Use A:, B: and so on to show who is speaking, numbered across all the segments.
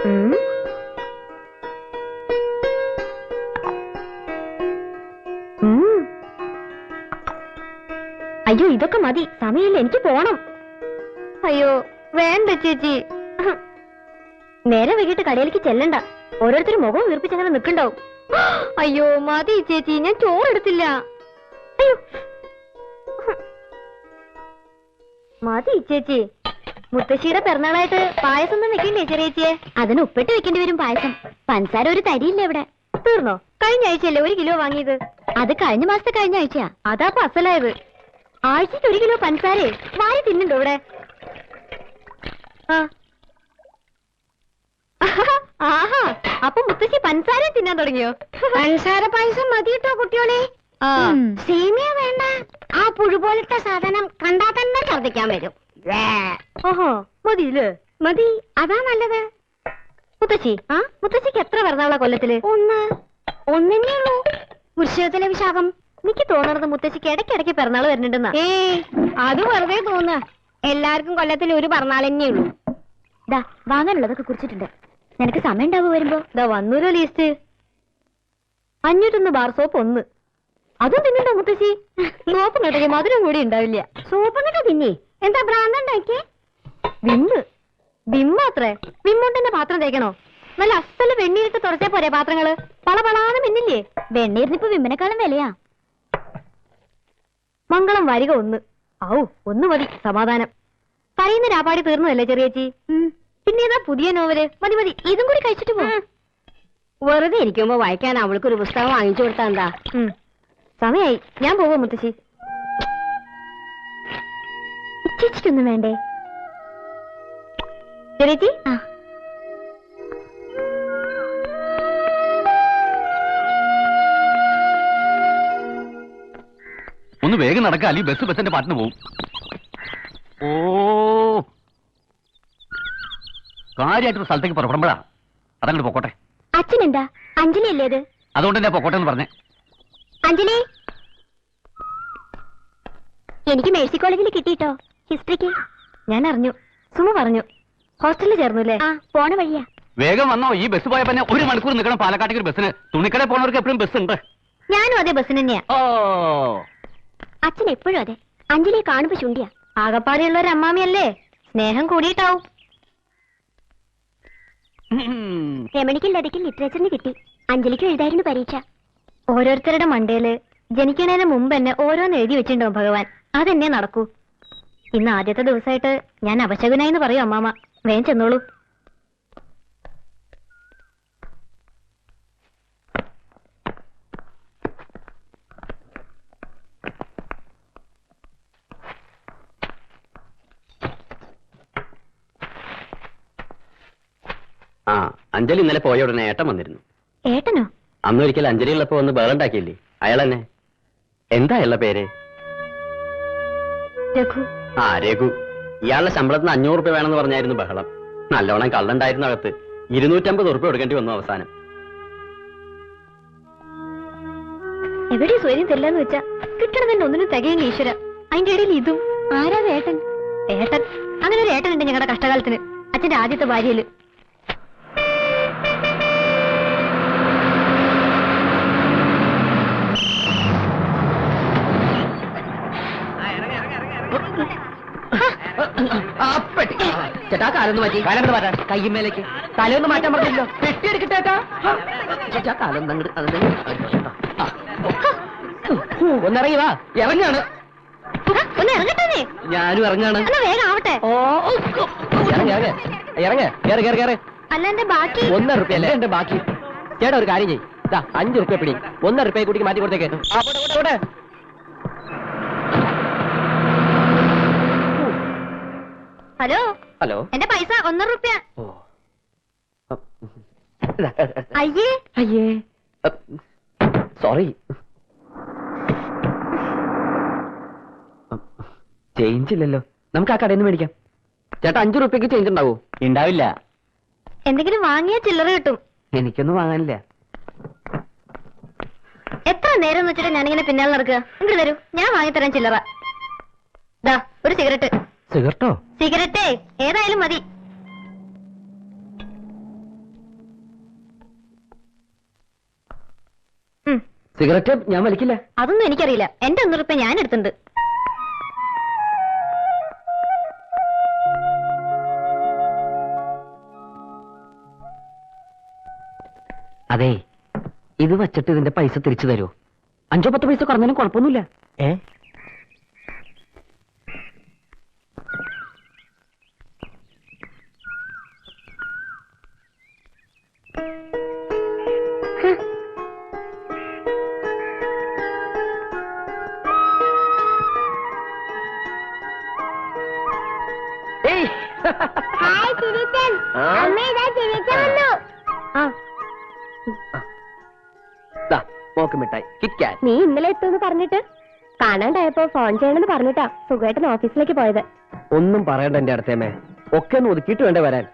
A: അയ്യോ ഇതൊക്കെ മതി, സമയമില്ല, എനിക്ക് പോണം. അയ്യോ വേണ്ട ചേച്ചി, നേരെ വൈകിട്ട് കടയിലേക്ക് ചെല്ലണ്ട. ഓരോരുത്തരും മുഖം വീർപ്പിച്ചങ്ങനെ നിൽക്കണ്ടാവും. അയ്യോ മതി ചേച്ചി, ഞാൻ ചോറെടുത്തില്ല. അയ്യോ മതി ചേച്ചി. മുത്തശ്ശിയുടെ പിറന്നാളായിട്ട് പായസം ഒന്നും വെക്കില്ലേ ചെറിയേച്ചിയെ? അതിന് ഉപ്പിട്ട് വെക്കേണ്ടി വരും പായസം. പഞ്ചസാര ഒരു തരിയില്ല ഇവിടെ. തീർന്നോ? കഴിഞ്ഞ ആഴ്ചയല്ലേ 1 കിലോ വാങ്ങിയത്? അത് കഴിഞ്ഞ മാസത്തെ കഴിഞ്ഞ ആഴ്ചയാ. അതാ അസലായത്. ആഴ്ചക്ക് 1 കിലോ പഞ്ചസാരേ വാരി തിന്നുണ്ടോ ഇവിടെ? ആഹാ, അപ്പൊ മുത്തശ്ശി പഞ്ചസാര തിന്നാൻ തുടങ്ങിയോ? പഞ്ചസാര പായസം മതി കേട്ടോ കുട്ടിയോളെ. സേമിയ വേണ്ട. ആ പുഴു പോലത്തെ സാധനം കണ്ടാ തന്നെ ഛർദ്ദിക്കാൻ വരും. ഓഹോ മതിയില്ലേ? മതി, അതാ നല്ലത്. മുത്തശ്ശി, മുത്തശ്ശിക്ക് എത്ര പിറന്നാളാ കൊല്ലത്തില്? ഒന്നേ ഉള്ളൂ. വൃക്ഷത്തിലെ വിശാഖം. എനിക്ക് തോന്നണത് മുത്തശ്ശിക്ക് ഇടയ്ക്കിടയ്ക്ക് പിറന്നാൾ വരുന്നുണ്ടെന്നാ. അത് വെറുതെ തോന്നുക. എല്ലാവർക്കും കൊല്ലത്തിൽ ഒരു പിറന്നാൾ തന്നെ ഉള്ളൂ. ദാ വാങ്ങാനുള്ളതൊക്കെ കുറിച്ചിട്ടുണ്ട്. നിനക്ക് സമയം ഉണ്ടാവുക വരുമ്പോ? ദാ വന്നൂരോ ലീസ്റ്റ്. 501 bar soap 1. അതും തിന്നുണ്ടോ മുത്തശ്ശി? സോപ്പ് കേട്ടെങ്കിൽ മധുരം കൂടി ഉണ്ടാവില്ല. സോപ്പ് എന്നിട്ട് തിന്നേ? എന്താ ഭ്രാന്തണ്ടാക്കിയേ? വിമ്മാത്രേ. വിമ്മുണ്ടെന്നെ പാത്രം തേക്കണോ? നല്ല അസല് വെണ്ണീരിട്ട് തുറച്ചേ പോരെ പാത്രങ്ങള്? പളപളാന്ന് മിന്നില്ലേ? വെണ്ണീരിനിപ്പോ വിമ്മിനെക്കാളും വിലയാ. മംഗളം വരിക 1. ഔ 1 മതി, സമാധാനം. പറയുന്ന രാപാടി തീർന്നതല്ലേ ചെറിയേച്ചി? പിന്നേതാ പുതിയ നോവല്? മതി മതി, ഇതും കൂടി കഴിച്ചിട്ട് പോ. വെറുതെ ഇരിക്കുമ്പോ വായിക്കാൻ അവൾക്കൊരു പുസ്തകം വാങ്ങിച്ചു കൊടുത്താ എന്താ? സമയായി, ഞാൻ പോവാ മുത്തശ്ശി. ചേച്ചിക്കൊന്നും വേണ്ടേ ചെറിയേച്ചി?
B: ഒന്ന് വേഗം നടക്കുക, അല്ലെങ്കിൽ ബസ് ബസ്സിന്റെ പാട്ടിന് പോകും. ഓ കാര്യമായിട്ടൊരു സ്ഥലത്തേക്ക് പുറപ്പെടുമ്പോഴാ അതങ്ങോട്ട് പൊക്കോട്ടെ.
A: അച്ഛനെന്താ? അഞ്ജലി അല്ലേ അത്?
B: അതുകൊണ്ട് തന്നെ പൊക്കോട്ടെ എന്ന് പറഞ്ഞേ.
A: അഞ്ജലി, എനിക്ക് മേഴ്സി കോളേജിൽ കിട്ടിട്ടോ ഹിസ്റ്ററിക്ക്. ഞാൻ അറിഞ്ഞു, സുമ പറഞ്ഞു. ഹോസ്റ്റലിൽ ചേർന്നു. പോണ വഴിയാ.
B: വേഗം വന്നോ, ഈ ബസ് പോയ പിന്നെ 1 മണിക്കൂർ നിൽക്കണം പാലക്കാട്ടേക്ക് ഒരു ബസ്സിന്. തുണിക്കടയിൽ പോണവർക്ക് എപ്പോഴും ബസ് ഉണ്ട്.
A: ഞാനും അതേ ബസ്സിന് തന്നെയാ.
B: ഓ
A: അച്ഛൻ എപ്പോഴും അതെ. അഞ്ജലിയെ കാണുമ്പോ ചുണ്ടിയാ. ആകപ്പാടെയുള്ള ഒരു അമ്മാമിയല്ലേ, സ്നേഹം കൂടിയിട്ടാവും. രമണിക്ക് ലതയ്ക്ക് ലിറ്ററേച്ചറിന് കിട്ടി. അഞ്ജലിക്ക് എഴുതായിരുന്നു പരീക്ഷ. ഓരോരുത്തരുടെ മണ്ടയില് ജനിക്കണേന് മുമ്പ് തന്നെ ഓരോന്ന് എഴുതി വെച്ചിട്ടുണ്ടാവും ഭഗവാൻ. അതെന്നെ നടക്കൂ. ഇന്ന് ആദ്യത്തെ ദിവസമായിട്ട് ഞാൻ അപശകുനായിന്ന് പറയൂ അമ്മാമ. വേഗം ചെന്നോളൂ.
C: അഞ്ജലി ഇന്നലെ പോയ ഉടനെ ഏട്ടൻ വന്നിരുന്നു.
A: ഏട്ടനോ?
C: അന്നൊരിക്കൽ അഞ്ജലി ഉള്ളപ്പോ ഒന്ന് ബഹളുണ്ടാക്കിയില്ലേ, അയാൾ തന്നെ. എന്താ അയാളുടെ പേര്?
A: രഘു.
C: രഘു. ഇയാളുടെ ശമ്പളത്തിന് 500 രൂപ വേണമെന്ന് പറഞ്ഞായിരുന്നു ബഹളം. നല്ലോണം കള്ളുണ്ടായിരുന്നു അകത്ത്. 250 രൂപ കൊടുക്കേണ്ടി വന്നു അവസാനം.
A: എവിടെ സ്വയം തെല്ലാന്ന് വെച്ചാ കിട്ടണമെന്ന് ഒന്നിനും തികയില്ല ഈശ്വര. അതിന്റെ ഇടയിൽ ഇതും. ആരാത് ഏട്ടൻ? ഏട്ടൻ, അങ്ങനെ ഒരു ഏട്ടനുണ്ട് ഞങ്ങളുടെ കഷ്ടകാലത്തിന്. അച്ഛന്റെ ആദ്യത്തെ ഭാര്യയില്.
C: ചേട്ടാ കാലൊന്ന് മാറ്റി. കാലൊന്ന് മാറ്റാൻ കയ്യുമേലേക്ക് തലയൊന്ന് മാറ്റാൻ പറഞ്ഞല്ലോ. പെട്ടിയെടുക്കട്ടെ ചേട്ടാ. കാലൊന്ന് ഒന്നിറങ്ങി വാ. ഇറങ്ങാണ്.
A: ഒന്ന് ഇറങ്ങട്ടെ.
C: ഞാനും ഇറങ്ങാണ്.
A: വേഗം ആവട്ടെ.
C: ഇറങ്ങ.
A: അല്ല എന്റെ ബാക്കി
C: 1 രൂപ അല്ലേ എന്റെ ബാക്കി? ചേട്ടാ ഒരു കാര്യം ചെയ്യ്. 5 രൂപ പിടി. 1 രൂപയെ കൂട്ടിക്ക് മാറ്റി കൊടുത്തേക്ക്.
A: ഹലോ
C: ഹലോ,
A: എന്റെ പൈസ 1 രൂപ. അയ്യേ
C: സോറി. ചേഞ്ച് ഇല്ലല്ലോ. നമുക്ക് ആ കടയിൽ നിന്ന് മേടിക്കാം. ചേട്ടാ 5 രൂപയ്ക്ക് ചേഞ്ച് ഉണ്ടാവോ? ഉണ്ടാവില്ല.
A: എന്തെങ്കിലും വാങ്ങിയ ചില്ലറ കിട്ടും.
C: എനിക്കൊന്നും വാങ്ങാനില്ല.
A: എത്ര നേരം വെച്ചിട്ട് ഞാനിങ്ങനെ പിന്നാലെ നടക്കുക? ഇങ്ങോട്ട് തരൂ, ഞാൻ വാങ്ങിത്തരാൻ ചില്ലറ. ദാ ഒരു സിഗരറ്റ്.
C: സിഗരറ്റോ?
A: സിഗരറ്റേ ഏതായാലും മതി.
C: സിഗരറ്റ് ഞാൻ വലിക്കില്ല.
A: അതൊന്നും എനിക്കറിയില്ല. എന്റെ 100 രൂപ ഞാൻ എടുത്തിട്ടുണ്ട്.
C: അതെ, ഇത് വച്ചിട്ട് ഇതിന്റെ പൈസ തിരിച്ചു തരുമോ? 5-10 പൈസ കുറഞ്ഞാലും കുഴപ്പമൊന്നുമില്ല. മിഠായി കിറ്റ്കാറ്റ്.
A: നീ ഇന്നലെ എത്തുമെന്ന് പറഞ്ഞിട്ട് കാണാണ്ടായപ്പോ ഫോൺ ചെയ്യണമെന്ന് പറഞ്ഞിട്ടാ സുഖമായിട്ട് ഓഫീസിലേക്ക് പോയത്.
C: ഒന്നും പറയണ്ട എന്റെ അടുത്തേമേ, ഒക്കെ ഒന്ന് ഒതുക്കിയിട്ട് വേണ്ടേ വരാൻ.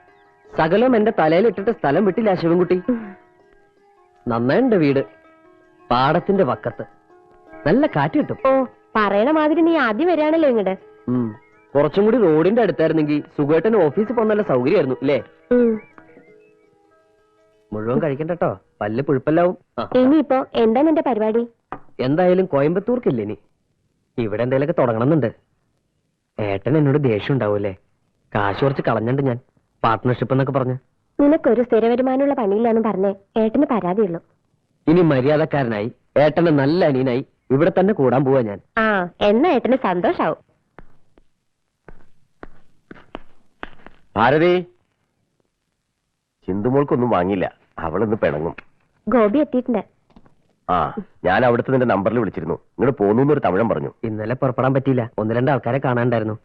C: സകലം എന്റെ തലയിലിട്ടിട്ട് സ്ഥലം വിട്ടില്ല ശിവൻകുട്ടി. നന്നായിണ്ട് വീട്, പാടത്തിന്റെ വക്കത്ത്, നല്ല കാറ്റ് കിട്ടും.
A: ഓ, പറയണ മാതിരി നീ ആദ്യം വരികയാണല്ലോ ഇങ്ങോട്ട്.
C: കുറച്ചും കൂടി റോഡിന്റെ അടുത്തായിരുന്നെങ്കിൽ സുഖമായിട്ട് ഓഫീസിൽ പോകാൻ നല്ല സൗകര്യമായിരുന്നു അല്ലേ? മുഴുവൻ കഴിക്കണ്ടോ, പല്ല് പുഴുപ്പല്ലാവും.
A: ഇനിയിപ്പോ എന്താ നിന്റെ പരിപാടി?
C: എന്തായാലും കോയമ്പത്തൂർക്കില്ല ഇനി, ഇവിടെ എന്തെങ്കിലുമൊക്കെ തുടങ്ങണമെന്നുണ്ട്. ഏട്ടൻ എന്നോട് ദേഷ്യം ഉണ്ടാവൂലേ? കാശ് കുറച്ച് കളഞ്ഞണ്ട് ഞാൻ, പാർട്ട്ണർഷിപ്പ് എന്നൊക്കെ പറഞ്ഞ്.
A: നിനക്കൊരു സ്ഥിര വരുമാനമുള്ള പണിയില്ലാന്ന് പറഞ്ഞേ ഏട്ടന് പരാതിയുള്ളൂ.
C: ഇനി മര്യാദക്കാരനായി ഏട്ടന്റെ നല്ല അനിയനായി ഇവിടെ തന്നെ കൂടാൻ പോവാ ഞാൻ.
A: ആ, എന്നാ ഏട്ടന് സന്തോഷാവും.
D: ഭാരതി, ചിന്തുമോൾക്കൊന്നും വാങ്ങിയില്ല, അവളൊന്ന് പിണങ്ങും.
A: ഗോപി എത്തിയിട്ടുണ്ട്.
D: ആ, ഞാൻ അവിടുത്തെ നിന്റെ നമ്പറിൽ വിളിച്ചിരുന്നു. ഇങ്ങോട്ട് പോന്നു എന്നൊരു തമിഴൻ പറഞ്ഞു.
C: ഇന്നലെ പുറപ്പെടാൻ പറ്റിയില്ല, 1-2 ആൾക്കാരെ കാണാണ്ടായിരുന്നു.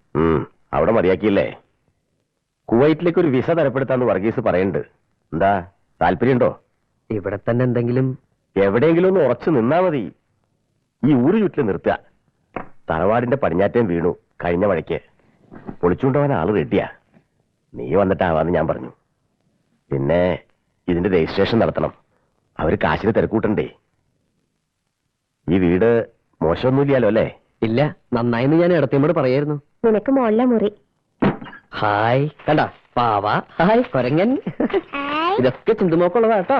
D: അവിടെ മതിയാക്കിയില്ലേ? കുവൈറ്റിലേക്ക് ഒരു വിസ തരപ്പെടുത്താന്ന് വർഗീസ് പറയുന്നുണ്ട്. എന്താ, താല്പര്യമുണ്ടോ?
C: ഇവിടെ തന്നെ എന്തെങ്കിലും
D: എവിടെയെങ്കിലും ഒന്ന് ഉറച്ചു നിന്നാ മതി. ഈ ഊര് ചുറ്റിൽ നിർത്തുക. തറവാടിന്റെ പടിഞ്ഞാറ്റം വീണു കഴിഞ്ഞ മഴയ്ക്ക്, പൊളിച്ചുകൊണ്ടുപോകാൻ ആള് റെഡിയാ. നീ വന്നിട്ടാവാന്ന് ഞാൻ പറഞ്ഞു. പിന്നെ ഇതിന്റെ രജിസ്ട്രേഷൻ നടത്തണം, അവര് കാശിന് തിരക്കൂട്ടണ്ടേ. ഈ വീട് മോശമൊന്നുമില്ലല്ലോ അല്ലേ?
C: ഇല്ല, നന്നായിന്ന് ഞാൻ ഇടത്തേമോട് പറയായിരുന്നു.
A: നിനക്ക് മോളിലെ മുറി.
C: ഹായ്, കണ്ട പാവ. ഹായ് കൊരങ്ങൻ. ഇതൊക്കെ ചിന്തുമോക്കുള്ളതാ കേട്ടോ.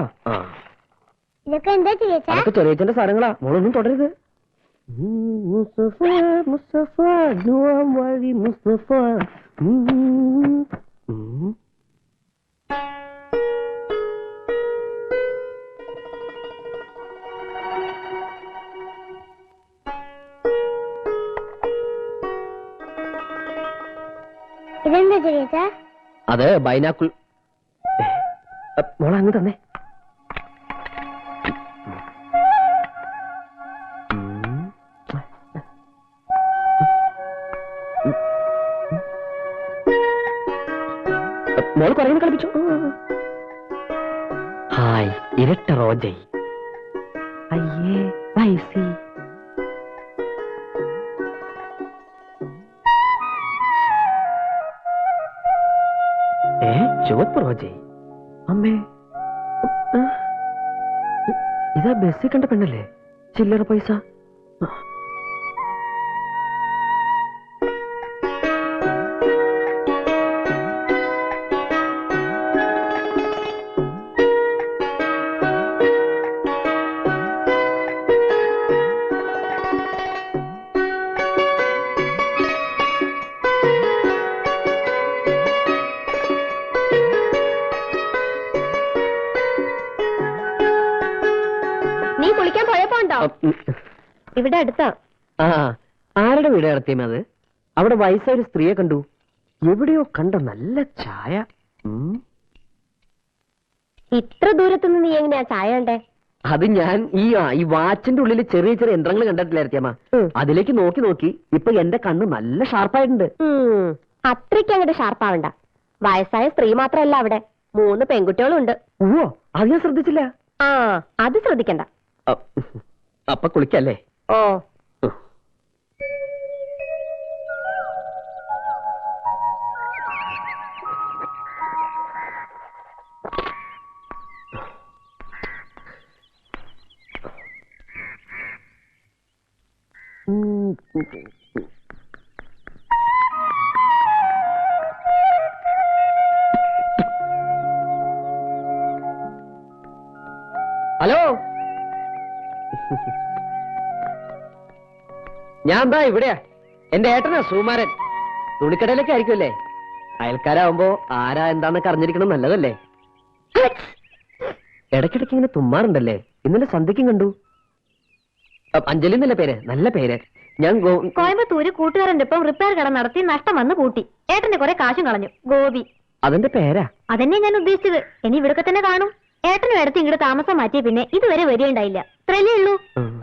A: ഇതൊക്കെ എന്താ ചേച്ചാ?
C: അതൊക്കെ ചെറിയച്ഛന്റെ സാധനങ്ങളാ, മോളൊന്നും തുടരുത്. മുസ്തഫ മുസ്തഫ ദുആം വഴി മുസ്തഫ.
A: ഇതെന്താ ചേച്ചാ?
C: അത് ബൈനാക്കുൾ. മോള അങ്ങ് തന്നെ. മോള് പറയുന്നത് കളിപ്പിച്ചു. ഹായ്, ഇരട്ട റോജൈ. അയ്യേ പൈസി. ചുവപ്പ് റോജൈ. അമ്മേ, ഇതാ ബസ്സിൽ കണ്ട പെണ്ണല്ലേ? ചില്ലറ പൈസ.
A: നീ കുളിക്കാൻ പോയപ്പോ ഉണ്ടോ? ഇവിടെ അടുത്താ.
C: ആ, ആരുടെ വീട് നടത്തിയ അത്? അവിടെ വയസ്സായ ഒരു സ്ത്രീയെ കണ്ടു, എവിടെയോ കണ്ട നല്ല ചായ.
A: ഇത്ര ദൂരത്തുനിന്ന് നീ എങ്ങനെയാ ചായ കണ്ടേ?
C: അത് ഞാൻ ഈ വാച്ചിന്റെ ഉള്ളിൽ ചെറിയ ചെറിയ യന്ത്രങ്ങൾ കണ്ടിട്ടില്ലായിരിക്കമ്മ, അതിലേക്ക് നോക്കി നോക്കി ഇപ്പൊ എന്റെ കണ്ണ് നല്ല ഷാർപ്പായിട്ടുണ്ട്.
A: അത്രയ്ക്ക് അങ്ങോട്ട് ഷാർപ്പാവണ്ട. വയസ്സായ സ്ത്രീ മാത്രമല്ല, അവിടെ 3 പെൺകുട്ടികളും ഉണ്ട്.
C: ഓ, അത് ഞാൻ ശ്രദ്ധിച്ചില്ല.
A: ആ, അത് ശ്രദ്ധിക്കണ്ട.
C: അപ്പൊ കുളിക്കല്ലേ?
A: ഓ,
C: ഹലോ. ഞാൻ എന്താ ഇവിടെയാ. എന്റെ ഏട്ടനാ സുകുമാരൻ. തുണിക്കടയിലൊക്കെ ആയിരിക്കുമല്ലേ? അയൽക്കാരാവുമ്പോ ആരാ എന്താന്നൊക്കെ അറിഞ്ഞിരിക്കണം, നല്ലതല്ലേ? ഇടയ്ക്കിടയ്ക്ക് ഇങ്ങനെ തുമ്മാറുണ്ടല്ലേ? ഇന്നലെ സന്ധ്യക്കും കണ്ടു. അഞ്ജലി എന്നല്ല പേര്, നല്ല പേര്. ഞാൻ
A: കോയമ്പത്തൂര് കൂട്ടുകാരന്റെ ഒപ്പം റിപ്പയർ കട നടത്തി നഷ്ടം വന്ന് കൂട്ടി. ഏട്ടന്റെ കുറെ കാശും കളഞ്ഞു. ഗോപി
C: അതിന്റെ പേരാ.
A: അതന്നെ ഞാൻ ഉദ്ദേശിച്ചത്. ഇനി ഇവിടൊക്കെ തന്നെ കാണും. ഏട്ടനും എടുത്ത് ഇങ്ങോട്ട് താമസം മാറ്റിയ പിന്നെ ഇതുവരെ വരികയുണ്ടായില്ല. ഇത്രയല്ലേ ഉള്ളൂ.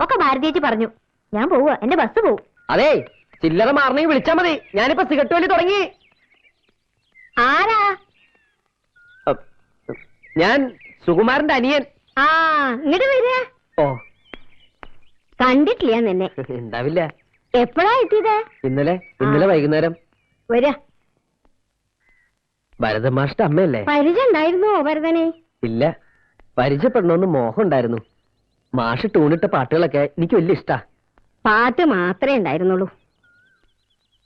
A: ഒക്കെ ഭാരതീയച്ചി പറഞ്ഞു. ഞാൻ പോവുക, എന്റെ ബസ് പോവും.
C: അതെ, ചില്ലറ മാറണമെങ്കിൽ വിളിച്ചാ മതി. ഞാനിപ്പോ സിഗരറ്റ് വലി തുടങ്ങി.
A: ആരാ?
C: ഞാൻ സുകുമാരന്റെ അനിയൻ.
A: ആ, ഇങ്ങോട്ട് വരിക.
C: ഓ,
A: കണ്ടിട്ടില്ല നിന്നെ.
C: ഉണ്ടാവില്ല.
A: എപ്പോഴാ എത്തിയത്?
C: ഇന്നലെ വൈകുന്നേരം.
A: വരാ.
C: ഭരതൻ മാഷ്ട അമ്മയല്ലേ?
A: പരിചയം ഉണ്ടായിരുന്നോ ഭരതനെ?
C: ഇല്ല, പരിചയപ്പെടണമെന്ന് മോഹം ഉണ്ടായിരുന്നു. മാഷ് ടൂണിട്ട പാട്ടുകളൊക്കെ എനിക്ക് വലിയ ഇഷ്ടാ.
A: പാട്ട് മാത്രമേ ഉണ്ടായിരുന്നുള്ളൂ.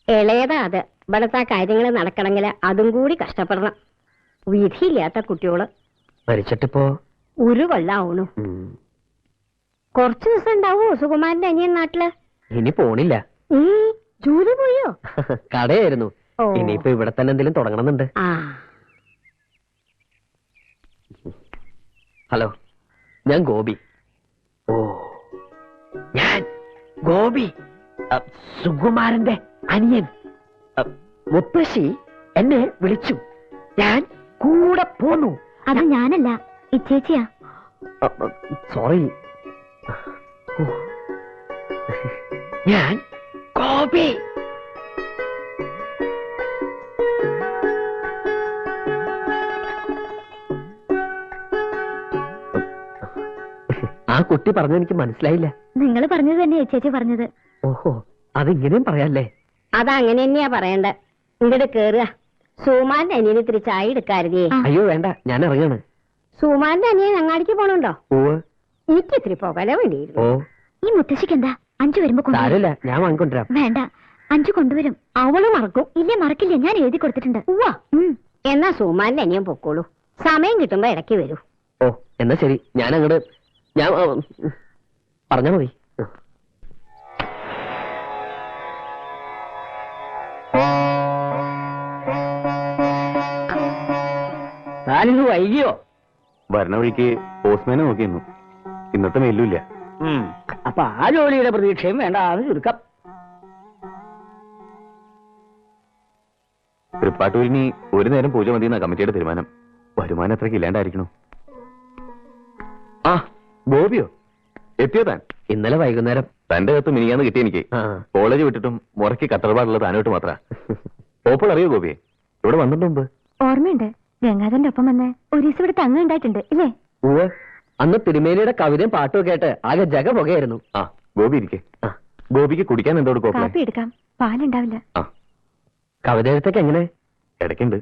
A: ഇളയതാ അത്. ഇവിടത്തെ കാര്യങ്ങൾ നടക്കണമെങ്കിൽ അതും കൂടി കഷ്ടപ്പെടണം. വിധിയില്ലാത്ത കുട്ടിയോള്
C: മരിച്ചിട്ടിപ്പോ
A: ഒരു കൊല്ലാവണു. കുറച്ചു ദിവസം ഉണ്ടാവോ സുകുമാരന്റെ അനിയൻ നാട്ടില്?
C: ഇനി പോണില്ല.
A: ജോലി പോയോ?
C: കടയായിരുന്നു. ഇനിയിപ്പോ ഇവിടെ തന്നെ എന്തെങ്കിലും തുടങ്ങണമെന്നുണ്ട്. ഹലോ, ഞാൻ ഗോപി. ഓ, ഞാൻ ഗോപി, സുകുമാരന്റെ അനിയൻ. മുത്തശ്ശി എന്നെ വിളിച്ചു, ഞാൻ കൂടെ പോന്നു.
A: അത് ഞാനല്ല, ഇച്ചേച്ചിയാ.
C: സോറി. ഞാൻ ഗോപി. ആ കുട്ടി പറഞ്ഞത് എനിക്ക് മനസ്സിലായില്ല.
A: നിങ്ങൾ പറഞ്ഞത് തന്നെ ചേച്ചി പറഞ്ഞത്.
C: ഓഹോ, അതിങ്ങനെയും പറയാല്ലേ?
A: അതങ്ങനെ തന്നെയാ പറയണ്ട. ഇങ്ങോട്ട് കേറുക. സുമാന്റെ അനിയന് ഇത്തിരി ചായ എടുക്കാരുതേ.
C: അയ്യോ വേണ്ട, ഞാൻ ഇറങ്ങാണ്.
A: സുമാന്റെ അനിയൻ അങ്ങാടിക്ക് പോണുണ്ടോ? എനിക്ക് ഇത്തിരി പോകാനോ
C: ഓ,
A: വേണ്ടിയിരുന്നു. ഈ മുത്തശ്ശിക്ക് എന്താ? അഞ്ചു വരുമ്പോ
C: സാരമില്ല, ഞാൻ വാങ്ങിക്കൊണ്ടിരാം.
A: വേണ്ട, അഞ്ചു കൊണ്ടുവരും. അവള് മറക്കും. ഇല്ല, മറക്കില്ല. ഞാൻ എഴുതി കൊടുത്തിട്ടുണ്ട്. എന്നാ സുമാന്റെ അനിയൻ പൊക്കോളൂ. സമയം കിട്ടുമ്പോ ഇടയ്ക്ക് വരൂ.
C: ഓ, എന്നാ ശരി. ഞാൻ അങ്ങോട്ട് പറഞ്ഞാ മതി.
E: താനിന്ന് വൈകിയോ?
D: വരണ വഴിക്ക് പോസ്റ്റ്മാനെ നോക്കിയിരുന്നു. ഇന്നത്തെ മെയിലുമില്ല.
E: അപ്പൊ ആ ജോലിയുടെ പ്രതീക്ഷയും വേണ്ട, അത് ചുരുക്കം.
D: തൃപ്പാട്ടൂരിനി ഒരു നേരം പൂജ മതിയെന്ന കമ്മിറ്റിയുടെ തീരുമാനം. വരുമാനം എത്രയ്ക്ക് ഇല്ലാണ്ടായിരിക്കണു. ആ, ഗോപിയോ എത്തിയോ താൻ?
C: ഇന്നലെ വൈകുന്നേരം.
D: തന്റെ കത്ത് മിനിയാന്ന് കിട്ടി എനിക്ക്. കോളേജ് വിട്ടിട്ടും മുറയ്ക്ക് കത്തറപാടുള്ള താനോട്ട് മാത്ര. ഓപ്പോൾ അറിയോ ഗോപിയെ? ഇവിടെ വന്നിട്ട് മുമ്പ്
A: ഓർമ്മയുണ്ട്. ഗംഗാധരന്റെ ഒപ്പം വന്ന് ഒരു ദിവസം ഇവിടെ തങ്ങ ഉണ്ടായിട്ടുണ്ട് ഇല്ലേ?
C: അന്ന് തിരുമേനിയുടെ കവിതയും പാട്ടും കേട്ട് ആകെ ജഗ പുകയായിരുന്നു.
D: ആ, ഗോപി ഇരിക്കെ. ഗോപിക്ക് കുടിക്കാൻ എന്തോട്
A: കാപ്പി എടുക്കാം. പാലുണ്ടാവില്ല.
C: കവിത എഴുത്തൊക്കെ എങ്ങനെ?
D: ഇടയ്ക്കുണ്ട്.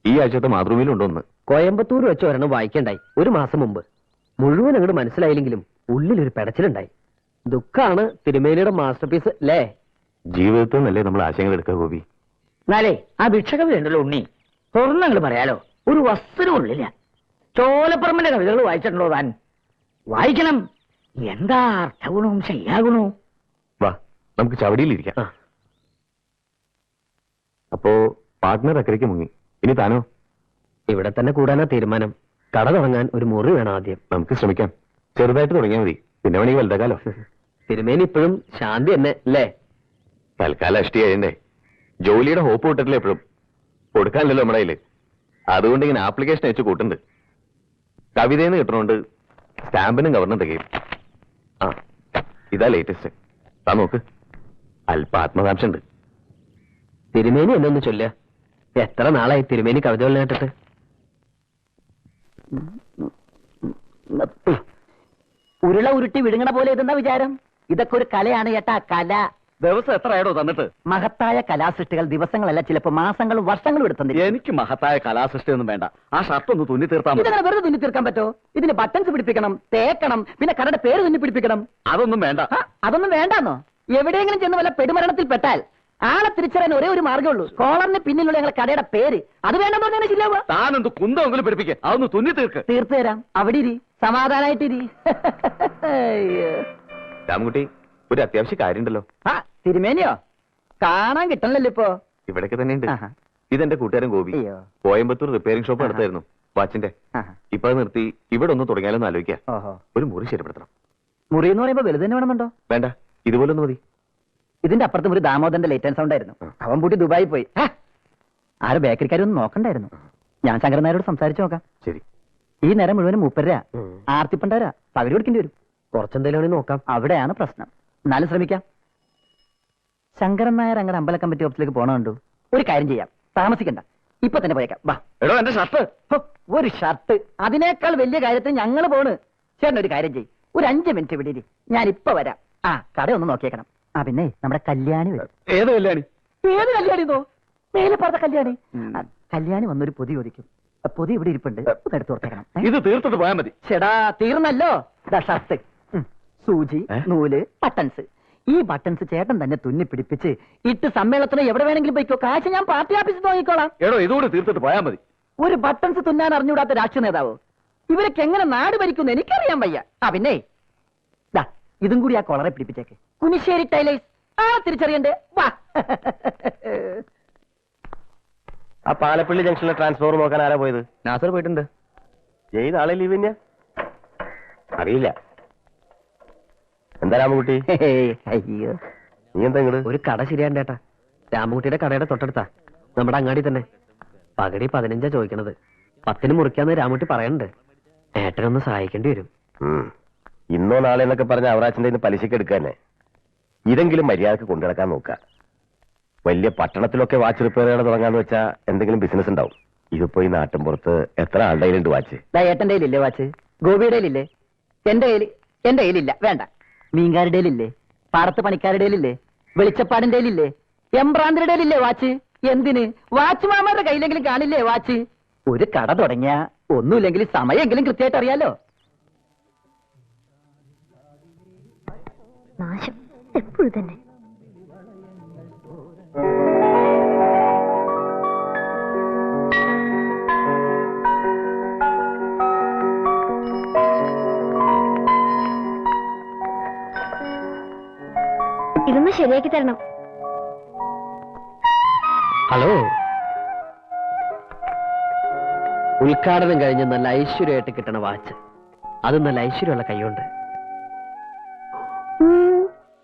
D: ഈ ആഴ്ചത്തെ മാതൃഭൂമിയിലുണ്ടോന്ന്.
C: കോയമ്പത്തൂർ വെച്ച് ഒരെണ്ണം വായിക്കണ്ടായി ഒരു മാസം മുമ്പ്. മുഴുവൻ അങ്ങോട്ട് മനസ്സിലായില്ലെങ്കിലും ഉള്ളിലൊരു പെടച്ചിലുണ്ടായി. ദുഃഖാണ് തിരുമേനിയുടെ മാസ്റ്റർ പീസ് അല്ലേ?
D: ജീവിതത്തിൽ നിന്നല്ലേ നമ്മൾ ആശയങ്ങൾ എടുക്കുക ഗോപി.
E: എന്നാലേ ആ ഭിക്ഷകവി ഉണ്ടല്ലോ ഉണ്ണി, തുറന്നങ്ങൾ പറയാലോ, ഒരു വസ്തുനും ഉള്ളില്ല. ചോലപ്പറമ്പിന്റെ കവിതകൾ വായിച്ചിട്ടുണ്ടോ താൻ? വായിക്കണം. എന്താ അർത്ഥഗുണവും ശയ്യാഗുണവും.
D: വാ, നമുക്ക് ചവടിയിലിരിക്കാം. അപ്പോ പാർട്ട്ണർ അക്കരയ്ക്ക് മുങ്ങി. ഇനി താനോ?
C: ഇവിടെ തന്നെ കൂടാനാ തീരുമാനം. കട തുടങ്ങാൻ ഒരു മുറി വേണം ആദ്യം.
D: നമുക്ക് ശ്രമിക്കാം. ചെറുതായിട്ട് തുടങ്ങിയാൽ മതി, പിന്നെ വേണമെങ്കിൽ വലുതാക്കാലോ.
C: തിരുമേനി ഇപ്പോഴും ശാന്തി തന്നെ അല്ലേ?
D: തൽക്കാലം അഷ്ടി കഴിയണ്ടേ? ജോലിയുടെ ഹോപ്പ് കിട്ടത്തില്ല എപ്പോഴും. കൊടുക്കാനല്ലോ നമ്മുടെ കയ്യില്. അതുകൊണ്ട് ഇങ്ങനെ ആപ്ലിക്കേഷൻ അയച്ചു കൂട്ടുണ്ട്. കവിതയെന്ന് കിട്ടണോണ്ട് സ്റ്റാമ്പിനും കവറിനും തികയും. ആ, ഇതാ ലേറ്റസ്റ്റ്. താ നോക്ക്, അല്പ ആത്മകാംക്ഷ ഉണ്ട്.
C: തിരുമേനി എന്നെ ഒന്ന് ചൊല്ല. എത്ര നാളായി തിരുമേനി കവിതകൾ കേട്ടിട്ട്?
E: ഉരുള ഉരുട്ടി വിഴുങ്ങണ പോലെ ഇതെന്താ വിചാരം? ഇതൊക്കെ ഒരു കലയാണ് ചേട്ടാ, കല.
B: ദിവസം എത്രയാണോ തന്നിട്ട്?
E: മഹത്തായ കലാസൃഷ്ടികൾ ദിവസങ്ങളല്ല, ചിലപ്പോ മാസങ്ങളും വർഷങ്ങളും എടുത്തു.
B: എനിക്ക് മഹത്തായ കലാസൃഷ്ടി ഒന്നും വേണ്ട. ആ ഷർട്ട് ഒന്ന് തുന്നി തീർത്താൽ മതി.
E: ഇതങ്ങനെ വെറുതെ തുന്നി തീർക്കാൻ പറ്റോ? ഇതിന് ബട്ടൺസ് പിടിപ്പിക്കണം, തേക്കണം, പിന്നെ കടയുടെ പേര് തുന്നി പിടിപ്പിക്കണം.
B: അതൊന്നും വേണ്ട.
E: അതൊന്നും വേണ്ടാന്നോ? എവിടെയെങ്കിലും ചെന്ന് വല്ല പെടുമരണത്തിൽ പെട്ടാൽ ആളെ തിരിച്ചറിയാൻ ഒരേ ഒരു മാർഗ്ഗമേ ഉള്ളൂ. കോളറിന് പിന്നിലുള്ള ഞങ്ങളുടെ കടയുടെ പേര്. അത് വേണ്ടെന്ന് പറഞ്ഞാൽ ശരിയാവുക.
B: താനെന്ത് കുന്തമെങ്കിലും പിടിപ്പിക്കുക. അതൊന്ന് തുന്നി തീർക്ക്.
E: തീർത്തു തരാം. അവിടെ ഇരി, സമാധാനായിട്ടിരി.
D: രാമൻകുട്ടി ഒരു അത്യാവശ്യ കാര്യമുണ്ടല്ലോ.
E: ആ തിരുമേനിയോ? കാണാൻ കിട്ടണല്ലോ ഇപ്പോ.
D: ഇവിടൊക്കെ തന്നെ ഉണ്ട്.
E: ആഹാ.
D: ഇതെന്റെ കൂട്ടുകാരൻ ഗോപി.
E: അയ്യോ.
D: കോയമ്പത്തൂർ റിപ്പയറിംഗ് ഷോപ്പ് നടത്തായിരുന്നു വാച്ചിന്റെ.
E: ആഹാ.
D: ഇപ്പൊ അത് നിർത്തി ഇവിടെ ഒന്ന് തുടങ്ങിയാലോ എന്ന് ആലോചിക്കാം.
E: ഓഹോ.
D: ഒരു മുറി ശരിപ്പെടുത്തണം.
E: മുറി എന്ന് പറയുമ്പോ വലുത് തന്നെ വേണമെന്നുണ്ടോ?
D: വേണ്ട, ഇതുപോലെ ഒന്ന് മതി.
E: ഇതിന്റെ അപ്പുറത്ത് ഒരു ദാമോദരന്റെ ലേറ്റ് ആൻഡ് സൗണ്ട് ആയിരുന്നു. അവൻ പൂട്ടി ദുബായി പോയി. ആരും ബേക്കറിക്കാരൊന്നും നോക്കണ്ടായിരുന്നു. ഞാൻ ശങ്കരൻ നായരോട് സംസാരിച്ചു നോക്കാം.
D: ശരി.
E: ഈ നേരം മുഴുവനും 30 രൂപ. ആർത്തിപ്പണ്ടാരാ പകുതി കൊടുക്കേണ്ടി വരും.
C: കുറച്ചെന്തേലും നോക്കാം.
E: അവിടെയാണ് പ്രശ്നം. എന്നാലും ശ്രമിക്കാം. ശങ്കരൻ നായർ അങ്ങനെ അമ്പല കമ്മിറ്റി ഓഫീസിലേക്ക് പോണുണ്ടോ? ഒരു കാര്യം ചെയ്യാം, താമസിക്കണ്ട, ഇപ്പൊ തന്നെ പോയേക്കാം. വാ.
D: എടോ എന്റെ ഷർട്ട്.
E: ഹോ, ഒരു ഷർട്ട്, അതിനേക്കാൾ വലിയ കാര്യത്തിൽ ഞങ്ങൾ പോണ്. ചേട്ടൻ ഒരു കാര്യം ചെയ്യും, ഒരു 5 മിനിറ്റ് വിടീരി, ഞാൻ ഇപ്പൊ വരാം. ആ കട ഒന്ന് നോക്കിയേക്കണം. ആ പിന്നെ നമ്മുടെ കല്യാണി വരും.
D: ഏത് കല്യാണി?
E: ഏത് കല്യാണിന്നോ? മേലെ പറഞ്ഞ കല്യാണി. ആ, കല്യാണി വന്നൊരു പൊതി ചോദിക്കും. ആ പൊതി ഇവിടെ ഇരിപ്പുണ്ട്, ഒന്ന് എടുത്ത് കൊടുത്തേക്കണം.
D: ഇത് തീർത്തിട്ട് പോയാൽ മതി.
E: ചേടാ തീർന്നല്ലോ. ഇതാ ഷർട്ട്, സൂചി, നൂല്, ബട്ടൺസ്. ഈ ബട്ടൺസ് ചേട്ടൻ തന്നെ തുന്നി പിടിപ്പിച്ച് ഇട്ട് സമ്മേളനത്തിന് എവിടെ വേണമെങ്കിലും പോയിക്കോ. കാശ് ഞാൻ പാർട്ടി ഓഫീസിൽ നോക്കിക്കോളാം.
D: എടോ ഇതുകൂടി തീർത്തിട്ട് പോയാൽ മതി.
E: ഒരു ബട്ടൺസ് തുന്നാൻ അറിഞ്ഞുകൂടാത്ത രാഷ്ട്രീയ നേതാവോ? ഇവരൊക്കെ എങ്ങനെ നാട് ഭരിക്കുന്നു എനിക്കറിയാൻ വയ്യ. ആ പിന്നെ ദാ ഇതും കൂടി ആ കൊളറെ പിടിപ്പിച്ചേക്ക്. കുനിശ്ശേരി ടൈലേഴ്സ്. ആ തിരിച്ചറിയണ്ടേ? വാ.
D: ആ പാലപ്പള്ളി ജംഗ്ഷനിലെ ട്രാൻസ്ഫോർ നോക്കാൻ ആരാ പോയത്?
C: നാസർ പോയിട്ടുണ്ട്.
D: ജയ് നാളെ ലീവ് തന്നെയാ? അറിയില്ല. എന്താ രാമൻകുട്ടി,
E: അയ്യോ,
D: നീ എന്താ ഇങ്ങട്?
C: ഒരു കട ശരിയാണ്ടേട്ടാ. രാമകുട്ടിയുടെ കടയുടെ തൊട്ടടുത്താ, നമ്മുടെ അങ്ങാടി തന്നെ. പകടി 15 ചോദിക്കണത്. 10 മുറിക്കാന്ന് രാമകുട്ടി പറയണ്ട്. ഏട്ടനൊന്ന് സഹായിക്കേണ്ടി വരും.
D: ഇന്നോ നാളെ എന്നൊക്കെ പറഞ്ഞ അവറാച്ചന്റെ പലിശക്ക് എടുക്കാന്നെ. ഇതെങ്കിലും മര്യാദക്ക് കൊണ്ടുനടക്കാൻ നോക്ക. വലിയ പട്ടണത്തിലൊക്കെ വാച്ച് റിപ്പയർ ചെയ്യാൻ തുടങ്ങാന്ന് വെച്ചാ എന്തെങ്കിലും ബിസിനസ് ഉണ്ടാവും. ഇതിപ്പോ ഈ നാട്ടിൻ പുറത്ത് എത്ര ആളുടെ കയ്യിലുണ്ട് വാച്ച്?
E: ഏട്ടന്റെ കയ്യിലില്ലേ വാച്ച്? ഗോപിയുടെ കയ്യിലില്ലേ? എന്റെ കയ്യിലില്ല, വേണ്ട. മീൻകാരുടെ കയ്യിലില്ലേ? പാടത്ത് പണിക്കാരുടെ കയ്യിലില്ലേ? വെളിച്ചപ്പാടിന്റെ കയ്യിലില്ലേ? എംബ്രാന്തിരുടെ കയ്യിലില്ലേ വാച്ച്? എന്തിന്? വാച്ച് മാമാരുടെ കയ്യിലെങ്കിലും കാണില്ലേ വാച്ച്? ഒരു കട തുടങ്ങിയ ഒന്നുമില്ലെങ്കിൽ സമയമെങ്കിലും കൃത്യമായിട്ട് അറിയാലോ.
A: നാശം എപ്പോഴും തന്നെ. ഇതൊന്ന് ശരിയാക്കി തരണം.
C: ഹലോ. ഉദ്ഘാടനം കഴിഞ്ഞ് നല്ല ഐശ്വര്യമായിട്ട് കിട്ടണ വാച്ച്. അത് നല്ല ഐശ്വര്യമുള്ള കൈയുണ്ട്.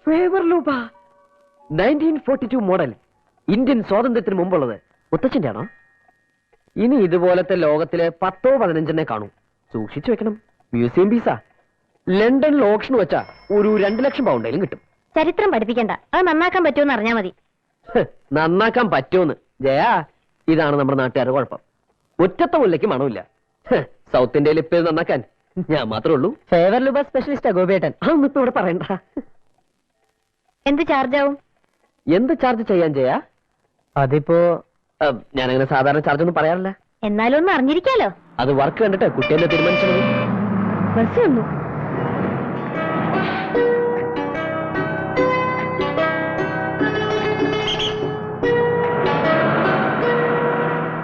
C: Favre Leuba 1942 model. ഇന്ത്യൻ സ്വാതന്ത്ര്യത്തിന് മുമ്പുള്ളത്. മുത്തച്ഛന്റെ ആണോ? ഇനി ഇതുപോലത്തെ ലോകത്തില് 10-15 കാണും. സൂക്ഷിച്ചു വെക്കണം. മ്യൂസിയം പീസാ. ലണ്ടനിൽ ഓപ്ഷൻ വെച്ചാ ഒരു 2 ലക്ഷം പൗണ്ടെങ്കിലും കിട്ടും.
A: ചരിത്രം പഠിപ്പിക്കണ്ട, അത് നന്നാക്കാൻ പറ്റുമെന്ന് അറിഞ്ഞാ മതി.
C: നന്നാക്കാൻ പറ്റുമെന്ന് ജയാ, ഇതാണ് നമ്മുടെ നാട്ടുകാരുടെ കുഴപ്പം. ഒറ്റത്തെ മുല്ലയ്ക്ക് മണമില്ല. സൗത്ത് ഇന്ത്യയിൽ ഇപ്പൊ ഇത് നന്നാക്കാൻ ഞാൻ മാത്രമേ ഉള്ളൂ.
E: ഫേവർ ലൂബ സ്പെഷ്യലിസ്റ്റാ ഗോപിയേട്ടൻ.
C: അതൊന്നും ഇപ്പൊ ഇവിടെ പറയണ്ട.
A: എന്ത് ചാർജ് ആവും?
C: എന്ത് ചാർജ് ചെയ്യാൻ ചെയ്യാ?
E: അതിപ്പോ
C: ഞാനങ്ങനെ സാധാരണ ചാർജ് ഒന്നും പറയാറില്ല.
A: എന്നാലും ഒന്ന് അറിഞ്ഞിരിക്കാലോ.
C: അത് വർക്ക് കണ്ടിട്ട് കുട്ടിയെന്നെ തീരുമാനിച്ചത്.
A: ബസ് വന്നു.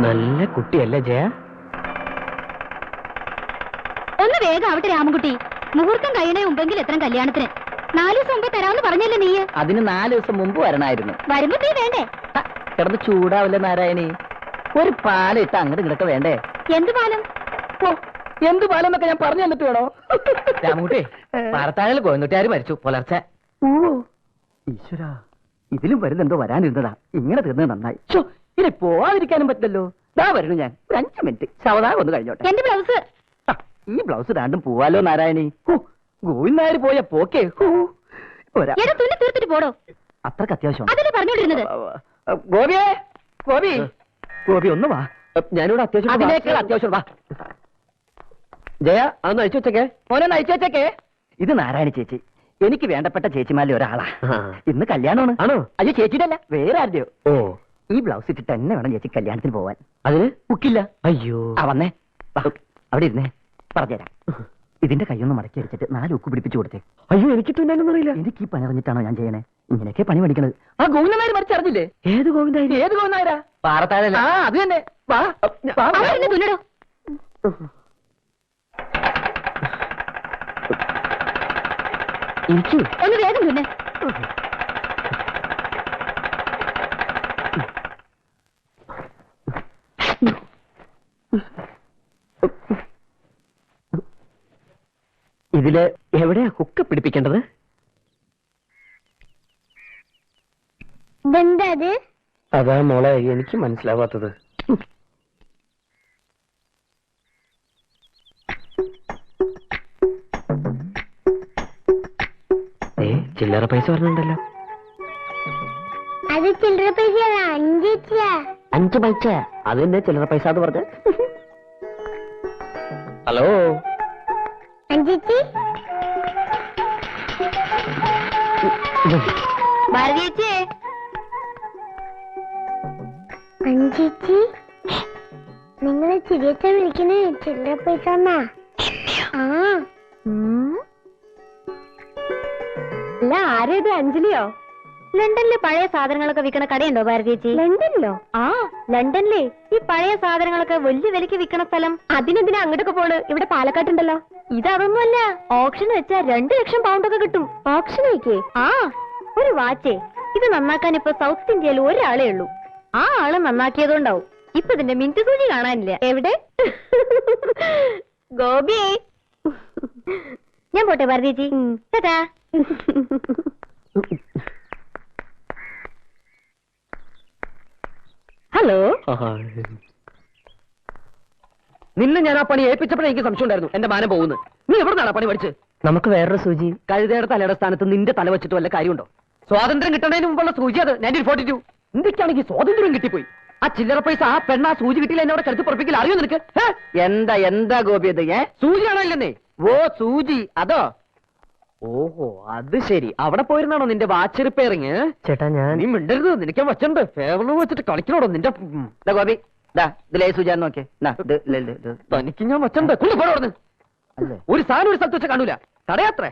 C: നല്ല കുട്ടിയല്ലേ ജയ?
A: ഒന്ന് വേഗം ആവട്ടെ രാമൻകുട്ടി. മുഹൂർത്തം കഴിയണേ മുമ്പെങ്കിൽ എത്ര കല്യാണത്തിന്? 4 ദിവസം മുമ്പേ തരാമെന്ന് പറഞ്ഞല്ലേ നീ?
E: അതിന് 4 ദിവസം മുമ്പ് വരണമായിരുന്നു.
A: വരുമ്പോ നീ വേണ്ടേ?
E: കിടന്ന് ചൂടാവില്ല നാരായണി. ഒരു പാലിട്ട് അങ്ങോട്ട് കിടക്ക വേണ്ടേ?
A: എന്ത് പാലം?
E: എന്ത് പാലം എന്നൊക്കെ ഞാൻ പറഞ്ഞു തന്നിട്ട് വേണോ?
C: രാമകുട്ടി, പാറത്താഴൽ കോയന്നുട്ടിയാര് മരിച്ചു പുലർച്ചെ.
E: ഓ ഈശ്വര, ഇതിലും വരുന്നെന്തോ വരാനിരുന്നതാ. ഇങ്ങനെ തീർന്നത് നന്നായി. ഇനി പോവാതിരിക്കാനും പറ്റില്ലല്ലോ. ദാ വരുന്നു ഞാൻ. ഒരു 5 മിനിറ്റ് ശവദാഹം ഒന്ന് കഴിഞ്ഞോട്ടെ.
A: എന്റെ ബ്ലൗസ്.
E: ഈ ബ്ലൗസ് രണ്ടും പോവാലോ നാരായണി. ഗോവിന്ദായർ പോയ പോക്കേ.
A: തുന്നി തീർത്തിട്ട് പോടോ.
E: അത്രക്ക് അത്യാവശ്യം.
A: അതല്ലേ പറഞ്ഞോണ്ടിരുന്നത്.
E: ഗോപിയേ, ഗോപി, ഗോപി ഒന്ന് വാ.
C: ഞാനിവിടെ അത്യാവശ്യം.
E: അതിനേക്കാൾ അത്യാവശ്യം വാ.
C: ജയ, അതൊന്ന് അയച്ചു വെച്ചേക്കേ.
E: മോനൊന്ന് അയച്ചു വെച്ചേക്കേ. ഇത് നാരായണി ചേച്ചി, എനിക്ക് വേണ്ടപ്പെട്ട ചേച്ചിമാരിൽ ഒരാളാ. ഇന്ന് കല്യാണമാണ്.
C: ആണോ?
E: അയ്യോ ചേച്ചിയുടെ അല്ല, വേറെ ആരുടെയോ.
C: ഓ,
E: ഈ ബ്ലൗസ് ഇട്ടിട്ട് തന്നെ വേണം ചേച്ചി കല്യാണത്തിന് പോവാൻ.
C: അതിന്
E: ബുക്കില്ല.
C: അയ്യോ.
E: ആ വന്നേ, വാ, അവിടെ ഇരുന്നേ, പറഞ്ഞുതരാം. ഇതിന്റെ കൈയൊന്ന് മടക്കി അടിച്ചിട്ട് 4 ഉക്ക് പിടിപ്പിച്ചു കൊടുത്തേ.
C: അയ്യോ, എനിക്ക് തുന്നാനൊന്നും അറിയില്ല.
E: എനിക്ക് ഈ പണി അറിഞ്ഞിട്ടാണോ ഞാൻ ചെയ്യണേ? ഇങ്ങനെയൊക്കെ പണി പഠിക്കണത്. ആ ഗോവിന്ദനായർ മരിച്ചറിഞ്ഞില്ലേ?
C: ഏത് ഗോവിന്ദായി?
E: ഏത് ഗോവിന്ദനായരാ?
C: പാറത്താഴല.
E: ആ അത് തന്നെ. വാ, വാ, വാ.
A: തുന്നടോ.
C: ഇരിക്കൂ.
A: ഒന്ന് വേഗം പിന്നെ
C: ഇതില് എവിടെയാ ഹുക്ക് പിടിപ്പിക്കേണ്ടത്?
A: ഇതെന്താ
C: അതാ മോളെ എനിക്ക് മനസ്സിലാവാത്തത്. ചില്ലറ പൈസ പറഞ്ഞുണ്ടല്ലോ.
A: അത് ചില്ലറ പൈസ
C: 5 പൈസ. അത് തന്നെ ചില്ലറ പൈസ എന്ന് പറഞ്ഞ. ഹലോ
A: അഞ്ചേച്ചി ഭാരതീച്ചേ അഞ്ചേച്ചി നിങ്ങളെ ചിരിയച്ച വിളിക്കണേ ചില്ലറ പൈസ എന്നാ. അല്ല ആരേത് അഞ്ജലിയോ? ലണ്ടനില് പഴയ സാധനങ്ങളൊക്കെ വിൽക്കണ കടയുണ്ടോ ഭാരതീച്ചി? ലണ്ടനിലോ? ആ ലണ്ടനിലെ ഈ പഴയ സാധനങ്ങളൊക്കെ വലിയ വിലക്ക് വിൽക്കണ സ്ഥലം. അതിനെന്തിനാ അങ്ങോട്ടൊക്കെ പോണ്? ഇവിടെ പാലക്കാട്ടുണ്ടല്ലോ. ഇതൊന്നുമല്ല, ഓപ്ഷൻ വെച്ചാൽ 2 ലക്ഷം പൗണ്ടൊക്കെ കിട്ടും. ഓപ്ഷൻ വയ്ക്കേ? ആ ഒരു വാച്ചേ. ഇത് നന്നാക്കാൻ ഇപ്പൊ സൗത്ത് ഇന്ത്യയിൽ ഒരാളേ ഉള്ളൂ. ആ ആള് നന്നാക്കിയതുകൊണ്ടാവും ഇപ്പൊ ഇതിന്റെ മിനിറ്റ് സൂചി കാണാനില്ല. എവിടെ? ഗോപി ഞാൻ പോട്ടെ ഭാരതീച്ചി. ചേട്ടാ ഹലോ.
C: നിന്നെ ഞാൻ ആ പണി ഏൽപ്പിച്ചപ്പോഴേ എനിക്ക് സംശയം ഉണ്ടായിരുന്നു എന്റെ മാനം പോകുന്നു. നീ എവിടുന്നാണ് പണി പഠിച്ച്? നമുക്ക് വേറൊരു സൂചി. കഴുതയുടെ തലയുടെ സ്ഥാനത്ത് നിന്റെ തല വെച്ചിട്ട് വല്ല കാര്യമുണ്ടോ? സ്വാതന്ത്ര്യം കിട്ടുന്നതിന് മുമ്പുള്ള സൂചി അത് 1942. ഇന്ത്യക്കാണെങ്കിൽ സ്വാതന്ത്ര്യം കിട്ടിപ്പോയി. ആ ചില്ലറ പൈസ ആ പെണ്ണ സൂചി കിട്ടിയില്ല എന്നോട് കരുത്ത് പുറപ്പിക്കില്ല. അറിയോ നിനക്ക്? എന്താ ഗോപി അത്? സൂചി കാണാനില്ലെന്നേ. ഓ സൂചി അതോ? ഓഹോ അത് ശരി. അവിടെ പോയിരുന്നാണോ നിന്റെ വാച്ച് റിപ്പയറിങ്? ചേട്ടാ ഞാൻ നീ മിണ്ടരുത്. നിനക്ക് വച്ചിട്ടുണ്ട്. ഫേവറിൽ വെച്ചിട്ട് കളിക്കണോടോ നിന്റെ ഗോപി. ഇതിലേ സൂചിയാന്ന് നോക്കേ. തനിക്ക് ഞാൻ വച്ചിട്ടുണ്ട്. കൊണ്ടുപോടുന്നു. ഒരു സാധനം ഒരു സ്ഥലത്ത് വെച്ച് കാണൂല. തടയാത്രേ.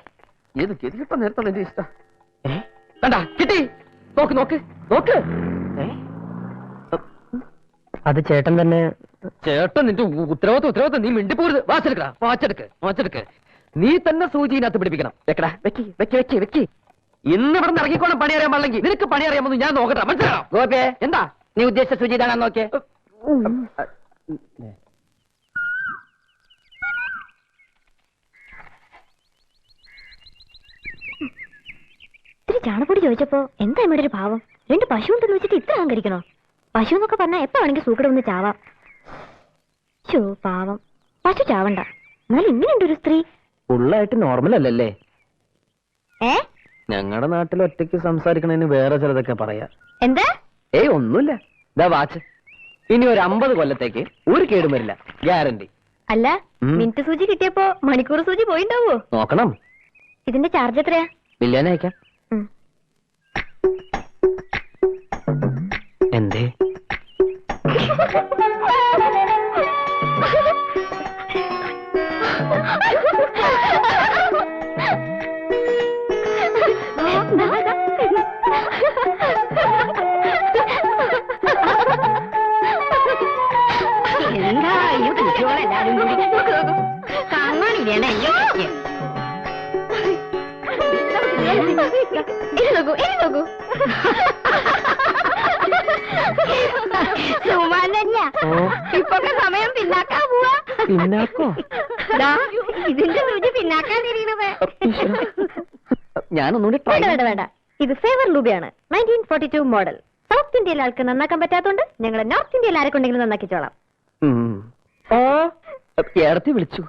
C: ഏത് കിട്ട നേരത്തെ എന്റെ ഇഷ്ടം. കണ്ട കിട്ടി. നോക്ക് നോക്ക് നോക്ക്. അത് ചേട്ടൻ തന്നെ. ചേട്ടൻ നിന്റെ ഉത്തരവാദിത്വം. നീ മിണ്ടിപ്പോരുത്. വാച്ചെടുക്ക്. നീ തന്നെ സൂചിനകത്ത് പിടിപ്പിക്കണം. വെക്കടാ വെക്കി. ഇന്ന് ഇവിടെ ഇറങ്ങിക്കോണം. പണി അറിയാൻ പാടില്ലെങ്കിൽ നിനക്ക് പണി അറിയാമെന്ന് ഞാൻ നോക്കട്ടെ. മനസ്സിലാണോ ഗോപേ? എന്താ നീ ഉദ്ദേശിച്ച സൂചി ഇതാണെന്ന് നോക്കിയേ.
A: ഇത്തിരി ചാണപ്പൊടി ചോദിച്ചപ്പോ എന്താ ഇവിടെ ഒരു ഭാവം? 2 പശു ഉണ്ടെന്ന് വെച്ചിട്ട് ഇത്ര അഹങ്കരിക്കണോ? പശു എന്നൊക്കെ പറഞ്ഞാൽ എപ്പോ വേണമെങ്കിൽ സൂക്കട ഒന്ന് ചാവാം. പാവം പശു ചാവണ്ട. എന്നാലും ഇങ്ങനെയുണ്ട് ഒരു സ്ത്രീ.
C: ഫുള്ളായിട്ട് നോർമൽ അല്ലല്ലേ?
A: ഏ
C: ഞങ്ങളുടെ നാട്ടിൽ ഒറ്റയ്ക്ക് സംസാരിക്കണതിന് വേറെ ചിലതൊക്കെ പറയാ.
A: എന്താ?
C: ഏയ് ഒന്നുമില്ല. ഇതാ വാച്ച്. ഇനി ഒരു 50 കൊല്ലത്തേക്ക് ഒരു കേടും വരില്ല. ഗ്യാരണ്ടി.
A: അല്ല മിനിറ്റ് സൂചി കിട്ടിയപ്പോ മണിക്കൂർ സൂചി പോയിണ്ടാവോ?
C: നോക്കണം.
A: ഇതിന്റെ ചാർജ് എത്രയാ?
C: ബില്ലിനെ അയക്കാം. എന്തേ?
A: എന്താ ഈ കുട്ടികളെല്ലാരും കൂടി കാണാനില്ലേ? നോക്കൂ സുമാനല്ല. ഇപ്പൊക്കെ സമയം പിന്നാക്കാ പോവാ.
C: പിന്നാക്കോ?
A: ഇതിന്റെ സൂചി പിന്നാക്കാൻ തിരിയണത്.
C: ഞാനൊന്നുകൂടി
A: വേണ്ട. ഇത് ഫേവർ ലൂബിയാണ്. 1942 മോഡൽ. സൗത്ത് ഇന്ത്യയിലെ ആൾക്ക് നന്നാക്കാൻ പറ്റാത്തോണ്ട് ഞങ്ങൾ നോർത്ത് ഇന്ത്യയിൽ ആരെക്കൊണ്ടെങ്കിലും നന്നാക്കിച്ചോളാം.
C: ഓ ഏടത്തി വിളിച്ചു.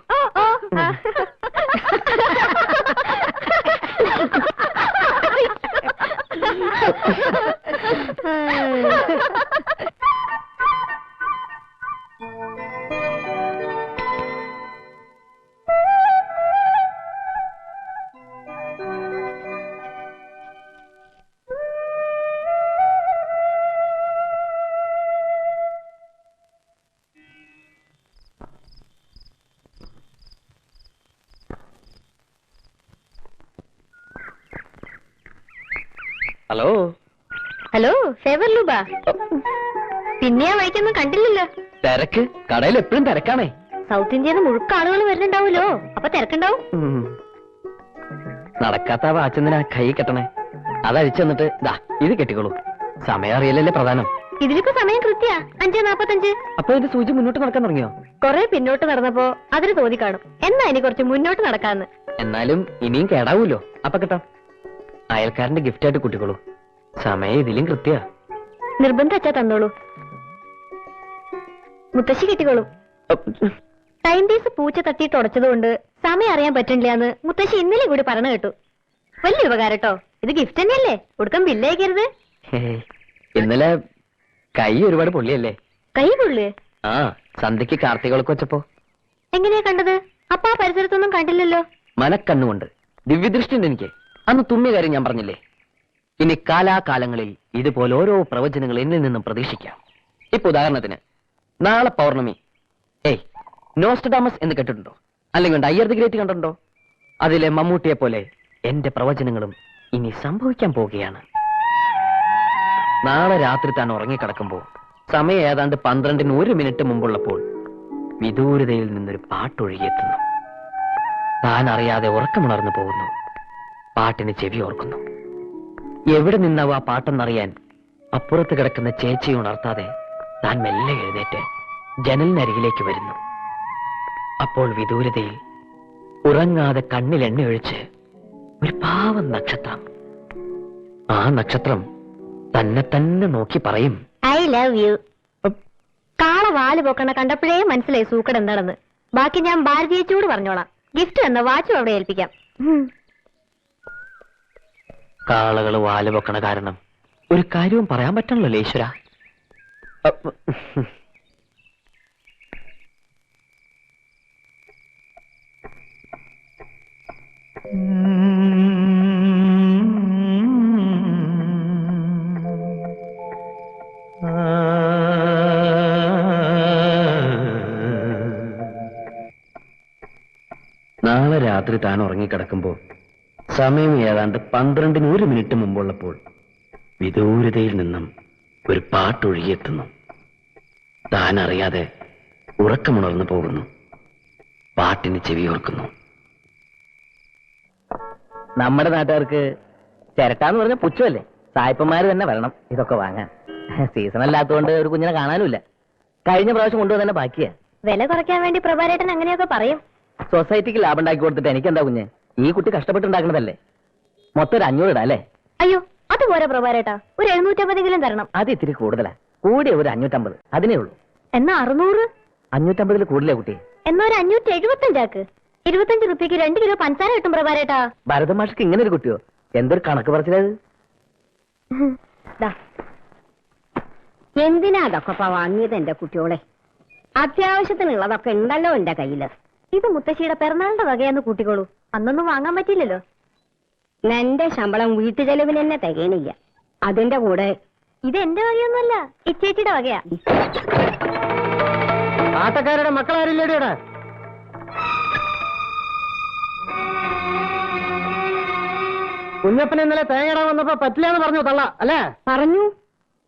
A: Hello favour Leuba. പിന്നെ ആ വഴിക്കൊന്നും കണ്ടില്ലല്ലോ.
C: തിരക്ക്. കടയിൽ എപ്പോഴും തിരക്കാണേ.
A: സൗത്ത് ഇന്ത്യയിൽ നിന്ന് മുഴുക്ക ആളുകൾ വരുന്നുണ്ടാവുമല്ലോ. അപ്പൊ തിരക്കുണ്ടാവും.
C: നടക്കാത്ത വാച്ചെന്തിനാ കൈ കെട്ടണേ? അതഴിച്ചു തന്നിട്ട് ദാ ഇത് കെട്ടിക്കോളൂ. സമയം അറിയില്ലല്ലേ പ്രധാനം.
A: ഇതിലേക്ക് സമയം കൃത്യ 5:45.
C: അപ്പൊ എന്റെ സൂചി മുന്നോട്ട് നടക്കാൻ തുടങ്ങിയോ?
A: കൊറേ പിന്നോട്ട് നടന്നപ്പോ അതിന് തോന്നി കാണും എന്നാ ഇനി കുറച്ച് മുന്നോട്ട് നടക്കാന്ന്.
C: എന്നാലും ഇനിയും കേടാവൂലോ. അപ്പൊ കിട്ടാം. അയൽക്കാരന്റെ ഗിഫ്റ്റ് ആയിട്ട് കൂട്ടിക്കോളൂ. സമയം ഇതിലും കൃത്യ.
A: നിർബന്ധം അച്ഛാ തന്നോളൂ. മുത്തശ്ശി കിട്ടിക്കോളൂ. ടൈം പീസ് പൂച്ച തട്ടിയിട്ട് ഉടച്ചതുകൊണ്ട് സമയം അറിയാൻ പറ്റില്ലാന്ന് മുത്തശ്ശി ഇന്നലെ കൂടി പറഞ്ഞു കേട്ടു. വലിയ ഉപകാരം കേട്ടോ. ഇത് ഗിഫ്റ്റ് തന്നെയല്ലേ, കൊടുക്കാൻ ബില്ലേക്കരുത്.
C: ഇന്നലെ കൈ ഒരുപാട് പൊള്ളിയല്ലേ?
A: കൈ പൊള്ളി?
C: ആ, സന്ധ്യക്ക് കാർത്തികൾക്ക് വെച്ചപ്പോ.
A: എങ്ങനെയാ കണ്ടത്? അപ്പൊ ആ പരിസരത്തൊന്നും കണ്ടില്ലല്ലോ.
C: മനക്കണ്ണുകൊണ്ട് ദിവ്യദൃഷ്ടിയുണ്ട് എനിക്ക്. അന്ന് തുമ്മിയ കാര്യം ഞാൻ പറഞ്ഞില്ലേ. ഇനി കാലാകാലങ്ങളിൽ ഇതുപോലെ ഓരോ പ്രവചനങ്ങൾ എന്നിൽ നിന്നും പ്രതീക്ഷിക്കാം. ഇപ്പൊ ഉദാഹരണത്തിന് നാളെ പൗർണമി. നോസ്ട്രഡാമസ് എന്ന് കേട്ടിട്ടുണ്ടോ? അല്ലെങ്കിൽ അയ്യർ ദി ഗ്രേറ്റ് കണ്ടിട്ടുണ്ടോ? അതിലെ മമ്മൂട്ടിയെ പോലെ എന്റെ പ്രവചനങ്ങളും ഇനി സംഭവിക്കാൻ പോവുകയാണ്. നാളെ രാത്രി താൻ ഉറങ്ങിക്കിടക്കുമ്പോൾ സമയം ഏതാണ്ട് 12:01 മുമ്പുള്ളപ്പോൾ വിദൂരതയിൽ നിന്നൊരു പാട്ടൊഴുകിയെത്തുന്നു. താൻ അറിയാതെ ഉറക്കമുണർന്നു പോകുന്നു. പാട്ടിന് ചെവി ഓർക്കുന്നു. എവിടെ നിന്നാവും ആ പാട്ടെന്നറിയാൻ അപ്പുറത്ത് കിടക്കുന്ന ചേച്ചിയെ ഉണർത്താതെ താൻ മെല്ലെ എഴുന്നേറ്റ് ജനലിനരികിലേക്ക് വരുന്നു. അപ്പോൾ വിദൂരതയിൽ ഉറങ്ങാതെ കണ്ണിൽ എണ്ണ ഒഴിച്ച് ഒരു പാവം നക്ഷത്രം. ആ നക്ഷത്രം തന്നെ തന്നെ നോക്കി പറയും,
A: ഐ ലവ് യു. കാള വാല് പോക്കണ കണ്ടപ്പോഴേ മനസ്സിലായി സൂക്കട് എന്താണെന്ന്. ബാക്കി ഞാൻ ഭാരതീയച്ചോട് പറഞ്ഞോളാം. ഗിഫ്റ്റ് എന്ന വാച്ചും അവിടെ ഏൽപ്പിക്കാം.
C: കാളകൾ വാല് പൊക്കണ കാരണം ഒരു കാര്യവും പറയാൻ പറ്റണല്ലോ ഈശ്വര. നാളെ രാത്രി താൻ ഉറങ്ങിക്കിടക്കുമ്പോ സമയം ഏതാണ്ട് 12:01 മുമ്പുള്ളപ്പോൾ വിദൂരതയിൽ നിന്നും ഒരു പാട്ടൊഴുകിയെത്തുന്നു. താൻ അറിയാതെ ഉറക്കമുണർന്നു പോകുന്നു. പാട്ടിന് ചെവിയോർക്കുന്നു. നമ്മുടെ നാട്ടുകാർക്ക് ചിരട്ടാന്ന് പറഞ്ഞ പുച്ഛമല്ലേ? സായിപ്പന്മാര് തന്നെ വരണം ഇതൊക്കെ വാങ്ങാൻ. സീസൺ അല്ലാത്തതുകൊണ്ട് ഒരു കുഞ്ഞിനെ കാണാനുമില്ല. കഴിഞ്ഞ പ്രാവശ്യം കൊണ്ടുവന്നെ ബാക്കിയാ.
A: വില കുറയ്ക്കാൻ വേണ്ടി പ്രഭാരേട്ടൻ അങ്ങനെയൊക്കെ പറയും.
C: സൊസൈറ്റിക്ക് ലാഭം ഉണ്ടാക്കി കൊടുത്തിട്ട് എനിക്കെന്താ കുഞ്ഞ്? ഈ കുട്ടി കഷ്ടപ്പെട്ടുണ്ടാക്കണതല്ലേ. മൊത്തം ഒരു 500 ഇടാ അല്ലേ?
A: അയ്യോ അതുപോലെ പ്രഭാരേട്ടാ, ഒരു 750 തരണം.
C: അത് ഇത്തിരി കൂടുതലാ. കൂടിയ ഒരു 550 അതിനേ ഉള്ളൂ.
A: എന്നാ 600?
C: 550 കൂടുതലേ കുട്ടി.
A: എന്നാ ഒരു 575 ആക്ക്. 25 റുപ്യക്ക് 2 കിലോ പഞ്ചസാര കിട്ടും പ്രഭാരേട്ടാ.
C: ഭരതമാഷക്ക് ഇങ്ങനെ ഒരു കുട്ടിയോ? എന്തൊരു കണക്ക് പറച്ചിലത്.
A: എന്തിനാ അതൊക്കെ വാങ്ങിയത് എന്റെ കുട്ടിയോളെ? അത്യാവശ്യത്തിനുള്ളതൊക്കെ ഉണ്ടല്ലോ എന്റെ കയ്യില്. ഇത് മുത്തശ്ശിയുടെ പിറന്നാളിന്റെ വകയെന്ന് കൂട്ടിക്കോളൂ. അന്നൊന്നും വാങ്ങാൻ പറ്റില്ലല്ലോ. എന്റെ ശമ്പളം വീട്ടു ചെലവിന് തന്നെ തികയണില്ല. അതിന്റെ കൂടെ ഇത് എന്റെ വകയൊന്നുമല്ല, ഇച്ചേച്ചിയുടെ വകയാ.
C: ആട്ടക്കാരുടെ മക്കളാരില്ലേടിയുടെ? കുഞ്ഞപ്പൻ ഇന്നലെ തേങ്ങയിടാൻ വന്നപ്പോ പറ്റില്ലാന്ന് പറഞ്ഞു തള്ള അല്ലേ?
A: പറഞ്ഞു.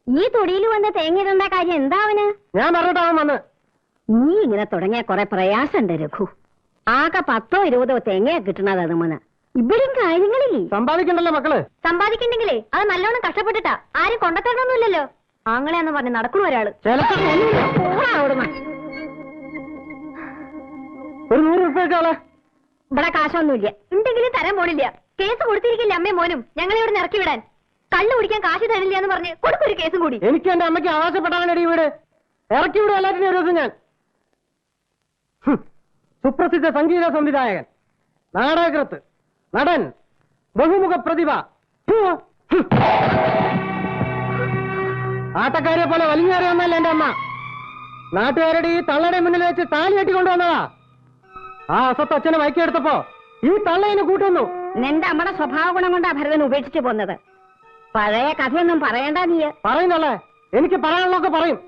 A: ഈ തൊടിയിൽ വന്ന് തേങ്ങയിടേണ്ട കാര്യം എന്താ അവന്?
C: ഞാൻ പറഞ്ഞിട്ടാവും വന്ന്.
A: നീ ഇങ്ങനെ തുടങ്ങിയ കുറെ പ്രയാസമുണ്ട് രഘു. ആകെ 10-20 തേങ്ങയാ കിട്ടണത്. അത് മോന് ഇവിടെയും കാര്യങ്ങളില്ലേ?
C: സമ്പാദിക്കണ്ടല്ലോ മക്കള്.
A: സമ്പാദിക്കണ്ടെങ്കിലേ അത് നല്ലോണം കഷ്ടപ്പെട്ടിട്ടാ. ആരും കൊണ്ടത്തരണമൊന്നുമില്ലല്ലോ. ആങ്ങളെന്ന് പറഞ്ഞ് നടക്കണ ഒരാള്.
C: ഒരു 100 രൂപ
A: ഇവിടെ കാശൊന്നുമില്ല. ഉണ്ടെങ്കിലും തരാൻ പോണില്ല. കേസ് കൊടുത്തിരിക്കില്ല അമ്മയും മോനും ഞങ്ങളെ ഇവിടെ ഇറക്കി വിടാൻ. കള്ളു കുടിക്കാൻ കാശ് തരില്ല എന്ന് പറഞ്ഞ് കൊടുക്കൊരു കേസും കൂടി.
C: എനിക്ക് എന്റെ അമ്മയ്ക്ക് ആവശ്യപ്പെട്ടാണ് ഈ വീട് ഇറക്കി വിടും. എല്ലാറ്റിനും ഒരു ദിവസം ഞാൻ. സുപ്രസിദ്ധ സംഗീത സംവിധായകൻ, നാടകകൃത്ത്, നടൻ, ബഹുമുഖ പ്രതിഭ, ആട്ടക്കാരെ പോലെ വലിഞ്ഞേറിയൊന്നല്ല എന്റെ അമ്മ. നാട്ടുകാരുടെ ഈ തള്ളയുടെ മുന്നിൽ വെച്ച് താലി കെട്ടിക്കൊണ്ടുവന്നതാ. ആ അസത്ത് അച്ഛനെ മയക്കിയെടുത്തപ്പോ ഈ തള്ളയിന് കൂട്ടുന്നു.
A: നിന്റെ അമ്മയുടെ സ്വഭാവ ഗുണം കൊണ്ടാ ഭരതൻ ഉപേക്ഷിച്ചു പോന്നത്. പഴയ കഥയൊന്നും പറയണ്ട നീ.
C: പറയുന്നല്ലേ? എനിക്ക് പറയാനുള്ളതൊക്കെ പറയും.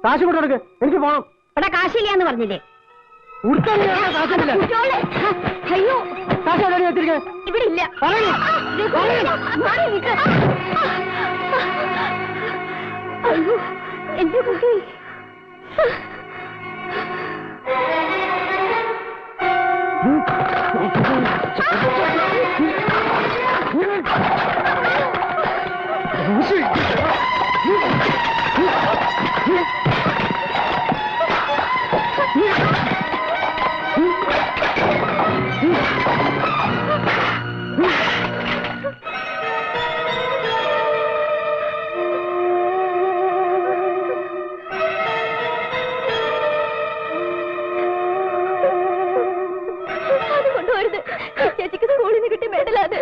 C: കാശ് കൊണ്ടെടുക്ക്, എനിക്ക് പോണം.
A: ഇവിടെ കാശില്ലാന്ന് പറഞ്ഞില്ലേ?
C: അയ്യോ കാശ് എവിടെ വെച്ചിരിക്കേ?
A: ഇവിടെ ഇല്ല. അയ്യോ എന്റെ കുട്ടി. കൊണ്ടുപോരുത്. ചേച്ചിക്ക് സ്കൂളിൽ നിന്ന് കിട്ടിയ മെഡലാത്.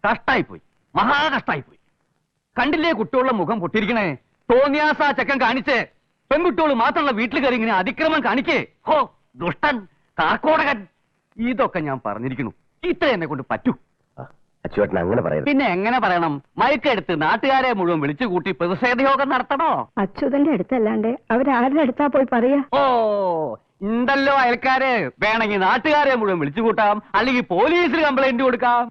B: കഷ്ടായിപ്പോയി, മഹാകഷ്ടായിപ്പോയി. കണ്ടില്ലേ കുട്ടികളുടെ മുഖം പൊട്ടിരിക്കണേ? തോന്നിയാസ ചെക്കൻ കാണിച്ചേ. പെൺകുട്ടികൾ മാത്രമുള്ള വീട്ടിൽ കയറി ഇങ്ങനെ അതിക്രമം കാണിക്കേ. ഹോ ദുഷ്ടൻ, കാക്കോടകൻ. ഇതൊക്കെ ഞാൻ പറഞ്ഞിരിക്കുന്നു. ഇത്ര എന്നെ കൊണ്ട് പറ്റൂ.
D: അച്ചുവേട്ടൻ അങ്ങനെ പറയരുത്.
B: പിന്നെ എങ്ങനെ പറയണം? മയക്കെടുത്ത് നാട്ടുകാരെ മുഴുവൻ വിളിച്ചു കൂട്ടി പ്രതിഷേധയോഗം നടത്തണോ?
A: അച്യുതന്റെ അടുത്തല്ലാണ്ട് അവരാരുടെ അടുത്താ പോയി പറയാ?
B: ഓ ഉണ്ടല്ലോ അയൽക്കാരെ. വേണമെങ്കിൽ നാട്ടുകാരെ മുഴുവൻ വിളിച്ചു കൂട്ടാം, അല്ലെങ്കിൽ പോലീസിൽ കംപ്ലൈന്റ് കൊടുക്കാം.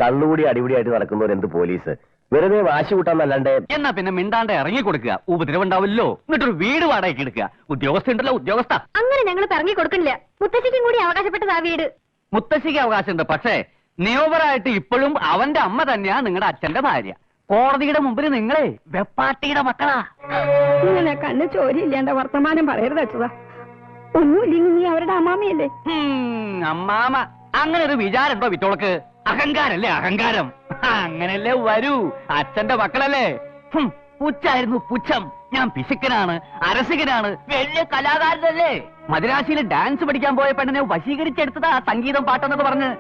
D: കള്ളുകൂടി അടിപിടിയായിട്ട് നടക്കുന്നവർ എന്ത് പോലീസ്? വെറുതെ വാശി കൂട്ടാന്നല്ലാണ്ട്.
B: എന്നാ പിന്നെ മിണ്ടാണ്ട് ഇറങ്ങി കൊടുക്കുക. ഉപദ്രവം ഉണ്ടാവില്ലോ. എന്നിട്ടൊരു വീട് വാടകയ്ക്ക് എടുക്കുക. ഉദ്യോഗസ്ഥ ഉണ്ടല്ലോ, ഉദ്യോഗസ്ഥ.
A: അങ്ങനെ ഞങ്ങൾ ഇറങ്ങി കൊടുക്കണില്ല. മുത്തശ്ശിക്കും കൂടി അവകാശപ്പെട്ടതാ വീട്.
B: മുത്തശ്ശിക്ക് അവകാശമുണ്ട്. പക്ഷേ നിയമപരമായിട്ട് ഇപ്പോഴും അവന്റെ അമ്മ തന്നെയാ നിങ്ങളുടെ അച്ഛന്റെ ഭാര്യ. കോടതിയുടെ മുമ്പിൽ നിങ്ങളെ വെപ്പാട്ടിയുടെ മക്കളാ.
A: ഇങ്ങനെ കണ്ണ് ചോരയില്ലാണ്ട വർത്തമാനം പറയരുത് അച്ഛതാ. ഒന്നുമില്ലെങ്കിൽ നീ അവരുടെ അമ്മാമയല്ലേ?
B: അമ്മാമ അങ്ങനെ ഒരു വിചാരമുണ്ടോ വിറ്റോളക്ക്? അഹങ്കാരല്ലേ അഹങ്കാരം. അങ്ങനല്ലേ വരൂ. അച്ഛന്റെ മക്കളല്ലേ. പുച്ഛായിരുന്നു പുച്ഛം. ഞാൻ പിശുക്കനാണ്, അരസികനാണ്, വലിയ കലാകാരനല്ലേ. മദ്രാശിയിൽ ഡാൻസ് പഠിക്കാൻ പോയ പെണ്ണിനെ വശീകരിച്ചെടുത്തതാ സംഗീതം പാട്ടെന്നൊക്കെ പറഞ്ഞ്.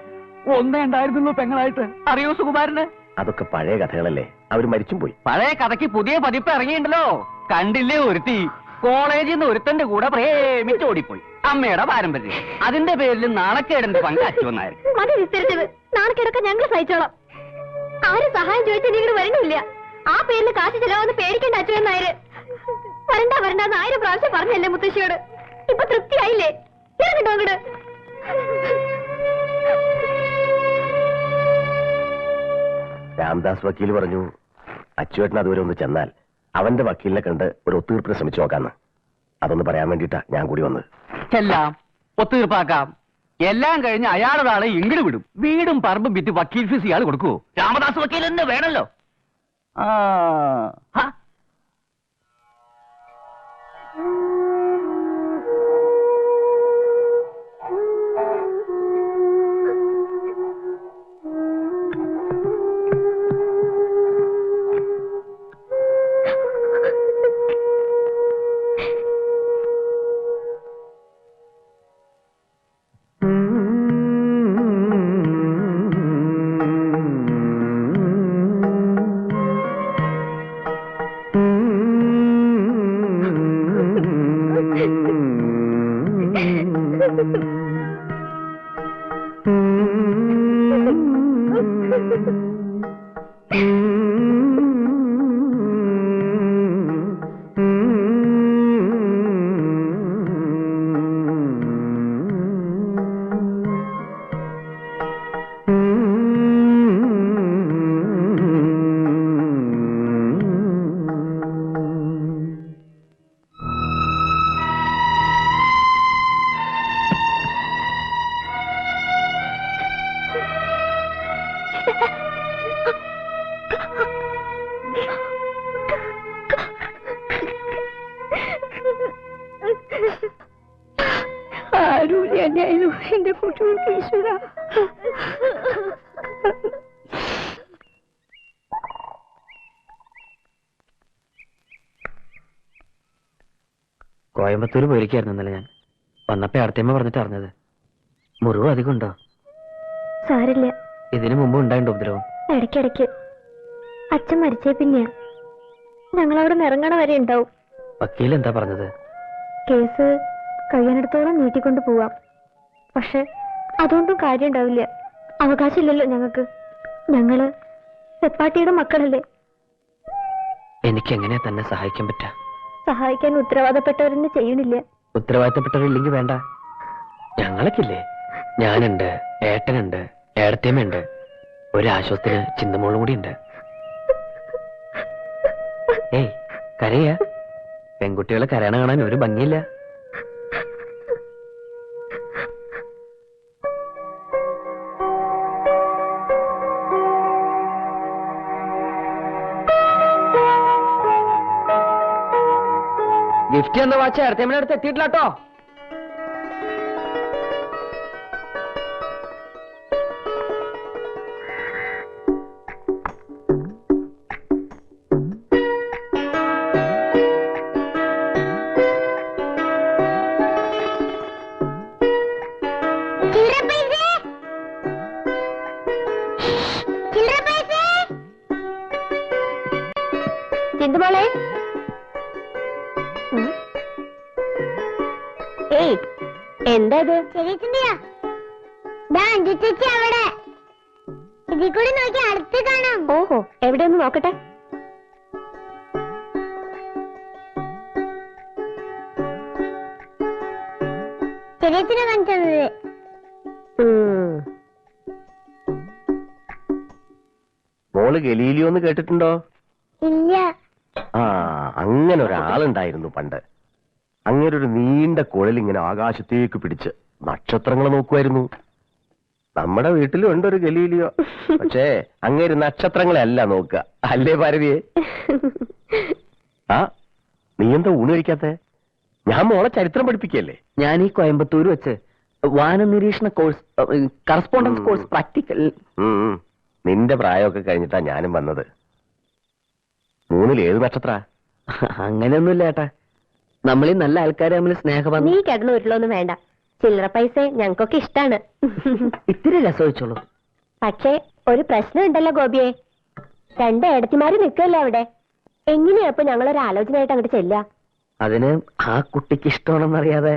B: ഒന്നേ ഉണ്ടായിരുന്നുള്ളൂ പെങ്ങളായിട്ട്. അറിയോ സുകുമാരന്?
D: അതൊക്കെ പഴയ കഥകളല്ലേ, അവര് മരിച്ചും പോയി.
B: പഴയ കഥയ്ക്ക് പുതിയ പതിപ്പ് ഇറങ്ങിയിട്ടുണ്ടല്ലോ. കണ്ടില്ലേ ഒരുത്തി കോളേജിൽ നിന്ന് ഒരുത്തന്റെ കൂടെ പ്രേമിച്ച് ഓടിപ്പോയി. അമ്മയുടെ പാരമ്പര്യം. അതിന്റെ പേരിൽ നാണക്കേടിന്റെ പങ്ക് അച്ചുവന്നായിരുന്നു.
A: മതി വിസ്തരിച്ചത്. നാണക്കേടൊക്കെ ഞങ്ങൾ സഹിച്ചോളാം. ആരും സഹായം ചോദിച്ചാൽ നിങ്ങൾ വരണില്ല. ആ പേരിൽ കാശ് ചെലവെന്ന് പേടിക്കേണ്ട അച്ചുവന്നായര്. വരണ്ട വരണ്ടെന്ന് 1000 പ്രാവശ്യം പറഞ്ഞല്ലേ മുത്തശ്ശിയോട്. ഇപ്പൊ തൃപ്തിയായില്ലേ? ഇറങ്ങട്ടോ അങ്ങോട്ട്.
D: രാംദാസ് വക്കീൽ പറഞ്ഞു അച്ചുവേട്ടൻ അതുവരെ ഒന്ന് ചെന്നാൽ അവന്റെ വക്കീലിനെ കണ്ട് ഒരു ഒത്തുതീർപ്പിന് ശ്രമിച്ചു നോക്കാന്ന്. അതൊന്ന് പറയാൻ വേണ്ടിട്ടാ ഞാൻ കൂടി വന്നത്.
B: ചെല്ലാം, ഒത്തുതീർപ്പാക്കാം. എല്ലാം കഴിഞ്ഞ് അയാളുടെ ആളെ ഇങ്ങട് വിടും. വീടും പറമ്പും വിറ്റ് വക്കീൽ ഫീസ് ഇയാൾ കൊടുക്കുവോ? രാമദാസ് വക്കീൽ തന്നെ വേണല്ലോ.
A: എന്റെ കുട്ടികൾക്ക് ഈശ്വര.
C: കോയമ്പത്തൂർ പോയിരിക്കായിരുന്നു ഇന്നലെ ഞാൻ. വന്നപ്പോ അടുത്തമ്മ പറഞ്ഞിട്ട് അറിഞ്ഞത്. മുറിവ് അധികം ഉണ്ടോ?
A: സാരില്ല.
C: ഇതിനു മുമ്പ് ഉണ്ടായിട്ടോ ഉപദ്രവം?
A: ഇടയ്ക്കിടയ്ക്ക്. അച്ഛൻ മരിച്ചേ പിന്നെയാ. ഞങ്ങളവിടെ ഇറങ്ങണ വരെ ഉണ്ടാവും.
C: വക്കീൽ എന്താ പറഞ്ഞത്?
A: കേസ് കഴിയാനിടത്തോളം നീട്ടിക്കൊണ്ട് പോവാം. പക്ഷെ അതുകൊണ്ടും കാര്യം ഉണ്ടാവില്ല. അവകാശമില്ലല്ലോ ഞങ്ങൾക്ക്. ഞങ്ങള് സെപ്പാട്ടിയുടെ മക്കളല്ലേ.
C: എനിക്ക് എങ്ങനെയാ തന്നെ സഹായിക്കാൻ പറ്റാ?
A: സഹായിക്കാൻ ഉത്തരവാദപ്പെട്ടവരെന്നെ ചെയ്യണില്ല.
C: ഉത്തരവാദിത്തപ്പെട്ടവരില്ലെങ്കിൽ വേണ്ട. ഞങ്ങൾക്കില്ലേ, ഞാനുണ്ട്, ഏട്ടനുണ്ട്, ഏടത്തേമ്മയുണ്ട്, ഒരാശ്വാസത്തിന് ചിന്തമോളും കൂടി ഉണ്ട്. ഏയ് കരയാ? പെൺകുട്ടികളെ കരയണ കാണാൻ ഒരു ഭംഗിയില്ല. ഗിഫ്റ്റ് എന്ന വാച്ച് ഏടത്തേമ്മയുടെ അടുത്ത് എത്തിയിട്ടില്ലാട്ടോ.
A: ചിന്തുമോളെ, ഏയ് എന്താ ഇത്? ചേച്ചി അവിടെ ഇതിൽ കൂടി നോക്കി അടുത്ത് കാണാം. ഓഹോ, എവിടെയൊന്ന് നോക്കട്ടെ. ചെറിയച്ഛനെ കാണിച്ചത്.
D: മോള് ഗലീലിയോ എന്ന് കേട്ടിട്ടുണ്ടോ?
A: ഇല്ല.
D: ആ, അങ്ങനെ ഒരാളുണ്ടായിരുന്നു പണ്ട്. അങ്ങനെ ഒരു നീണ്ട കുഴൽ ഇങ്ങനെ ആകാശത്തേക്ക് പിടിച്ച് നക്ഷത്രങ്ങൾ നോക്കുമായിരുന്നു. നമ്മുടെ വീട്ടിലും ഉണ്ട് ഒരു ഗലീലിയോ. പക്ഷേ അങ്ങേര് നക്ഷത്രങ്ങളെ അല്ല നോക്കുക, അല്ലേ ഭാരതിയെ? ആ, നീ എന്താ ഊണ് കഴിക്കാത്തെ? ഞാൻ മോളെ ചരിത്രം പഠിപ്പിക്കല്ലേ.
C: ഞാൻ ഈ കോയമ്പത്തൂർ വെച്ച് വാന നിരീക്ഷണ കോഴ്സ്, കറസ്പോണ്ടൻസ് കോഴ്സ് പ്രാക്ടിക്കൽ.
D: നിന്റെ പ്രായമൊക്കെ കഴിഞ്ഞിട്ടാ ഞാനും വന്നത്. മൂന്നിൽ ഏത് നക്ഷത്ര?
C: അങ്ങനെയൊന്നുമില്ല ഏട്ടാ, നമ്മൾ ഈ നല്ല ആൾക്കാരെ തമ്മിൽ സ്നേഹബന്ധം.
A: നീ കിടന്നു വീട്ടിലൊന്നും വേണ്ട. ചില്ലറ പൈസ ഞങ്ങൾക്കൊക്കെ ഇഷ്ടാണ്.
C: ഇത്തിരി രസവെച്ചോളൂ.
A: പക്ഷേ ഒരു പ്രശ്നം ഉണ്ടല്ലോ ഗോപിയെ. 2 ഏടത്തിമാര് നിൽക്കല്ലോ അവിടെ. എങ്ങനെയാ ഇപ്പൊ ഞങ്ങളൊരു ആലോചനയായിട്ട് അങ്ങോട്ട് ചെല്ലുക?
C: അതിന് ആ കുട്ടിക്ക് ഇഷ്ടമാണെന്നറിയാതെ.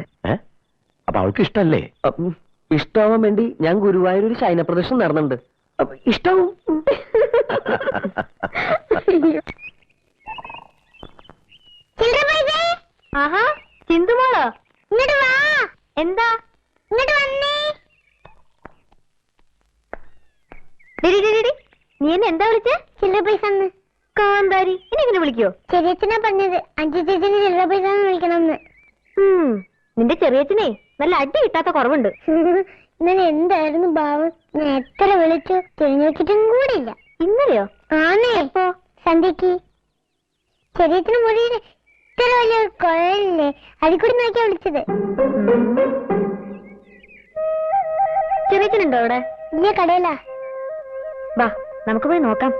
D: അപ്പൊ അവൾക്ക് ഇഷ്ടല്ലേ?
C: ഇഷ്ടമാവാൻ വേണ്ടി ഞാൻ ഗുരുവായൂർ ഒരു ശയന പ്രദർശനം നടന്നുണ്ട്. ഇഷ്ടവും.
A: ആഹാ, ചിന്തുമോളോ, ഇങ്ങോട്ട് വാ. എന്താ? ഇങ്ങോട്ട് വന്നേ. നീ എന്നെ എന്താ വിളിച്ചേ? ചില്ലറ പൈസ കാന്താരി. ഇനി എങ്ങനെ വിളിക്കോ? ചെറിയച്ഛനാ പറഞ്ഞത്, അഞ്ചു ചേച്ചിന് ചില്ലറ പൈസ വിളിക്കണമെന്ന്. നിന്റെ ചെറിയച്ഛനെ നല്ല അടി കിട്ടാത്ത കുറവുണ്ട്. ഇന്നലെ എന്തായിരുന്നു ഭാവം? ഞാൻ എത്ര വിളിച്ചു, തിരിഞ്ഞു നോക്കിയിട്ടും കൂടിയില്ല. ഇന്നലെയോ? ആന്നേ. എപ്പോ? സന്ധ്യക്ക്. ചെറിയച്ഛന് മുറിയിൽ ഇത്ര വലിയ കുഴലില്ലേ, അതിൽ കൂടി നോക്കിയാ വിളിച്ചത്. ചെറിയച്ഛനുണ്ടോ അവിടെ? ഇല്ല, കടയിലാ. വാ, നമുക്ക് പോയി നോക്കാം.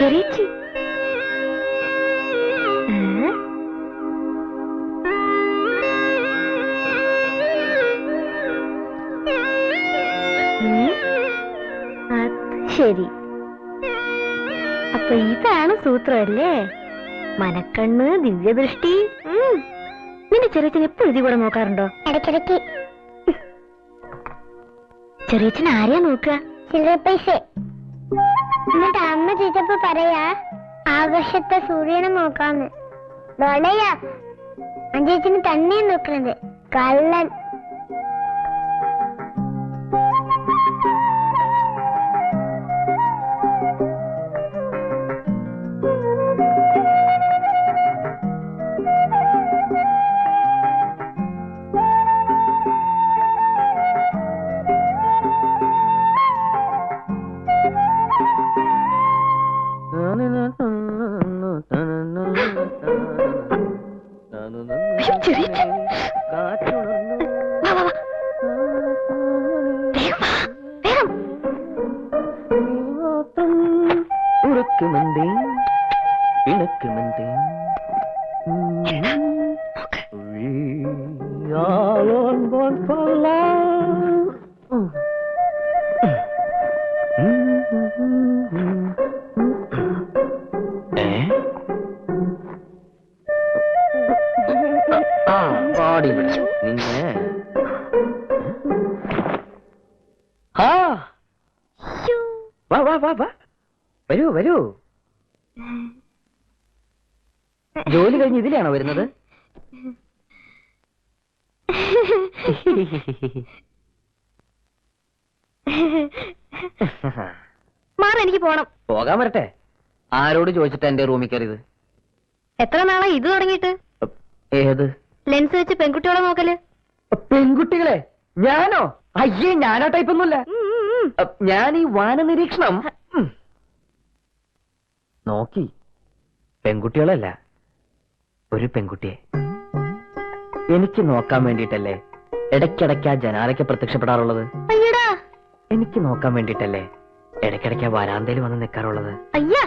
A: ചെറിയച്ചി, ശരി. അപ്പൊ ഇതാണ് സൂത്രമല്ലേ? മനക്കണ്ണ്, ദിവ്യദൃഷ്ടി. നിന്റെ ചെറിയച്ഛൻ എപ്പോഴും ഇതിൽ കൂടെ നോക്കാറുണ്ടോ? ഇടയ്ക്കിടയ്ക്ക്. ചെറിയച്ഛൻ ആരെയാ നോക്കുക? ചില്ലറ പൈസ. എന്നിട്ട് അമ്മ ചോദിച്ചപ്പോ പറയാ ആകാശത്തെ സൂര്യനെ നോക്കാന്ന്. വളയാ അഞ്ചേച്ചിന് തന്നെ നോക്കുന്നത്. കള്ളൻ.
C: കാറ്റുണർന്നു പാടി പിടിച്ചു നിന്നെ. വാ വാ വാ വാ, വരൂ വരൂ. ജോലി കഴിഞ്ഞ് ഇതിലാണോ വരുന്നത്?
A: എനിക്ക് പോണം.
C: പോകാൻ വരട്ടെ. ആരോട് ചോദിച്ചിട്ടാ എന്റെ റൂമിൽ കയറിയത്?
A: എത്ര നാളാ ഇത് തുടങ്ങിയിട്ട്?
C: ഏത്
A: ലെൻസ് വെച്ച് പെൺകുട്ടികളെ നോക്കല്?
C: പെൺകുട്ടികളെ? ഞാനോ? അയ്യേ, ഞാനാ ടൈപ്പൊന്നുമില്ല. ഞാൻ ഈ വാന നിരീക്ഷണം നോക്കി. പെൺകുട്ടികളല്ല, ഒരു പെൺകുട്ടിയെ എനിക്ക് നോക്കാൻ വേണ്ടിട്ടല്ലേ ഇടയ്ക്കിടയ്ക്ക് ആ ജനാലയ്ക്ക് പ്രത്യക്ഷപ്പെടാറുള്ളത്.
A: അയ്യടാ,
C: എനിക്ക് നോക്കാൻ വേണ്ടിട്ടല്ലേ ഇടയ്ക്കിടയ്ക്ക് ആ വരാന്തയിൽ വന്ന് നിൽക്കാറുള്ളത്.
A: അയ്യാ,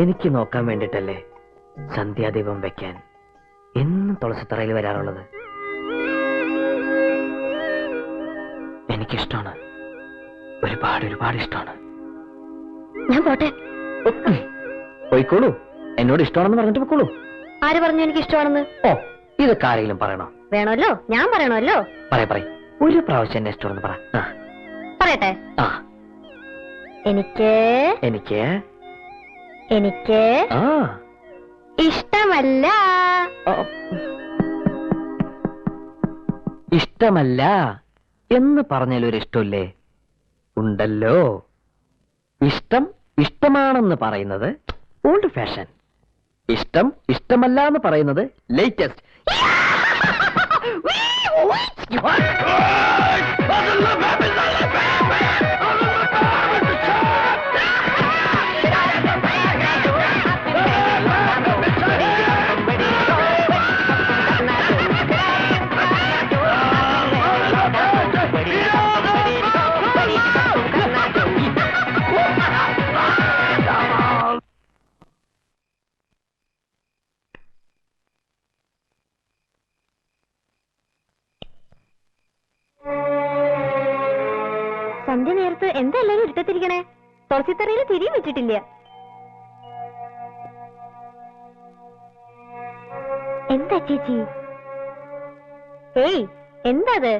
C: എനിക്ക് നോക്കാൻ വേണ്ടിട്ടല്ലേ സന്ധ്യാദീപം വെക്കാൻ എന്നും തുളസിത്തറയിൽ വരാറുള്ളത്. എനിക്കിഷ്ടമാണ്, ഒരുപാട് ഒരുപാട് ഇഷ്ടമാണ്.
A: ഞാൻ പോട്ടെ.
C: പോയിക്കോളൂ, എന്നോട് ഇഷ്ടമാണെന്ന് പറഞ്ഞിട്ട് പോയിക്കോളൂ.
A: ആര് പറഞ്ഞു എനിക്ക് ഇഷ്ടമാണെന്ന്?
C: ഓ, ഇതൊക്കെ ആരെങ്കിലും പറയണോ?
A: വേണമല്ലോ, ഞാൻ പറയണമല്ലോ.
C: പറയ ഒരു പ്രാവശ്യം എന്നെ ഇഷ്ടമാണെന്ന് പറ.
A: പറയട്ടെ.
C: ആ,
A: എനിക്ക്
C: എനിക്ക്
A: എനിക്ക്
C: ആ
A: ഇഷ്ടമല്ല.
C: ഇഷ്ടമല്ല എന്ന് പറഞ്ഞാലൊരു ഇഷ്ടമില്ലേ? ഉണ്ടല്ലോ. ഇഷ്ടം ഇഷ്ടമാണെന്ന് പറയുന്നത് ഓൾഡ് ഫാഷൻ, ഇഷ്ടം ഇഷ്ടമല്ല എന്ന് പറയുന്നത് ലേറ്റസ്റ്റ്.
A: സന്ധ്യ നേരത്ത് എന്താ എല്ലാരും ഇരുട്ടത്തിരിക്കണേ? തുളസിത്തറയിൽ തിരിയും വെച്ചിട്ടില്ല. എന്താ ചേച്ചി? ഏയ്, എന്താ അത്?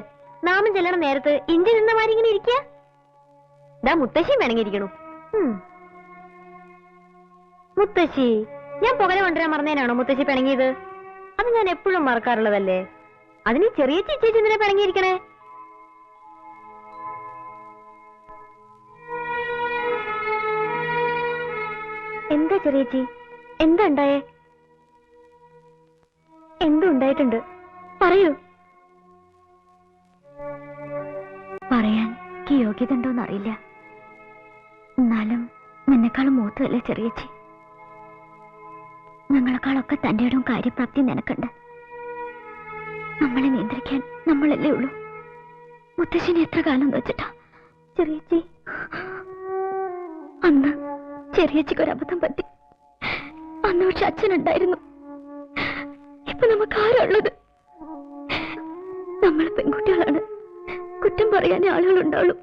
A: നാമം ചെല്ലണ നേരത്ത് ഇഞ്ചി നിന്ന മാതിരി ഇങ്ങനെ ഇരിക്കുക. ദാ മുത്തശ്ശിയും വേണമെങ്കിരിക്കണു. മുത്തശ്ശി, ഞാൻ പുകല കൊണ്ടുവരാൻ മറന്നേനാണോ മുത്തശ്ശി പിണങ്ങിയത്? അത് ഞാൻ എപ്പോഴും മറക്കാറുള്ളതല്ലേ. അതിന് ചെറിയ ചേച്ചി എന്തിനാ പിണങ്ങിയിരിക്കണേ? എന്താ ചെറിയച്ചി? എന്താ ഉണ്ടായേ? എന്തും ഉണ്ടായിട്ടുണ്ട്, പറയൂ. പറയാൻ എനിക്ക് യോഗ്യത ഉണ്ടോന്ന് അറിയില്ല. എന്നാലും നിന്നെക്കാളും മൂത്തതല്ലേ ചെറിയച്ചി. ഞങ്ങളെക്കാളൊക്കെ തന്റെ ഇടവും കാര്യപ്രാപ്തി നിനക്കുണ്ട്. നമ്മളെ നിയന്ത്രിക്കാൻ നമ്മളല്ലേ ഉള്ളൂ. മുത്തശ്ശിനെ എത്ര കാലം വെച്ചിട്ടാ ചെറിയച്ചി? അന്ന് ചെറിയച്ചിക്ക് ഒരു അബദ്ധം പറ്റി. അന്ന് പക്ഷെ അച്ഛനുണ്ടായിരുന്നു. ഇപ്പൊ നമുക്ക് ആരുള്ളത്? നമ്മൾ പെൺകുട്ടികളാണ്, കുറ്റം പറയാനേ ആളുകളുണ്ടാവുള്ളൂ.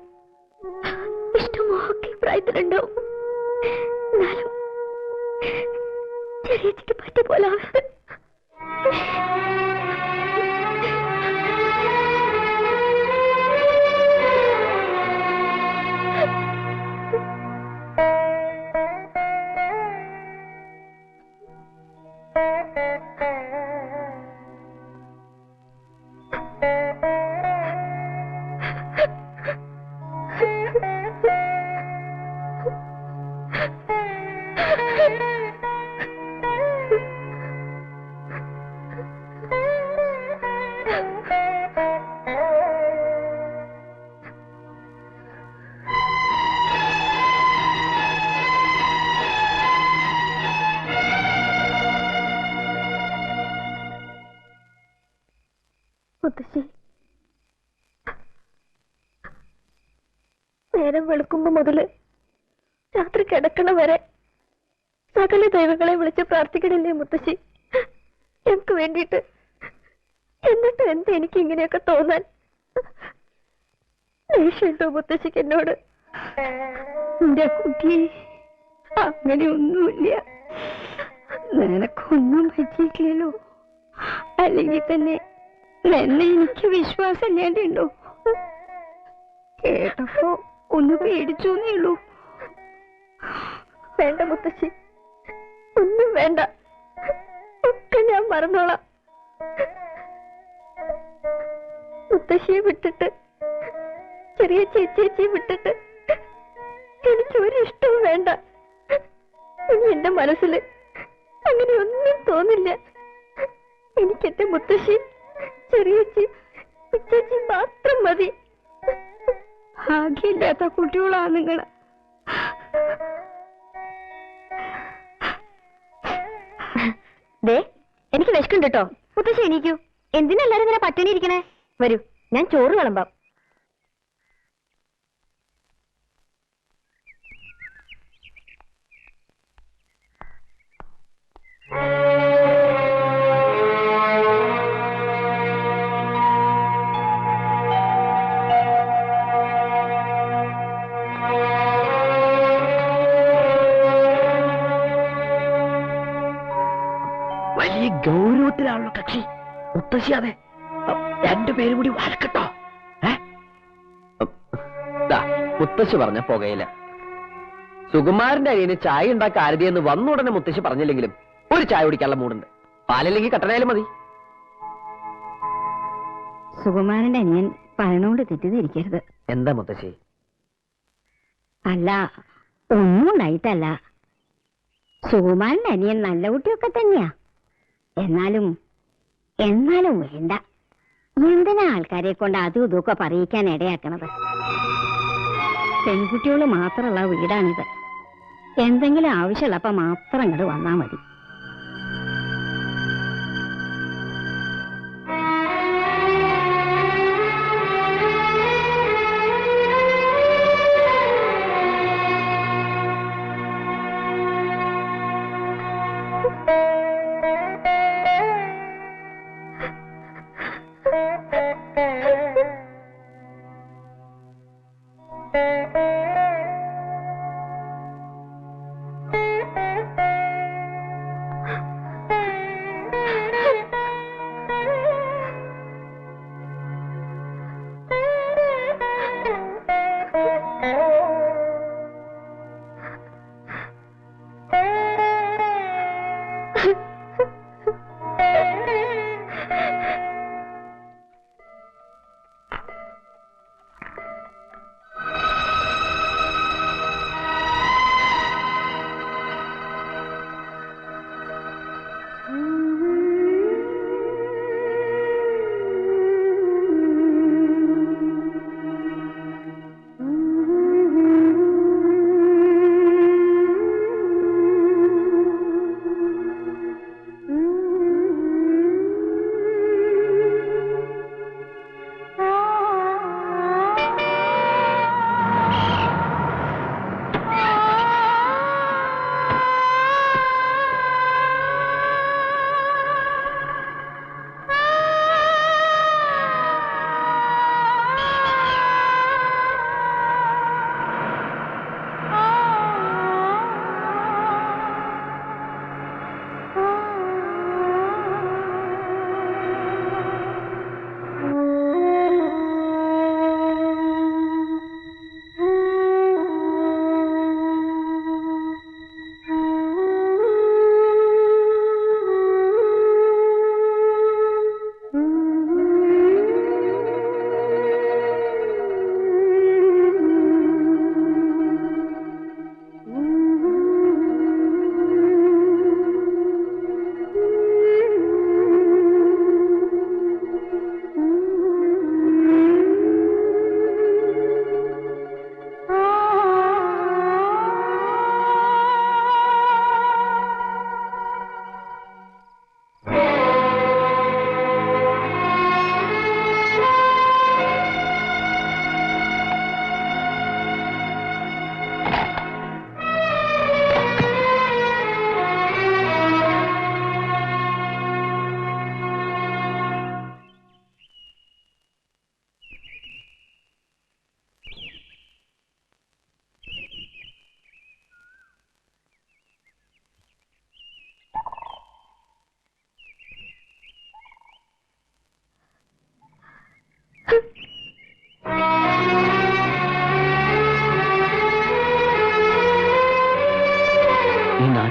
A: ഇഷ്ടമൊക്കെ പ്രായത്തിലുണ്ടാവും. എന്നാലും ചെറിയച്ചിക്ക് പറ്റിയ പോലെ ആവരുത്. മുത്തശ്ശി, നേരം വെളുക്കുമ്പോ മുതല് രാത്രി കിടക്കണ വരെ സകല ദൈവങ്ങളെ വിളിച്ച് പ്രാർത്ഥിക്കണില്ലേ മുത്തശ്ശി ഞങ്ങൾക്ക് വേണ്ടിയിട്ട്? എന്നിട്ട് എന്താ എനിക്ക് ഇങ്ങനെയൊക്കെ തോന്നാൻ? ദേഷ്യട്ടോ മുത്തശ്ശിക്ക് എന്നോട്? എന്റെ കുട്ടി, അങ്ങനെയൊന്നുമില്ല. നിനക്കൊന്നും പറ്റിയിട്ടില്ലല്ലോ. അല്ലെങ്കിൽ തന്നെ എന്നെ എനിക്ക് വിശ്വാസമില്ലാണ്ടുണ്ടോ? കേട്ടപ്പോ ഒന്ന് പേടിച്ചോന്നേ ഉള്ളൂ. വേണ്ട മുത്തശ്ശി, ഒന്നും വേണ്ട, ഒക്കെ ഞാൻ മറന്നോളാം. മുത്തശ്ശിയെ വിട്ടിട്ട്, ചെറിയ ചേച്ചിയെ വിട്ടിട്ട് എനിക്ക് ഒരിഷ്ടവും വേണ്ട. ഇനി എന്റെ മനസ്സിൽ അങ്ങനെ ഒന്നും തോന്നില്ല. എനിക്കെന്റെ മുത്തശ്ശി, ചെറിയച്ചി, ചേച്ചി മാത്രം മതി. ഭാഗ്യമില്ലാത്ത കുട്ടികളാ നിങ്ങള്. എനിക്ക് വിശക്കുണ്ട് കേട്ടോ. മുത്തശ്ശി എണീക്കൂ. എന്തിനെല്ലാരും ഇങ്ങനെ പട്ടിണി ഇരിക്കണേ? വരൂ, ഞാൻ ചോറ് വിളമ്പാം.
E: വലിയ ഗൗരവത്തിലാണല്ലോ കക്ഷി. മുത്തശ്ശി, അതെ, എന്റെ പേര് കൂടി വരക്കട്ടോ.
C: മുത്തശ്ശി പറഞ്ഞ പുകയില്ല. സുകുമാരന്റെ അനിയന് ചായ ഉണ്ടാക്കി ആരതിയെന്ന് വന്നുടനെ മുത്തശ്ശി പറഞ്ഞില്ലെങ്കിലും ഒരു ചായ കുടിക്കാനുള്ള മൂടുണ്ട്. പാലില്ലെങ്കിൽ കട്ടനായാലും മതി.
A: സുകുമാരന്റെ അനിയൻ പഴനോട് തെറ്റിദ്ധരിക്കരുത്.
C: എന്താ മുത്തശ്ശി?
A: അല്ല, ഒന്നും ഉണ്ടായിട്ടല്ല. സുകുമാരന്റെ അനിയൻ നല്ല കുട്ടിയൊക്കെ തന്നെയാ. എന്നാലും വേണ്ട. എന്തിനാ ആൾക്കാരെ കൊണ്ട് അതും ഇതൊക്കെ പറയിക്കാൻ ഇടയാക്കണത്? പെൺകുട്ടികൾ മാത്രമുള്ള വീടാണിത്. എന്തെങ്കിലും ആവശ്യമുള്ളപ്പോ മാത്രം ഇങ്ങോട്ട് വന്നാ മതി.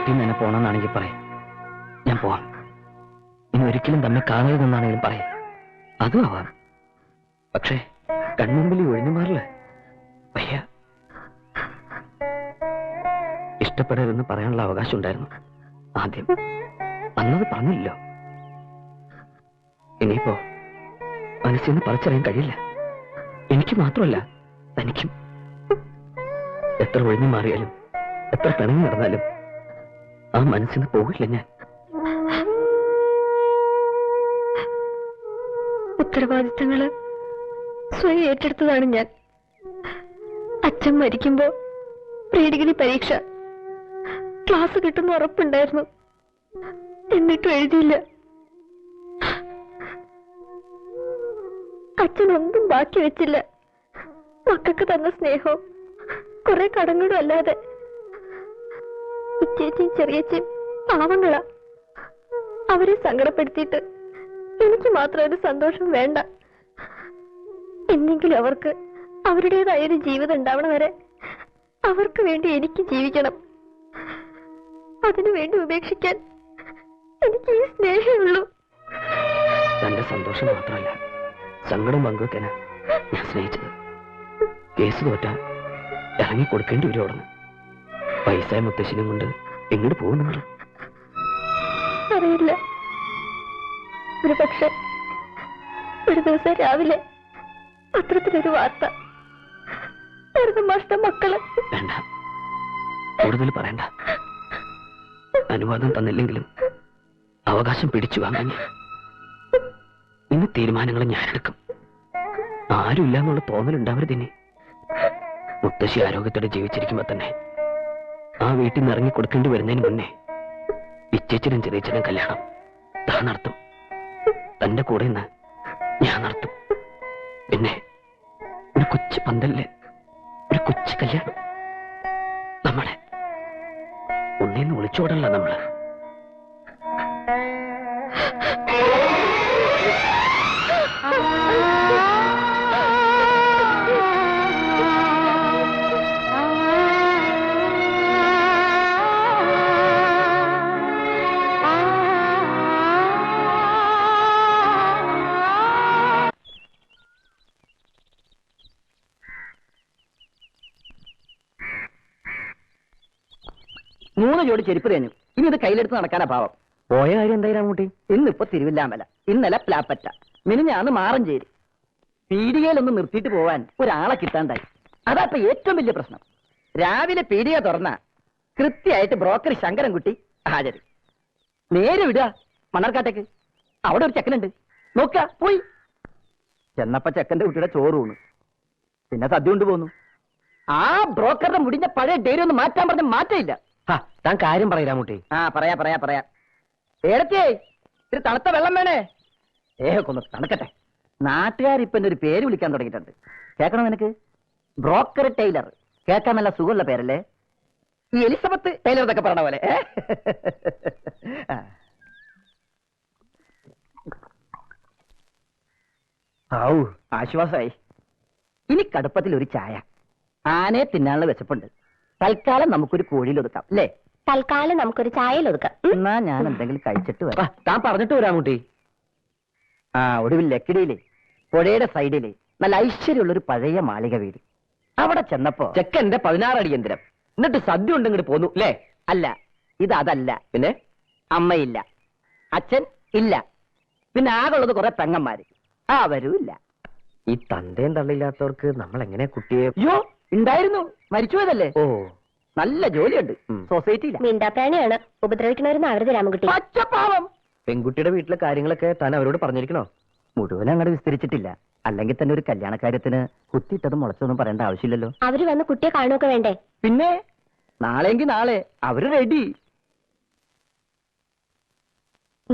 C: നാട്ടിൽ നിന്ന് തന്നെ പോണമെന്നാണെങ്കിൽ പറയും, ഞാൻ പോവാം. ഇനി ഒരിക്കലും തമ്മിൽ കാണരുതെന്നാണെങ്കിലും പറയും, അതും ആവാം. പക്ഷേ കൺമുമ്പിൽ ഒഴിഞ്ഞു മാറില്ല. വയ്യ. ഇഷ്ടപ്പെടരുതെന്ന് പറയാനുള്ള അവകാശം ഉണ്ടായിരുന്നു ആദ്യം, അന്നത് പറഞ്ഞില്ലല്ലോ. ഇനിയിപ്പോ മനസ്സിൽ നിന്ന് പറിച്ചറിയാൻ കഴിയില്ല. എനിക്ക് മാത്രമല്ല, തനിക്കും. എത്ര ഒഴിഞ്ഞു മാറിയാലും എത്ര പിണങ്ങി നടന്നാലും ആ മനസ്സിൽ നിന്ന് പോകില്ല ഞാൻ.
A: ഉത്തരവാദിത്തങ്ങള് സ്വയം ഏറ്റെടുത്തതാണ് ഞാൻ. അച്ഛൻ മരിക്കുമ്പോ പ്രീ ഡിഗ്രി പരീക്ഷ ക്ലാസ് കിട്ടുന്ന ഉറപ്പുണ്ടായിരുന്നു, എന്നിട്ടും എഴുതിയില്ല. അച്ഛനൊന്നും ബാക്കി വെച്ചില്ല. മക്കൾക്ക് തന്ന സ്നേഹവും കുറെ കടങ്ങളും അല്ലാതെ. ഇച്ചേച്ചിയും ചെറിയച്ചയും പാവങ്ങളാ. അവരെ സങ്കടപ്പെടുത്തിയിട്ട് എനിക്ക് മാത്രം ഒരു സന്തോഷം വേണ്ട. എന്നെങ്കിലും അവർക്ക് അവരുടേതായൊരു ജീവിതം ഉണ്ടാവണം വരെ അവർക്ക് വേണ്ടി എനിക്ക് ജീവിക്കണം. അതിനു വേണ്ടി ഉപേക്ഷിക്കാൻ എനിക്ക് ഈ സ്നേഹമുള്ളൂ.
C: തന്റെ സന്തോഷം മാത്രമല്ല, സങ്കടം പങ്കുവെക്കാനാ ഞാൻ സ്നേഹിച്ചത്. കേസ് തോറ്റാ ഇറങ്ങി കൊടുക്കേണ്ടി വരും അവിടുന്ന്. പൈസ മുത്തശ്ശിനും കൊണ്ട് എങ്ങോട്ട് പോകും നിങ്ങൾ?
A: അറിയില്ല. ഒരു പക്ഷെ ഒരു ദിവസം രാവിലെ പത്രത്തിലൊരു വാർത്ത, മാഷ്ട മക്കള്.
C: വേണ്ട, കൂടുതൽ പറയണ്ട. അനുവാദം തന്നില്ലെങ്കിലും അവകാശം പിടിച്ചു വാങ്ങാൻ ഇന്ന് തീരുമാനങ്ങൾ ഞാനെടുക്കും. ആരുമില്ല എന്നുള്ള തോന്നലുണ്ടാവരുതിനി. മുത്തശ്ശി ആരോഗ്യത്തോടെ ജീവിച്ചിരിക്കുമ്പോ തന്നെ ആ വീട്ടിൽ നിന്ന് ഇറങ്ങി കൊടുക്കേണ്ടി വരുന്നതിന് മുന്നേ ഇച്ചേച്ചനും ചെറിയച്ചനും കല്യാണം താൻ നടത്തും. തന്റെ കൂടെ നിന്ന് ഞാൻ നടത്തും. പിന്നെ ഒരു കൊച്ചു പന്തലില് ഒരു കൊച്ചു കല്യാണം. നമ്മളെ ഒന്നേന്ന് ഒളിച്ചോടല്ല നമ്മള്.
E: മൂന്ന് ജോഡി ചെരുപ്പ് തേഞ്ഞു. ഇനി ഇത് കയ്യിലെടുത്ത് നടക്കാനാ ഭാവം.
C: പോയ കാര്യം എന്തായാലും കൂട്ടി?
E: ഇന്നിപ്പോ തിരുവില്ലാമല, ഇന്നലെ പ്ലാപ്പറ്റ, മിനിഞ്ഞാന്ന് മാറഞ്ചേരി. പീടികയിലൊന്ന് നിർത്തിയിട്ട് പോവാൻ ഒരാളെ കിട്ടാണ്ടായി. അതാ ഇപ്പൊ ഏറ്റവും വലിയ പ്രശ്നം. രാവിലെ പീടിക തുറന്ന കൃത്യമായിട്ട് ബ്രോക്കർ ശങ്കരൻകുട്ടി ഹാജര്. നേരെ വിടുക മണ്ണാർക്കാട്ടേക്ക്. അവിടെ ഒരു ചെക്കനുണ്ട്, നോക്ക പോയി. ചെന്നപ്പ ചെക്കന്റെ കുട്ടിയുടെ ചോറ് ഊണ്, പിന്നെ സദ്യ കൊണ്ട് പോന്നു. ആ ബ്രോക്കറുടെ മുടിഞ്ഞ പഴയ ഡെയിലി ഒന്ന് മാറ്റാൻ പറഞ്ഞ മാറ്റമില്ല.
C: താൻ കാര്യം പറയരാ മുട്ടി.
E: പറയാ ഏടത്തിയേ, ഇത്തിരി തണുത്ത വെള്ളം വേണേ. കൊന്ന് തണുക്കട്ടെ. നാട്ടുകാരിപ്പൊ എന്റെ ഒരു പേര് വിളിക്കാൻ തുടങ്ങിയിട്ടുണ്ട്. കേൾക്കണോ നിനക്ക്? Broker tailor. കേൾക്കാൻ നല്ല സുഖമുള്ള പേരല്ലേ? ഈ എലിസബത്ത് ടൈലർ എന്നൊക്കെ പറയണ പോലെ. ആശ്വാസമായി. ഇനി കടുപ്പത്തിൽ ഒരു ചായ. ആനയെ തിന്നാനുള്ള വിശപ്പുണ്ട്. തൽക്കാലം നമുക്കൊരു കോഴിയിൽ ഒതുക്കാം അല്ലേ?
A: തൽക്കാലം നമുക്കൊരു ചായയിൽ ഒതുക്കാം.
E: എന്നാ ഞാൻ എന്തെങ്കിലും കഴിച്ചിട്ട് വരാം.
C: താൻ പറഞ്ഞിട്ട് വരാ മുട്ടി.
E: ഒടുവിൽ ലക്കിടിയിലെ പുഴയുടെ സൈഡില് നല്ല ഐശ്വര്യമുള്ളൊരു പഴയ മാളിക വീട്. അവിടെ ചെന്നപ്പോ
C: ചെക്കന്റെ 16 അടി യന്ത്രം, എന്നിട്ട് സദ്യ ഉണ്ടെങ്കിൽ പോന്നു അല്ലേ?
E: അല്ല, ഇത് അതല്ല.
C: പിന്നെ
E: അമ്മയില്ല, അച്ഛൻ ഇല്ല, പിന്നെ ആകുള്ളത് കുറെ പെങ്ങന്മാര്, അവരും ഇല്ല.
C: ഈ തന്തയും തള്ളില്ലാത്തവർക്ക് നമ്മൾ എങ്ങനെ കുട്ടിയെ?
E: അയ്യോ, ഉണ്ടായിരുന്നു, മരിച്ചുപോയതല്ലേ.
C: ഓ,
E: നല്ല ജോലിയുണ്ട് സൊസൈറ്റിയില്ല.
A: മിണ്ടാപ്രാണിയാണ്, ഉപദ്രവിക്കണവരെന്ന് അവരുടെ രാമകുട്ടി.
E: പച്ചപ്പാവം.
C: പെൺകുട്ടിയുടെ വീട്ടിലെ കാര്യങ്ങളൊക്കെ താൻ അവരോട് പറഞ്ഞിരിക്കണോ?
E: മുഴുവൻ അങ്ങോട്ട് വിസ്തരിച്ചിട്ടില്ല. അല്ലെങ്കിൽ തന്നെ ഒരു കല്യാണ കാര്യത്തിന് കുത്തിയിട്ടതും മുളച്ചതൊന്നും പറയേണ്ട ആവശ്യമില്ലല്ലോ.
A: അവര് വന്ന് കുട്ടിയെ കാണുകയൊക്കെ വേണ്ടേ?
E: പിന്നെ നാളെങ്കിൽ നാളെ അവര് റെഡി.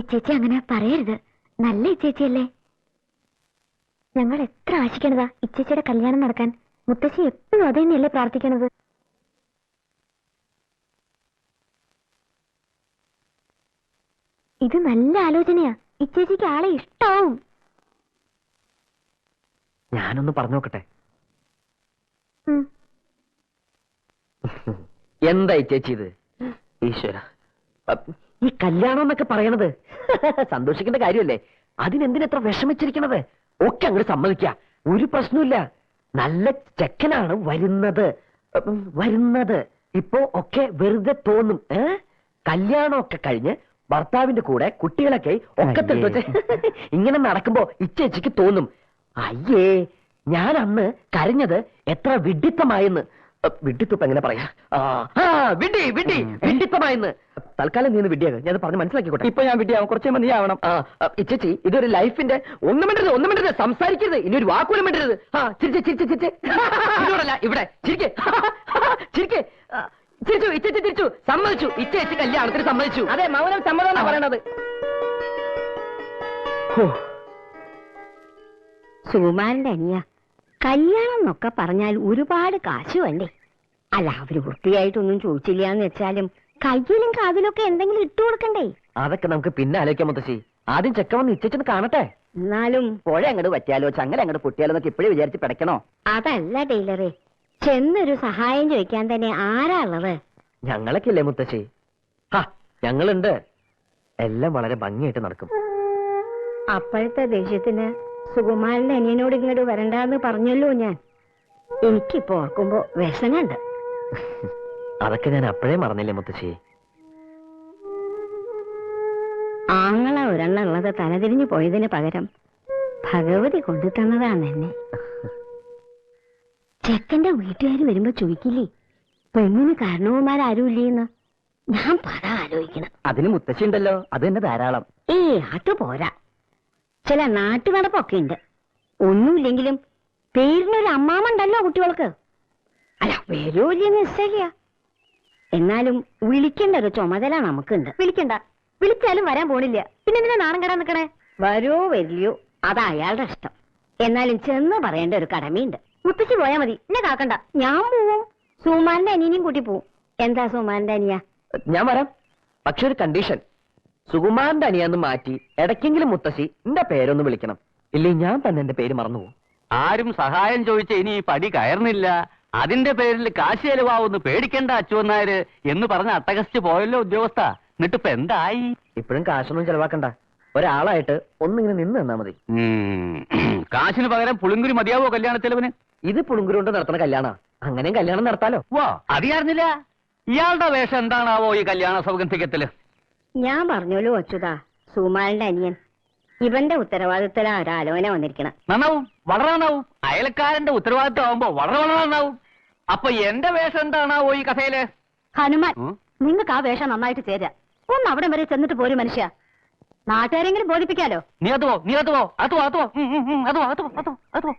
A: ഇച്ചേച്ചി അങ്ങനെ പറയരുത്, നല്ല ഇച്ചേച്ചിയല്ലേ. ഞങ്ങൾ എത്ര ആശിക്കണതാ ഇച്ചേച്ചിയുടെ കല്യാണം നടക്കാൻ. മുത്തശ്ശി എപ്പോഴും അത് തന്നെയല്ലേ പ്രാർത്ഥിക്കണത്. ഇത് നല്ല ആലോചനയാ. ഇച്ചേച്ചിക്ക് ആളെ ഇഷ്ടാവും.
C: ഞാനൊന്ന് പറഞ്ഞു നോക്കട്ടെ. എന്തായി ചേച്ചി ഇത്? ഈശ്വര, ഈ കല്യാണം എന്നൊക്കെ പറയണത് സന്തോഷിക്കേണ്ട കാര്യമല്ലേ? അതിനെന്തിനെത്ര വിഷമിച്ചിരിക്കണത്? ഒക്കെ അങ്ങോട്ട് സമ്മതിക്ക, ഒരു പ്രശ്നമില്ല. നല്ല ചെക്കനാണ് വരുന്നത്. ഇപ്പോ ഒക്കെ വെറുതെ തോന്നും. കല്യാണമൊക്കെ കഴിഞ്ഞ് ഭർത്താവിന്റെ കൂടെ കുട്ടികളൊക്കെ ഒക്കെ തെളിച്ച് ഇങ്ങനെ നടക്കുമ്പോ ഇച്ചേച്ചിക്ക് തോന്നും, അയ്യേ ഞാൻ അന്ന് കരഞ്ഞത് എത്ര വിഡിത്തമായെന്ന്. വിഡിത്തം എങ്ങനെ പറയാ? വിഡിത്തമായെന്ന്. തൽക്കാലം നീ വിഡിയാകും, ഞാൻ പറഞ്ഞ് മനസ്സിലാക്കിക്കോട്ടെ. ഇപ്പൊ ഞാൻ വിഡിയാവും, കുറച്ചേ നീ ആവണം. ഇച്ചേച്ചി ഇതൊരു ലൈഫിന്റെ ഒന്നും മിണ്ടരുത് സംസാരിക്കരുത്, ഇനി ഒരു വാക്കുപോലും മിണ്ടരുത്. ഇതോടല്ല ഇവിടെ ചിരിക്കേ ചിരിച്ചു. ഇച്ചേച്ചി തിരിച്ചു സമ്മതിച്ചു. ഇച്ചേച്ചി കല്യാണത്തിന് സമ്മതിച്ചു. അതെ, മൗനം സമ്മതം പറയണത്.
A: സുകുമാരന്റെ അനിയ, കല്യാണം എന്നൊക്കെ പറഞ്ഞാൽ ഒരുപാട് കാശ് വേണ്ടേ? അല്ല, അവര് വൃത്തിയായിട്ടൊന്നും ചോദിച്ചില്ല എന്ന് വെച്ചാലും കയ്യിലും കാതിലൊക്കെ എന്തെങ്കിലും ഇട്ടു കൊടുക്കണ്ടേ?
C: അതൊക്കെ നമുക്ക് പിന്നെ ആലോചിക്കാം മുത്തശ്ശി. ആദ്യം ചെക്ക വന്ന് ഇച്ചേച്ചൊന്ന് കാണട്ടെ.
A: എന്നാലും
C: പുഴ അങ്ങോട്ട് പറ്റിയാലോ ചങ്ങല അങ്ങോട്ട് പൊട്ടിയാലോ എന്നൊക്കെ ഇപ്പോഴും വിചാരിച്ച് പിടയ്ക്കണോ?
A: അതല്ല ടൈലറെ, ചെന്നൊരു സഹായം ചോദിക്കാൻ തന്നെ ആരാ ഉള്ളത്?
C: ഞങ്ങളൊക്കെ ഇല്ലേ മുത്തശ്ശി? ഞങ്ങളുണ്ട്. എല്ലാം വളരെ ഭംഗിയായിട്ട് നടക്കും.
A: അപ്പോഴത്തെ ദേഷ്യത്തിന് സുകുമാരന്റെ അനിയനോട് ഇങ്ങോട്ട് വരണ്ടെന്ന് പറഞ്ഞല്ലോ ഞാൻ. എനിക്കിപ്പോ ഓർക്കുമ്പോ വ്യസനുണ്ട്.
C: അതൊക്കെ ഞാൻ അപ്പോഴേ മറന്നില്ലേ മുത്തശ്ശി?
A: ആങ്ങള ഒരെണ്ണുള്ളത് തലതിരിഞ്ഞു പോയതിന് പകരം ഭഗവതി കൊണ്ടു തന്നതാണ് എന്നെ. ചെക്കന്റെ വീട്ടുകാർ വരുമ്പോ ചോദിക്കില്ലേ പെണ്ണിന് കാരണവന്മാരാരുമില്ലേന്ന്? ഞാൻ പല ആലോചിക്കണം.
C: അതിന് മുത്തശ്ശി ഉണ്ടല്ലോ, അത് തന്നെ ധാരാളം.
A: അത് പോരാ, ചില നാട്ടുനടപ്പൊക്കെ ഉണ്ട്. ഒന്നുമില്ലെങ്കിലും പേരിനൊരു അമ്മാമുണ്ടല്ലോ കുട്ടികൾക്ക്. അല്ല, വരുമല്ലേ നിശ്ചയില്ല. എന്നാലും വിളിക്കേണ്ട ഒരു ചുമതല നമുക്കുണ്ട്. വിളിക്കണ്ട, വിളിച്ചാലും വരാൻ പോണില്ല. പിന്നെ എന്തിനാ നാണം കെടാൻ നിൽക്കണേ? വരുമോ വരില്ലയോ അത് അയാളുടെ ഇഷ്ടം. എന്നാലും ചെന്ന് പറയേണ്ട ഒരു കടമയുണ്ട്. മുത്തശ്ശി പോയാ മതി, എന്നെ കാക്കണ്ട. ഞാൻ പോവും, സുമാന്റെ അനിയനെയും കൂട്ടി പോവും. എന്താ സുമാന്റെ അനിയ?
C: ഞാൻ വരാം, പക്ഷെ ഒരു കണ്ടീഷൻ. സുകുമാരന്റെ അനിയാന്ന് മാറ്റി ഇടയ്ക്കെങ്കിലും മുത്തശ്ശി എന്റെ പേരൊന്ന് വിളിക്കണം. ഇല്ലേ ഞാൻ തന്നെ എന്റെ പേര് മറന്നുപോകും.
B: ആരും സഹായം ചോദിച്ച ഇനി ഈ പടി കയറുന്നില്ല, അതിന്റെ പേരിൽ കാശ് ചെലവാവുന്ന് പേടിക്കണ്ട അച്ചുവന്നാര് എന്ന് പറഞ്ഞ അട്ടകസ്റ്റ് പോയല്ലോ ഉദ്യോഗസ്ഥ. എന്നിട്ടിപ്പോ എന്തായി?
C: ഇപ്പോഴും കാശൊന്നും ചെലവാക്കണ്ട, ഒരാളായിട്ട് ഒന്നിങ്ങനെ നിന്ന് തന്നാ മതി.
B: കാശിന് പകരം പുളിങ്കുരി മതിയാവോ കല്യാണ ചെലവിന്?
C: ഇത് പുളുങ്കുരു കൊണ്ട് നടത്തുന്ന കല്യാണ, അങ്ങനെയും കല്യാണം നടത്താലോ.
B: വാ, അറിയാറില്ല. ഇയാളുടെ വേഷം എന്താണാവോ ഈ കല്യാണ സൗഗന്ധികത്തില്?
A: ഞാൻ പറഞ്ഞോളൂ അച്യുതാ, സുമാരന്റെ അനിയൻ. ഇവന്റെ ഉത്തരവാദിത്തല ഒരാലോചന വന്നിരിക്കണം.
B: നന്നാവും, വളരെ നന്നാവും. അയൽക്കാരന്റെ ഉത്തരവാദിത്തം ആവുമ്പോ വളരെ വളരെ നന്നാവും. അപ്പൊ എന്റെ വേഷം എന്താണാവോ ഈ കഥയില്?
A: ഹനുമാൻ, നിങ്ങൾക്ക് ആ വേഷം നന്നായിട്ട് ചേരാ. ഒന്ന് അവിടെ വരെ ചെന്നിട്ട് പോരും മനുഷ്യ. നാട്ടുകാരെങ്കിലും ബോധിപ്പിക്കാലോ.
B: നീ അത് പോ.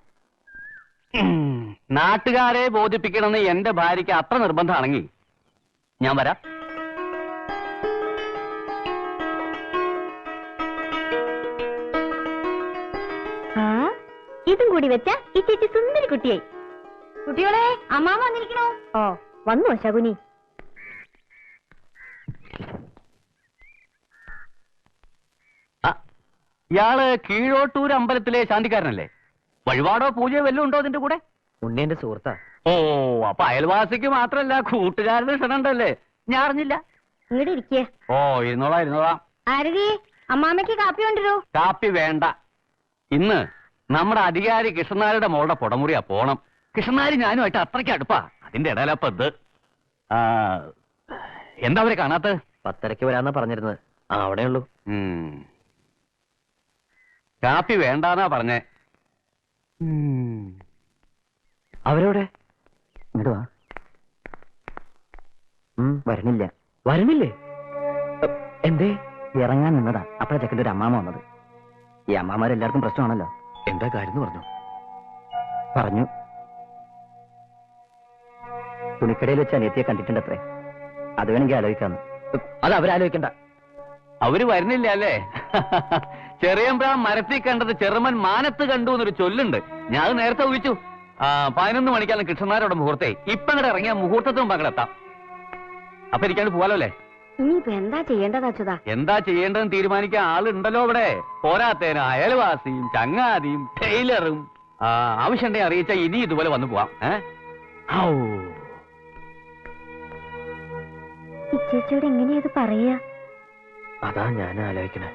B: നാട്ടുകാരെ ബോധിപ്പിക്കണമെന്ന് എന്റെ ഭാര്യയ്ക്ക് അത്ര നിർബന്ധമാണെങ്കിൽ ഞാൻ വരാം.
A: ഇതും കൂടി വെച്ച ഈ ചേച്ചി സുന്ദരി കുട്ടിയായി. കുട്ടികളെ, അമ്മാമ വന്നിരിക്കണോ? ഓ, വന്നു ശകുനി.
B: ഇയാള് കീഴോട്ടൂർ അമ്പലത്തിലെ ശാന്തിക്കാരനല്ലേ? വഴിപാടോ പൂജയോ വല്ലതും ഉണ്ടോ അതിന്റെ കൂടെ?
C: ഉണ്ണിന്റെ സുഹൃത്താ.
B: ഓ, അപ്പൊ അയൽവാസിക്ക് മാത്രല്ല കൂട്ടുകാരന് ക്ഷണുണ്ടല്ലേ? ഞാൻ അറിഞ്ഞില്ല.
A: ഇങ്ങോട്ട് ഇരിക്കേ.
B: ഓ, ഇരുന്നോളാം.
A: ആരതി, അമ്മാമയ്ക്ക് കാപ്പി കൊണ്ടുവരൂ.
B: കാപ്പി വേണ്ട. ഇന്ന് നമ്മുടെ അധികാരി കൃഷ്ണനാരുടെ മോളുടെ പുടമുറിയാ പോണം. കൃഷ്ണനാരി ഞാനുമായിട്ട് അത്രയ്ക്ക് അടുപ്പാ. അതിന്റെ ഇടയിലപ്പ ഇത്. എന്താ അവരെ കാണാത്ത?
C: 10:30 വരാന്നാ പറഞ്ഞിരുന്നത്. അവിടെ ഉള്ളൂ.
B: കാപ്പി വേണ്ടാന്നാ പറഞ്ഞേ.
C: അവരോടെ
E: ഇങ്ങോട്ട് വാ.
C: വരണില്ലേ? എന്തേ?
E: ഇറങ്ങാൻ നിന്നതാ. അപ്പഴാ ചെക്കൻ്റെ ഒരു അമ്മാമ വന്നത്. ഈ അമ്മാമാരെല്ലാവർക്കും പ്രശ്നമാണല്ലോ.
C: എന്താ കാര്യം പറഞ്ഞു?
E: തുണിക്കടയിൽ വെച്ച് അനിയത്തിയെ കണ്ടിട്ടുണ്ടത്രേ. അത് വേണമെങ്കിൽ ആലോചിക്കാന്ന്.
C: അത് അവരാലോചിക്കണ്ട.
B: അവര് വരുന്നില്ല അല്ലേ? ചെറിയമ്പ്രാൻ മരത്തിൽ കണ്ടത് ചെറുമൻ മാനത്ത് കണ്ടു എന്നൊരു ചൊല്ലുണ്ട്. ഞാൻ അത് നേരത്തെ ഊഹിച്ചു. 11 മണിക്കാണ് കൃഷ്ണനാരോടെ മുഹൂർത്തേ. ഇപ്പൊ അങ്ങോട്ട് ഇറങ്ങിയ മുഹൂർത്തത്തിന് മുമ്പ് അങ്ങോട്ട് എത്താം. അപ്പൊ ഇരിക്കാണ്ട് പോവാലോ അല്ലേ?
A: ഇനിയിപ്പോ എന്താ ചെയ്യേണ്ടത് അച്യുതാ?
B: എന്താ ചെയ്യേണ്ടതെന്ന് തീരുമാനിക്കാൻ ആളുണ്ടല്ലോ ഇവിടെ. പോരാത്തേന് അയൽവാസിയും ചങ്ങാതിയും ടൈലറും. ആവശ്യമുണ്ടെ അറിയിച്ച ഇനി ഇതുപോലെ വന്നു പോവാം.
A: ചേച്ചിയോട് എങ്ങനെയത് പറയാ?
C: അതാ ഞാൻ ആലോചിക്കണേ.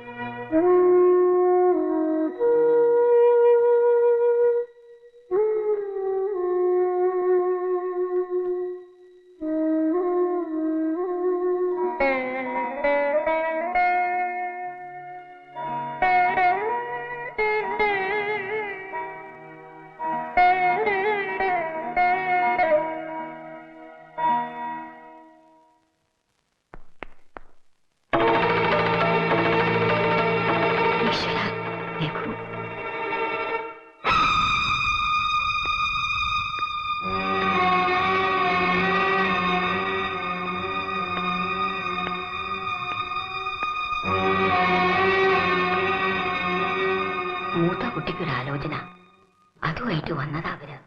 A: മൂത്ത കുട്ടിക്കൊരാലോചന, അതുമായിട്ട് വന്നതാ അവര്.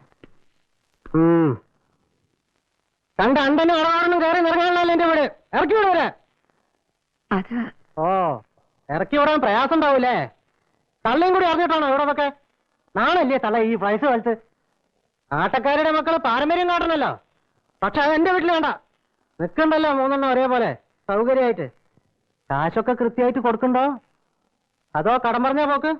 C: കണ്ട അണ്ടനും അടവാറൊന്നും കയറി നിറങ്ങാനല്ലോ എന്റെ വീട്. ഇറക്കി വിടൂരെ?
A: അത്
C: ഓ, ഇറക്കി വിടാൻ പ്രയാസം ഉണ്ടാവൂലേ? തള്ളയും കൂടി അറിഞ്ഞിട്ടാണോ ഇവിടൊക്കെ? നാളല്ലേ തള്ള ഈ വയസ്സ് കാലത്ത്? ആട്ടക്കാരുടെ മക്കള് പാരമ്പര്യം കാട്ടണല്ലോ. പക്ഷെ അത് എന്റെ വീട്ടിൽ വേണ്ട. നിൽക്കണ്ടല്ലോ മൂന്നെണ്ണം ഒരേപോലെ സൗകര്യമായിട്ട്. കാശൊക്കെ കൃത്യമായിട്ട് കൊടുക്കണ്ടോ അതോ കടം പറഞ്ഞാ പോക്ക്?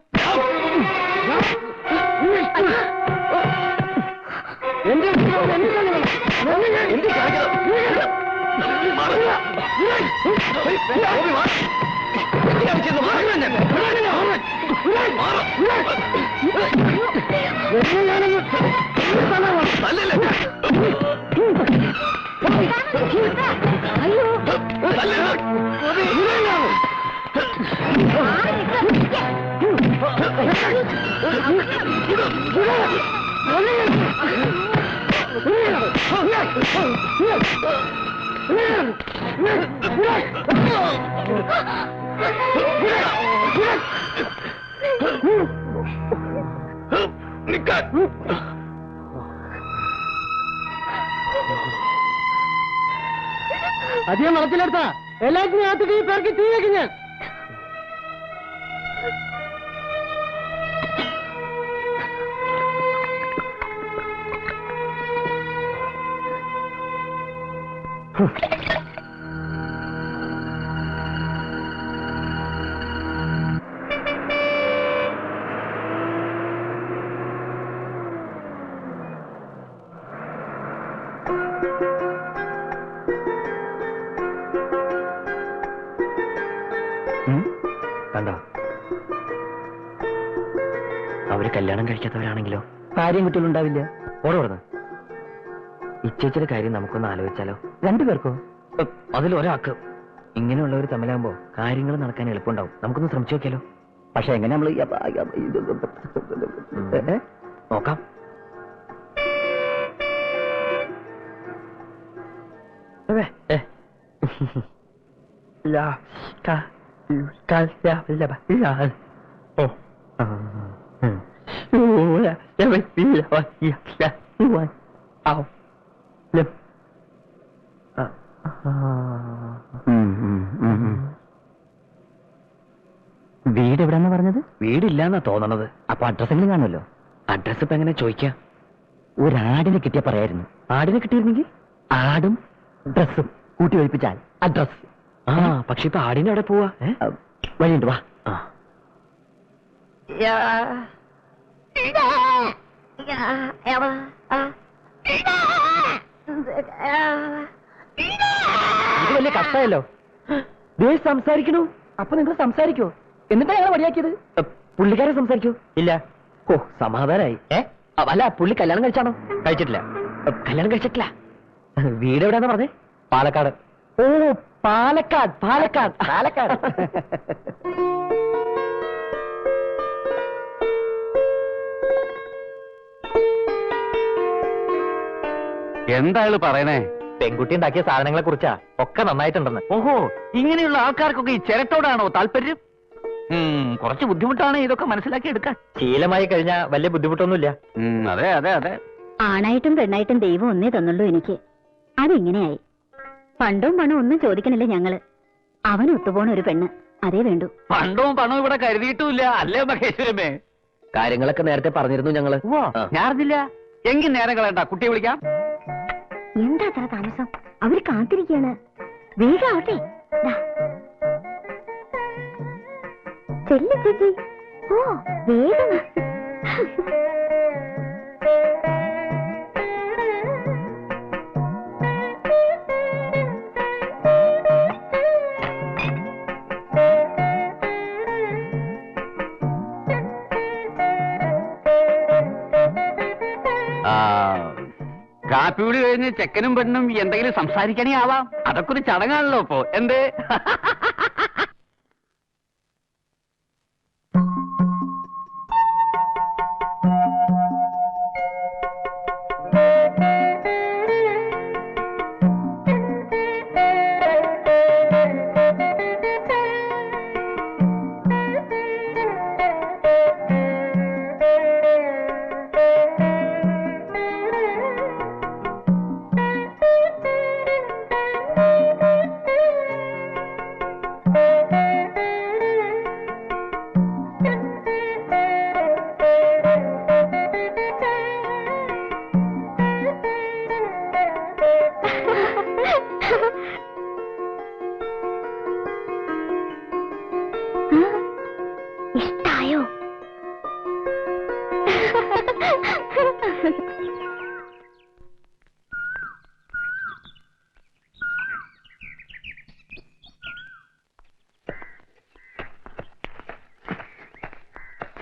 C: അധികം മറച്ചിലെടുത്താ എല്ലാത്തിനും അകത്തിട്ട് ഈ പേർക്ക് തീ വെക്കും ഞാൻ. കണ്ടോ, അവര് കല്യാണം കഴിക്കാത്തവരാണെങ്കിലോ കാര്യം കുട്ടികളുണ്ടാവില്ല. ഓടോടുന്നു ഇച്ചേച്ചിയുടെ കാര്യം നമുക്കൊന്ന് ആലോചിച്ചാലോ? രണ്ടുപേർക്കോ? അതിലൊരാൾക്ക്. ഇങ്ങനെയുള്ളവർ തമ്മിലാകുമ്പോ കാര്യങ്ങൾ നടക്കാൻ എളുപ്പമുണ്ടാവും. നമുക്കൊന്ന് ശ്രമിച്ചു നോക്കിയാലോ? പക്ഷെ എങ്ങനെ നമ്മൾ നോക്കാം. വീട് എവിടെന്നാ പറഞ്ഞത്? വീടില്ലാന്നാ തോന്നണത്. അപ്പൊ അഡ്രസ്സെങ്കിലും കാണുമല്ലോ. അഡ്രസ് ഇപ്പൊ എങ്ങനെ ചോദിക്കാം? ഒരാടിനെ കിട്ടിയാ പറയായിരുന്നു. ആടിനെ കിട്ടിയിരുന്നെങ്കിൽ ആടും ഡ്രസ്സും കൂട്ടി ഒഴിപ്പിച്ചാൽ അഡ്രസ്. ആ, പക്ഷെ ഇപ്പൊ ആടിനെ എവിടെ പോവാ? വഴിയുണ്ട്, വാ. ഇത് വലിയ കഷ്ടമല്ലോ. സംസാരിക്കണു. അപ്പൊ നിങ്ങൾ സംസാരിക്കോ? എന്നിട്ടാ ഞങ്ങൾ വഴിയാക്കിയത്? പുള്ളിക്കാരെ സംസാരിക്കൂ? ഇല്ല. ഓ, സമാധാനായി. അല്ല, പുള്ളി കല്യാണം കഴിച്ചാണോ? കഴിച്ചിട്ടില്ല. കല്യാണം കഴിച്ചിട്ടില്ല. വീട് എവിടെയാന്ന് പറഞ്ഞേ? പാലക്കാട്. ഓ, പാലക്കാട് പാലക്കാട് പാലക്കാട്.
B: എന്തായാലും പറയണേ?
C: പെൺകുട്ടി ഉണ്ടാക്കിയ സാധനങ്ങളെ കുറിച്ചാ. ഒക്കെ നന്നായിട്ടുണ്ടെന്ന്.
B: ഓഹോ, ഇങ്ങനെയുള്ള ആൾക്കാർക്കൊക്കെ ഈ ചിരട്ടോടാണോ താല്പര്യം? കുറച്ച് ബുദ്ധിമുട്ടാണ് ഇതൊക്കെ മനസ്സിലാക്കി എടുക്കാൻ.
C: ശീലമായി കഴിഞ്ഞാൽ വലിയ ബുദ്ധിമുട്ടൊന്നുമില്ല.
B: അതെ അതെ അതെ.
A: ആണായിട്ടും പെണ്ണായിട്ടും ദൈവം ഒന്നേ തന്നുള്ളൂ എനിക്ക്. അതിങ്ങനെയായി. പണ്ടും പണവും ഒന്നും ചോദിക്കണില്ല ഞങ്ങള്. അവൻ ഒത്തുപോണ ഒരു പെണ്ണ്, അതേ വേണ്ടു.
B: പണ്ടവും പണവും ഇവിടെ കരുതിയിട്ടുമില്ല, അല്ലേ മഹേശ്വരമേ?
C: കാര്യങ്ങളൊക്കെ നേരത്തെ പറഞ്ഞിരുന്നു ഞങ്ങള്.
B: ഞാൻ അറിഞ്ഞില്ല. എങ്കിൽ നേരം കളയണ്ട, കുട്ടിയെ വിളിക്കാം.
A: എന്താ അത്ര താമസം? അവര് കാത്തിരിക്കാണ്. വേഗം ആവട്ടെ. ചെല്ലു ചേച്ചി. ഓ വേഗം.
B: കാപ്പിയൂടി കഴിഞ്ഞ് ചെക്കനും പെണ്ണും എന്തെങ്കിലും സംസാരിക്കണേ ആവാം. അതൊക്കെ ഒരു ചടങ്ങാണല്ലോ ഇപ്പോ. എന്തേ?
A: ഇഷ്ടായോ?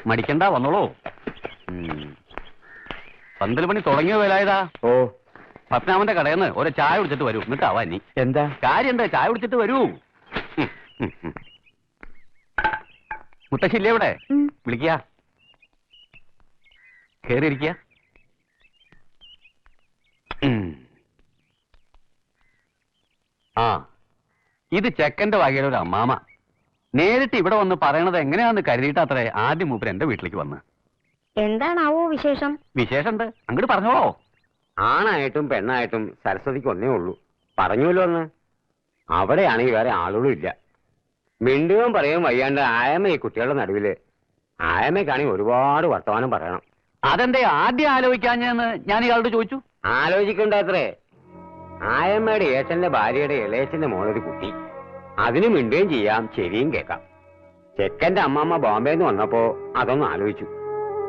B: മടിക്കണ്ട, വന്നോളൂ. 12 മണി തുടങ്ങിയ വേലായതാ.
D: ഓ,
B: പത്മനാഭന്റെ കടയിൽ നിന്ന് ഒരു ചായ കുടിച്ചിട്ട് വരൂ. എന്നിട്ടാവാ നീ.
D: എന്താ
B: കാര്യം എന്താ? ചായ കുടിച്ചിട്ട് വരൂ. മുത്തശ്ശില്ലേ ഇവിടെ? വിളിക്കുക. കേറിയിരിക്കുക. ആ, ഇത് ചെക്കന്റെ വകയുടെ ഒരു അമ്മാമ. നേരിട്ട് ഇവിടെ വന്ന് പറയണത് എങ്ങനെയാന്ന് കരുതിയിട്ടത്രേ ആദ്യം മൂപ്പര് എന്റെ വീട്ടിലേക്ക് വന്ന്.
A: എന്താണാവോ വിശേഷം?
B: വിശേഷമുണ്ട്, അങ്ങോട്ട് പറഞ്ഞോളോ.
F: ആണായിട്ടും പെണ്ണായിട്ടും സരസ്വതിക്ക് ഒന്നേ ഉള്ളൂ. പറഞ്ഞുല്ലോ അന്ന്. അവിടെയാണെങ്കിൽ വേറെ ആളുകളും ഇല്ല. മിണ്ടുകയും പറയുകയും വയ്യാണ്ട് ആയമ്മ ഈ കുട്ടികളുടെ നടുവില്. ആയമ്മയ്ക്കാണെങ്കിൽ ഒരുപാട് വർത്തമാനം പറയണം.
B: അതെന്തേ ആദ്യം ആലോചിക്കാഞ്ഞെന്ന് ഞാൻ ഇയാളോട് ചോദിച്ചു.
F: ആലോചിക്കണ്ടത്രേ. ആയമ്മയുടെ ഏച്ചന്റെ ഭാര്യയുടെ ഇളയച്ചന്റെ മോളൊരു കുട്ടി. അതിന് മിണ്ടുകയും ചെയ്യാം, ശരിയും കേൾക്കാം. ചെക്കന്റെ അമ്മമ്മ ബോംബെന്ന് വന്നപ്പോ അതൊന്ന് ആലോചിച്ചു.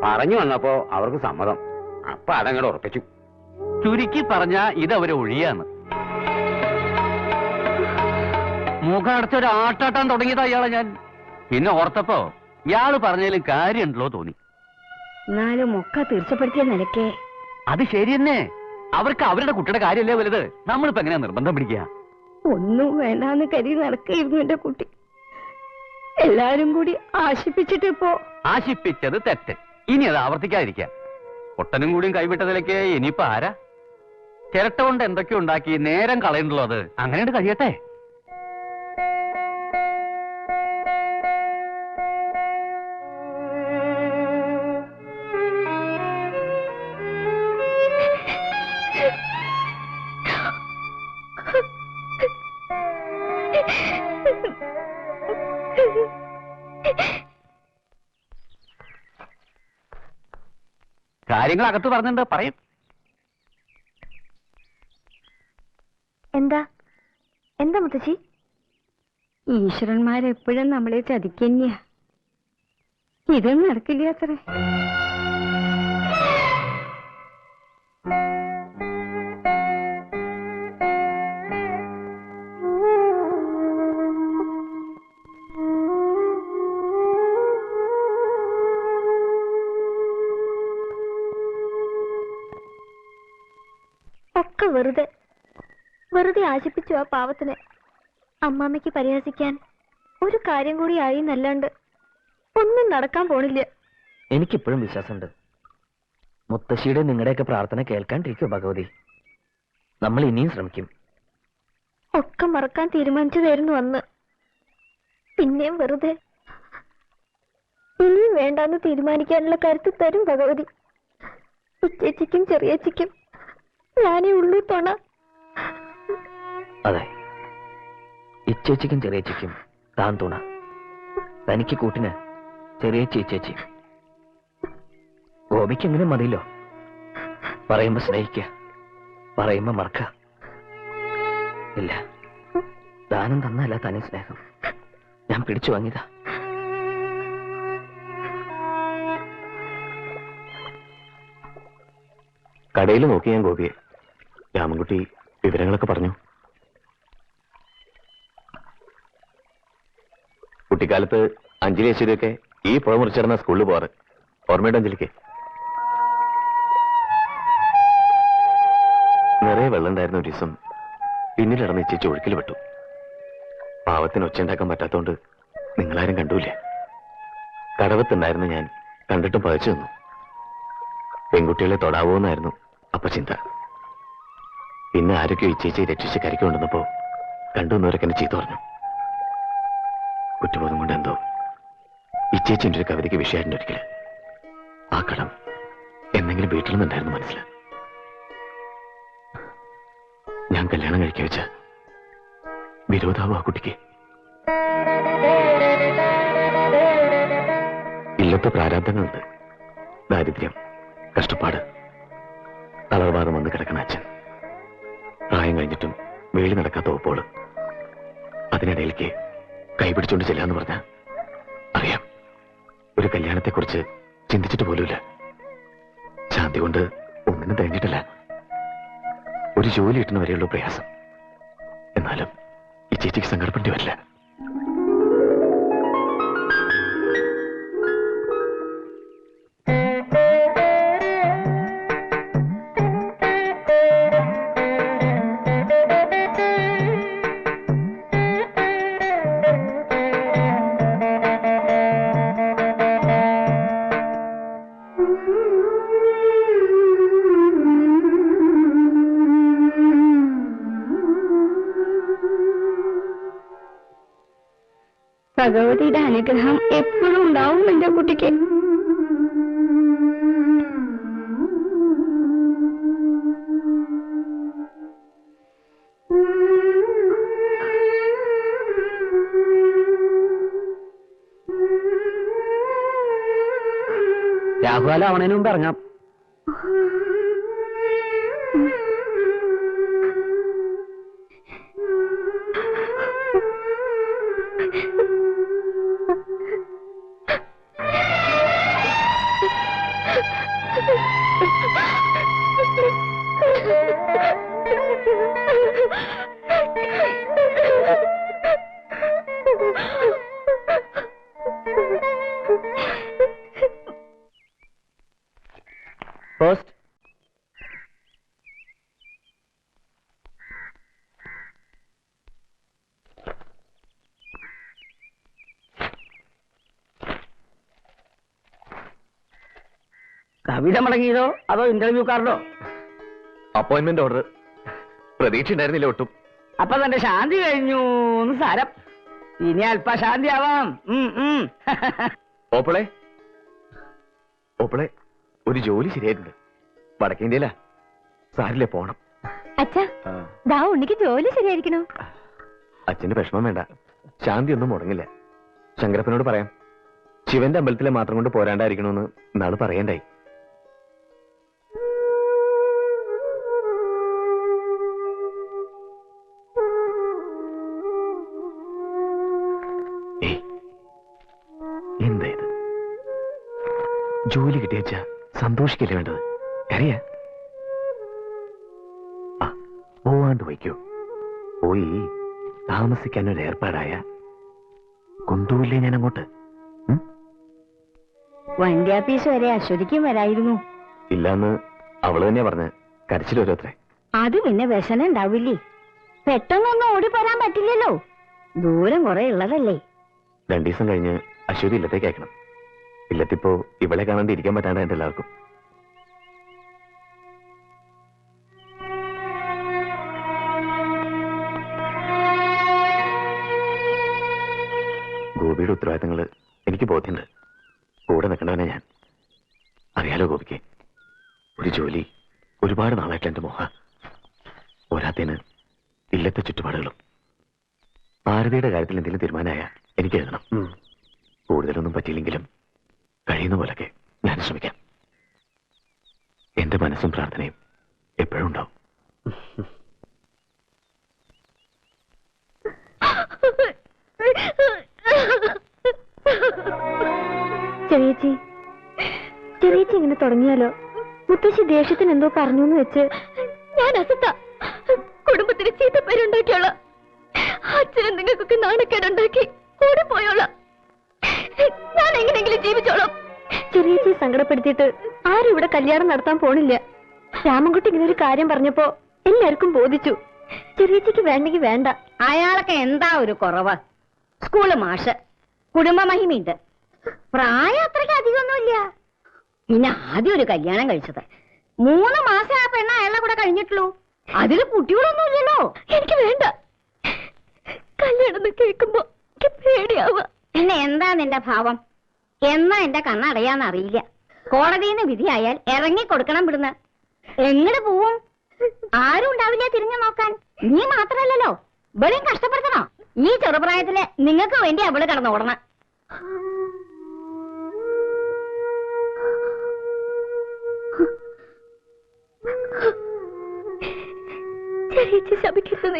F: പറഞ്ഞു വന്നപ്പോ അവർക്ക് സമ്മതം. അപ്പൊ അതങ്ങോട്ട് ഉറപ്പിച്ചു.
B: ചുരുക്കി പറഞ്ഞ ഇതവരെ ഒഴിയാണ്. മുഖം അടച്ചൊരു ആട്ടാട്ടാൻ തുടങ്ങിയതാ ഇയാളെ ഞാൻ. പിന്നെ ഓർത്തപ്പോ ഇയാള് പറഞ്ഞതിലും കാര്യമുണ്ടല്ലോ തോന്നി.
A: എന്നാലും ഒക്കെ തീർച്ചപ്പെടുത്തിയ നിലയ്ക്ക്
B: അത് ശരി തന്നെ. അവർക്ക് അവരുടെ കുട്ടിയുടെ കാര്യമല്ലേ വലുത്. നമ്മളിപ്പോ എങ്ങനെയാ നിർബന്ധം പിടിക്കുക?
A: ഒന്നും വേണ്ടാന്ന് കരുതി നടക്കായിരുന്നു എന്റെ കുട്ടി. എല്ലാരും കൂടി ആശിപ്പിച്ചിട്ട് ഇപ്പോ.
B: ആശിപ്പിച്ചത് തെറ്റ്. ഇനി അത് ആവർത്തിക്കാതിരിക്കാം. ഒട്ടനും കൂടിയും കൈവിട്ടതിലേക്ക് ഇനിയിപ്പോ ആരാ? ചിരട്ട കൊണ്ട് എന്തൊക്കെയോ ഉണ്ടാക്കി നേരം കളയണ്ടല്ലോ. അത് അങ്ങനെയുണ്ട്, കഴിയട്ടെ. കാര്യങ്ങൾ അകത്ത് പറഞ്ഞിട്ടുണ്ട്, പറയും.
A: എന്താ എന്താ മുത്തശ്ശി? ഈശ്വരന്മാരെപ്പോഴും നമ്മളെ ചതിക്കന്നെയാ. ഇതൊന്നും നടക്കില്ല അത്രേ. ഒക്കെ വെറുതെ ആശിപ്പിച്ചു ആ പാവത്തിനെ. അമ്മാമ്മയ്ക്ക് പരിഹസിക്കാൻ ഒരു കാര്യം കൂടി ആയി എന്നല്ലാണ്ട് ഒന്നും നടക്കാൻ പോണില്ല.
C: എനിക്കിപ്പോഴും വിശ്വാസമുണ്ട്. മുത്തശ്ശിയുടെ നിങ്ങളുടെയൊക്കെ പ്രാർത്ഥന കേൾക്കാണ്ടിരിക്കോ ഭഗവതി? നമ്മൾ ഇനിയും ശ്രമിക്കും.
A: ഒക്കെ മറക്കാൻ തീരുമാനിച്ചതായിരുന്നു അന്ന്. പിന്നെയും വെറുതെ. ഇനിയും വേണ്ടാന്ന് തീരുമാനിക്കാനുള്ള കരുത്ത് തരും ഭഗവതി. ഉച്ചേച്ചിക്കും ചെറിയച്ചിക്കും ഞാനേ ഉള്ളൂ തോണ.
C: അതെ, ഇച്ചേച്ചിക്കും ചെറിയച്ചിക്കും താൻ തുണ. തനിക്ക് കൂട്ടിന് ചെറിയച്ചി ഇച്ചേച്ചി. ഗോപിക്ക് എങ്ങനെ മതിയല്ലോ. പറയുമ്പോ സ്നേഹിക്ക, പറയുമ്പോ മറക്ക. ഇല്ല, ദാനം തന്നല്ല തനി സ്നേഹം. ഞാൻ പിടിച്ചു വാങ്ങിയതാ.
D: കടയിൽ നോക്കി ഞാൻ ഗോപിയെ. രാമൻകുട്ടി വിവരങ്ങളൊക്കെ പറഞ്ഞു. കുട്ടിക്കാലത്ത് അഞ്ജലി അശ്വതിയൊക്കെ ഈ പുഴ മുറിച്ചിടന്ന സ്കൂളിൽ പോവാറ്. ഓർമ്മയുണ്ട് അഞ്ജലിക്ക്? നിറയെ വെള്ളം ഉണ്ടായിരുന്ന ഒരു ദിവസം പിന്നിലിടന്ന് ഇച്ചിച്ച് ഒഴുക്കിൽ വിട്ടു. പാവത്തിന് ഒച്ചയുണ്ടാക്കാൻ പറ്റാത്തോണ്ട് നിങ്ങളാരും കണ്ടൂല്ലേ. കടവത്തുണ്ടായിരുന്ന ഞാൻ കണ്ടിട്ടും പതിച്ചു നിന്നു. പെൺകുട്ടികളെ തൊടാവോന്നായിരുന്നു അപ്പൊ ചിന്ത. പിന്നെ ആരൊക്കെയോ ഇച്ചേച്ചി രക്ഷിച്ച് കരയ്ക്ക് കൊണ്ടുവന്നപ്പോ കണ്ടുവന്നവരൊക്കെ എന്നെ ചെയ്തു പറഞ്ഞു. കുറ്റബോധം കൊണ്ട് എന്തോ ഇച്ചേച്ചിന്റെ ഒരു കവിതയ്ക്ക് വിഷയമായിട്ടുണ്ട് ഒരിക്കല്. ആ കടം എന്തെങ്കിലും വീട്ടിൽ നിന്നുണ്ടായിരുന്നു മനസ്സിൽ. ഞാൻ കല്യാണം കഴിക്കാൻ വെച്ച വിരോധാവും ആ കുട്ടിക്ക്. ഇല്ലത്തെ പ്രാരാബ്ദങ്ങളുണ്ട്. ദാരിദ്ര്യം, കഷ്ടപ്പാട്, തളർവാദം വന്ന് കിടക്കണ അച്ഛൻ, പ്രായം കഴിഞ്ഞിട്ടും വേളി നടക്കാത്ത ഒപ്പോള്. അതിനിടയിലേക്ക് കൈപിടിച്ചോണ്ട് ചെല്ലാന്ന് പറഞ്ഞ അറിയാം. ഒരു കല്യാണത്തെക്കുറിച്ച് ചിന്തിച്ചിട്ട് പോലുമില്ല. ശാന്തി കൊണ്ട് ഒന്നിനും തേഞ്ഞിട്ടില്ല. ഒരു ജോലി കിട്ടുന്ന വരെയുള്ള പ്രയാസം. എന്നാലും ഈ ചേച്ചിക്ക് സങ്കടപ്പെടേണ്ടി വരില്ല.
A: ഭഗവതിയുടെ അനുഗ്രഹം എപ്പോഴും ഉണ്ടാവും എന്റെ കുട്ടിക്ക്.
C: രാഹുകാലം ആവണേന് മുമ്പ് ഇറങ്ങാം. പോസ്റ്റ്.
E: കവിത മുടങ്ങിയതോ അതോ ഇന്റർവ്യൂ കാർഡോ?
D: Appointment order. പ്രതീക്ഷ ഉണ്ടായിരുന്നില്ല ഒട്ടും.
E: അപ്പൊ തന്റെ ശാന്തി കഴിഞ്ഞു എന്ന് സാരം. ഇനി അല്പ ശാന്തി ആവാം.
D: ഓപ്പളെ ഓപ്പളെ ഒരു ജോലി ശരിയായിട്ടുണ്ട്. വടക്കേന്ത്യയിലാ. സാരില്ലേ പോണം.
A: അച്ഛാ, ദാ ഉണ്ണിക്ക് ജോലി ശരിയായിരിക്കണോ?
D: അച്ഛന്റെ വിഷമം വേണ്ട. ശാന്തി ഒന്നും മുടങ്ങില്ല. ശങ്കരപ്പനോട് പറയാം. ശിവന്റെ അമ്പലത്തിലെ മാത്രം കൊണ്ട് പോരാണ്ടായിരിക്കണമെന്ന് നാള് പറയണ്ടായി. എന്താ ഇത്? ജോലി കിട്ടിയച്ച സന്തോഷിക്കല്ലേ വേണ്ടത്? അറിയാ പോവാണ്ട് വയ്ക്കോ. പോയി താമസിക്കാനൊരു ഏർപ്പാടായ കൊണ്ടുപോയില്ലേ ഞാൻ അങ്ങോട്ട്?
A: വണ്ടി ആഫീസ് വരെ അശ്വതിക്കും വരായിരുന്നു.
D: ഇല്ലാന്ന് അവള് തന്നെ പറഞ്ഞ് കരച്ചിൽ ഓരോത്രേ.
A: അത് പിന്നെ വ്യസനം ഉണ്ടാവില്ലേ? പെട്ടെന്നൊന്നും ഓടിപ്പോരാൻ പറ്റില്ലല്ലോ. ദൂരം കുറെ ഉള്ളതല്ലേ.
D: 2 ദിവസം കഴിഞ്ഞ് അശ്വതി ഇല്ലത്തേക്ക് അയക്കണം. ഇല്ലത്തിപ്പോ ഇവളെ കാണാണ്ട് ഇരിക്കാൻ പറ്റാണ്ടായിട്ട് എല്ലാവർക്കും. ഗോപിയുടെ ഉത്തരവാദിത്തങ്ങള് എനിക്ക് ബോധ്യമുണ്ട്. കൂടെ നിൽക്കണവനെ ഞാൻ. അറിയാലോ ഗോപിക്ക് ഒരു ജോലി ഒരുപാട് നാളായിട്ട് എന്റെ മോഹ. പോരാത്തേന് ഇല്ലത്തെ ചുറ്റുപാടുകളും. ഭാരതിയുടെ കാര്യത്തിൽ എന്തെങ്കിലും തീരുമാനമായ എനിക്ക് എഴുതണം. കൂടുതലൊന്നും പറ്റിയില്ലെങ്കിലും കഴിയുന്ന പോലൊക്കെ ഞാൻ ശ്രമിക്കാം. എന്റെ മനസ്സും പ്രാർത്ഥനയും എപ്പോഴും ഉണ്ടാവും.
A: ചെറിയച്ചി ഇങ്ങനെ തുടങ്ങിയാലോ? മുത്തശ്ശി ദേഷ്യത്തിന് എന്തോ പറഞ്ഞു എന്ന് വെച്ച് ഞാൻ അസത്ത കുടുംബത്തിന് ചീത്തപ്പേരുണ്ടാക്കിയോളാം. അച്ഛനും നിങ്ങൾക്കൊക്കെ നാണക്കേടുണ്ടാക്കി ഓടിപ്പോയോളാം. ഞാൻ എങ്ങനെയെങ്കിലും ജീവിച്ചോളാം. ചെറിയ സങ്കടപ്പെടുത്തിയിട്ട് ആരും ഇവിടെ കല്യാണം നടത്താൻ പോണില്ല. രാമൻകുട്ടി ഇങ്ങനെ ഒരു കാര്യം പറഞ്ഞപ്പോ എല്ലാവർക്കും ബോധിച്ചു. ചെറിയച്ചയ്ക്ക് വേണ്ടെങ്കിൽ വേണ്ട.
G: അയാളൊക്കെ എന്താ ഒരു കുറവ്? സ്കൂള് മാഷ്, കുടുംബ മഹിമയുണ്ട്, പ്രായം അത്രയ്ക്ക് അധികമൊന്നുമില്ല. പിന്നെ ആദ്യം ഒരു കല്യാണം കഴിച്ചത് 3 മാസം ആ പെണ്ണ അയാളുടെ കൂടെ കഴിഞ്ഞിട്ടുള്ളൂ. അതിൽ കുട്ടികളൊന്നുമില്ലല്ലോ.
A: എനിക്ക് വേണ്ട. കല്യാണം കേൾക്കുമ്പോ എനിക്ക് പേടിയാവുക.
G: പിന്നെ എന്താ നിന്റെ ഭാവം? എന്നാ എന്റെ കണ്ണടയാന്നറിയില്ല. കോടതിയിൽ നിന്ന് വിധിയായാൽ ഇറങ്ങി കൊടുക്കണം വിടുന്ന. എങ്ങനെ പോവും? ആരും ഉണ്ടാവില്ല തിരിഞ്ഞു നോക്കാൻ. നീ മാത്രല്ലല്ലോ, ഇവളെയും കഷ്ടപ്പെടുത്തണോ? ഈ ചെറുപ്രായത്തില് നിങ്ങൾക്ക് വേണ്ടി അവള് കടന്നോടണം.
A: ചെറിയച്ചി ശപിക്കുന്നത്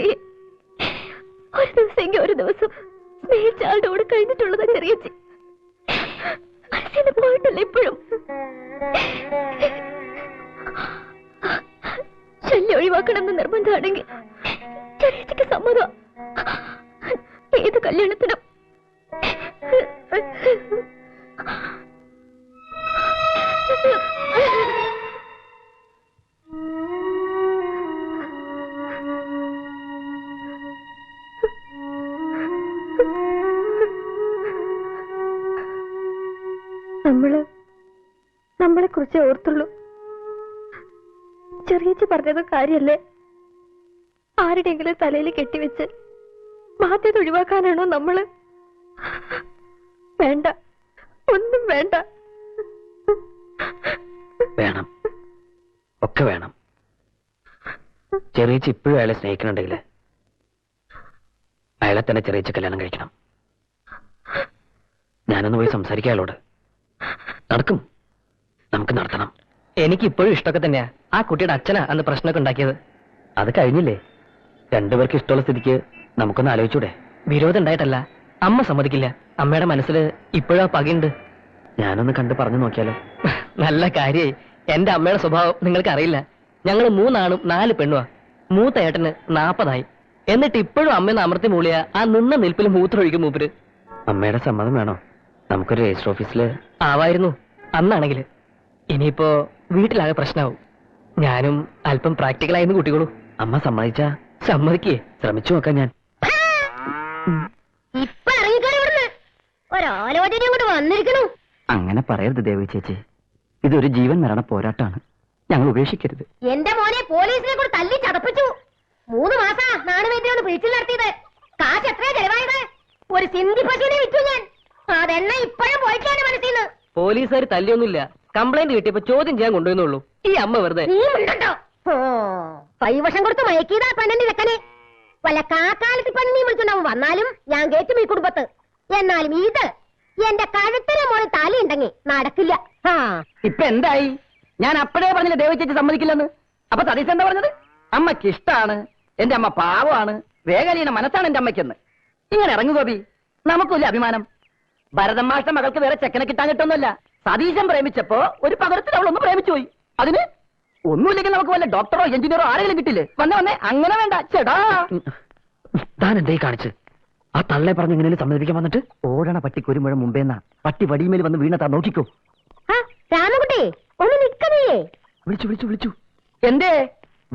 A: ഒരു ദിവസമെങ്കിൽ ഒരു ദിവസം സ്നേഹിച്ച ആളുടെ കൂടെ കഴിഞ്ഞിട്ടുള്ളതാ ചെറിയച്ചി. മനസ്സിന് പോയിട്ടില്ല ഇപ്പോഴും. ശല്യം ഒഴിവാക്കണമെന്ന് നിർബന്ധമാണെങ്കിൽ ചെറിയച്ചയ്ക്ക് സമ്മതം. ഏത് കല്യാണത്തിനും നമ്മളെ കുറിച്ച് ഓർത്തുള്ളൂ. ചെറിയച്ചി പറഞ്ഞത് കാര്യല്ലേ? ആരുടെയെങ്കിലും തലയിൽ കെട്ടിവെച്ച് ബാധ്യത ഒഴിവാക്കാനാണോ നമ്മള്? വേണ്ട, ഒന്നും വേണ്ട.
C: വേണം, ഒക്കെ വേണം. ചെറിയച്ചി ഇപ്പോഴും അയാളെ സ്നേഹിക്കണുണ്ടെങ്കിൽ അയാളെ തന്നെ ചെറിയച്ചി കല്യാണം കഴിക്കണം. ഞാനൊന്ന് പോയി സംസാരിക്കാം അയാളോട്. നടക്കും, നമുക്ക് നടത്തണം. എനിക്ക് ഇപ്പോഴും ഇഷ്ടമൊക്കെ തന്നെയാ. ആ കുട്ടിയുടെ അച്ഛനാ അന്ന് പ്രശ്നമൊക്കെ ഉണ്ടാക്കിയത്. അത് കഴിഞ്ഞില്ലേ? രണ്ടുപേർക്ക് ഇഷ്ടമുള്ള സ്ഥിതിക്ക് നമുക്കൊന്ന് ആലോചിച്ചൂടെ? വിരോധം ഉണ്ടായിട്ടല്ല, അമ്മ സമ്മതിക്കില്ല. അമ്മയുടെ മനസ്സിൽ ഇപ്പോഴും ആ പകയുണ്ട്. ഞാനൊന്ന് കണ്ട് പറഞ്ഞു നോക്കിയാലോ? നല്ല കാര്യായി. എന്റെ അമ്മയുടെ സ്വഭാവം നിങ്ങൾക്ക് അറിയില്ല. ഞങ്ങൾ 3 ആണും 4 പെണ്ണുവാ. മൂത്ത ഏട്ടന് 40 എന്നിട്ട് ഇപ്പോഴും അമ്മയെന്ന് അമർത്തി മൂളിയ ആ നിന്ന നിൽപ്പിൽ മൂത്രമൊഴിക്കും മൂപ്പര്. അമ്മയുടെ സമ്മതം വേണോ? നമുക്കൊരു രജിസ്റ്റർ ഓഫീസില് ആവായിരുന്നു അന്നാണെങ്കിൽ. ഇനിയിപ്പോ വീട്ടിലാകെ പ്രശ്നമാവും. ഞാനും അല്പം പ്രാക്ടിക്കലായിരുന്നു കുട്ടികളൂ. അമ്മ സമ്മതിച്ചാ സമ്മതിക്കേ? ശ്രമിച്ചു നോക്കാം ഞാൻ.
G: ഇപ്പൊ ഇറങ്ങിക്കോളി ഇവിടുന്ന്. ഒരാലോചന ഇങ്ങോട്ട് വന്നിരിക്കണു.
C: അങ്ങനെ പറയരുത് ദേവി ചേച്ചി. ഇതൊരു ജീവൻ മരണ പോരാട്ടാണ്. ഞങ്ങൾ ഉപേക്ഷിക്കരുത്.
G: എന്റെ മോനെ പോലീസിനെ കൂടെ തല്ലി ചതപ്പിച്ചു. 3 മാസാ നാണുവേദ്യോട് പിടിച്ചിൽ നടത്തിയത്. കാശ് എത്രയാ ചെലവായത്? ഒരു സിന്ധി പശുവിനെ വിറ്റു ഞാൻ. അതെണ്ണ ഇപ്പോഴും പോയിട്ടാണ് മനസ്സിന്ന്.
C: പോലീസുകാർ തല്ലിയൊന്നുമില്ല. കംപ്ലൈന്റ് കിട്ടിയപ്പോ ചോദ്യം ചെയ്യാൻ കൊണ്ടുവന്നുള്ളൂ. ഈ അമ്മ വെറുതെ.
G: നീ ഉണ്ടോ? കൈവശം കൊടുത്ത് മയക്കിയതാ പെണ്ണിന്റെ ചെക്കനെ. വല്ല കാക്കാലത്ത് പെണ്ണി വിളിച്ചുണ്ടാവും. വന്നാലും ഞാൻ കേറ്റും ഈ കുടുംബത്ത്. എന്നാലും ഇത് എന്റെ കഴുത്തിലെ മോളിൽ താലിയുണ്ടെങ്കിൽ നടക്കില്ല.
C: ഇപ്പൊ എന്തായി? ഞാൻ അപ്പഴേ പറഞ്ഞില്ല ദേവി ചേച്ചി സമ്മതിക്കില്ലെന്ന്. അപ്പൊ സതീശ് എന്താ പറഞ്ഞത്? അമ്മയ്ക്ക് ഇഷ്ടാണ്, എന്റെ അമ്മ പാവമാണ്, വേഗലീന മനസ്സാണ് എന്റെ അമ്മയ്ക്കെന്ന്. ഇങ്ങനെ ഇറങ്ങു ഗോപി, നമുക്കില്ല അഭിമാനം. ഭരതൻ മാഷ്ട മകൾക്ക് വേറെ ചെക്കനെ കിട്ടാൻ കിട്ടുന്നില്ല. സതീശൻ പ്രേമിച്ചപ്പോ ഒരു പകരത്തിൽ അവളൊന്ന് പ്രേമിച്ചു പോയി. അതിന് ഒന്നുമില്ലെങ്കിൽ നമുക്ക് വല്ല ഡോക്ടറോ എഞ്ചിനീയറോ ആരെങ്കിലും കിട്ടില്ലേ? വന്നേ അങ്ങനെ വേണ്ട ചേടാ. താൻ എന്തായി കാണിച്ച്? ആ തള്ളെ പറഞ്ഞ് എങ്ങനെയും സമ്മതിപ്പിക്കാൻ വന്നിട്ട് ഓടണ പട്ടിക്ക് 1 മുഴം മുമ്പേന്നാ. പട്ടി വടിമേൽ വന്ന് വീണത്താ നോക്കിക്കോ.
G: രാമകുട്ടി ഒന്ന് നിക്കണേ.
C: വിളിച്ചു എന്തേ?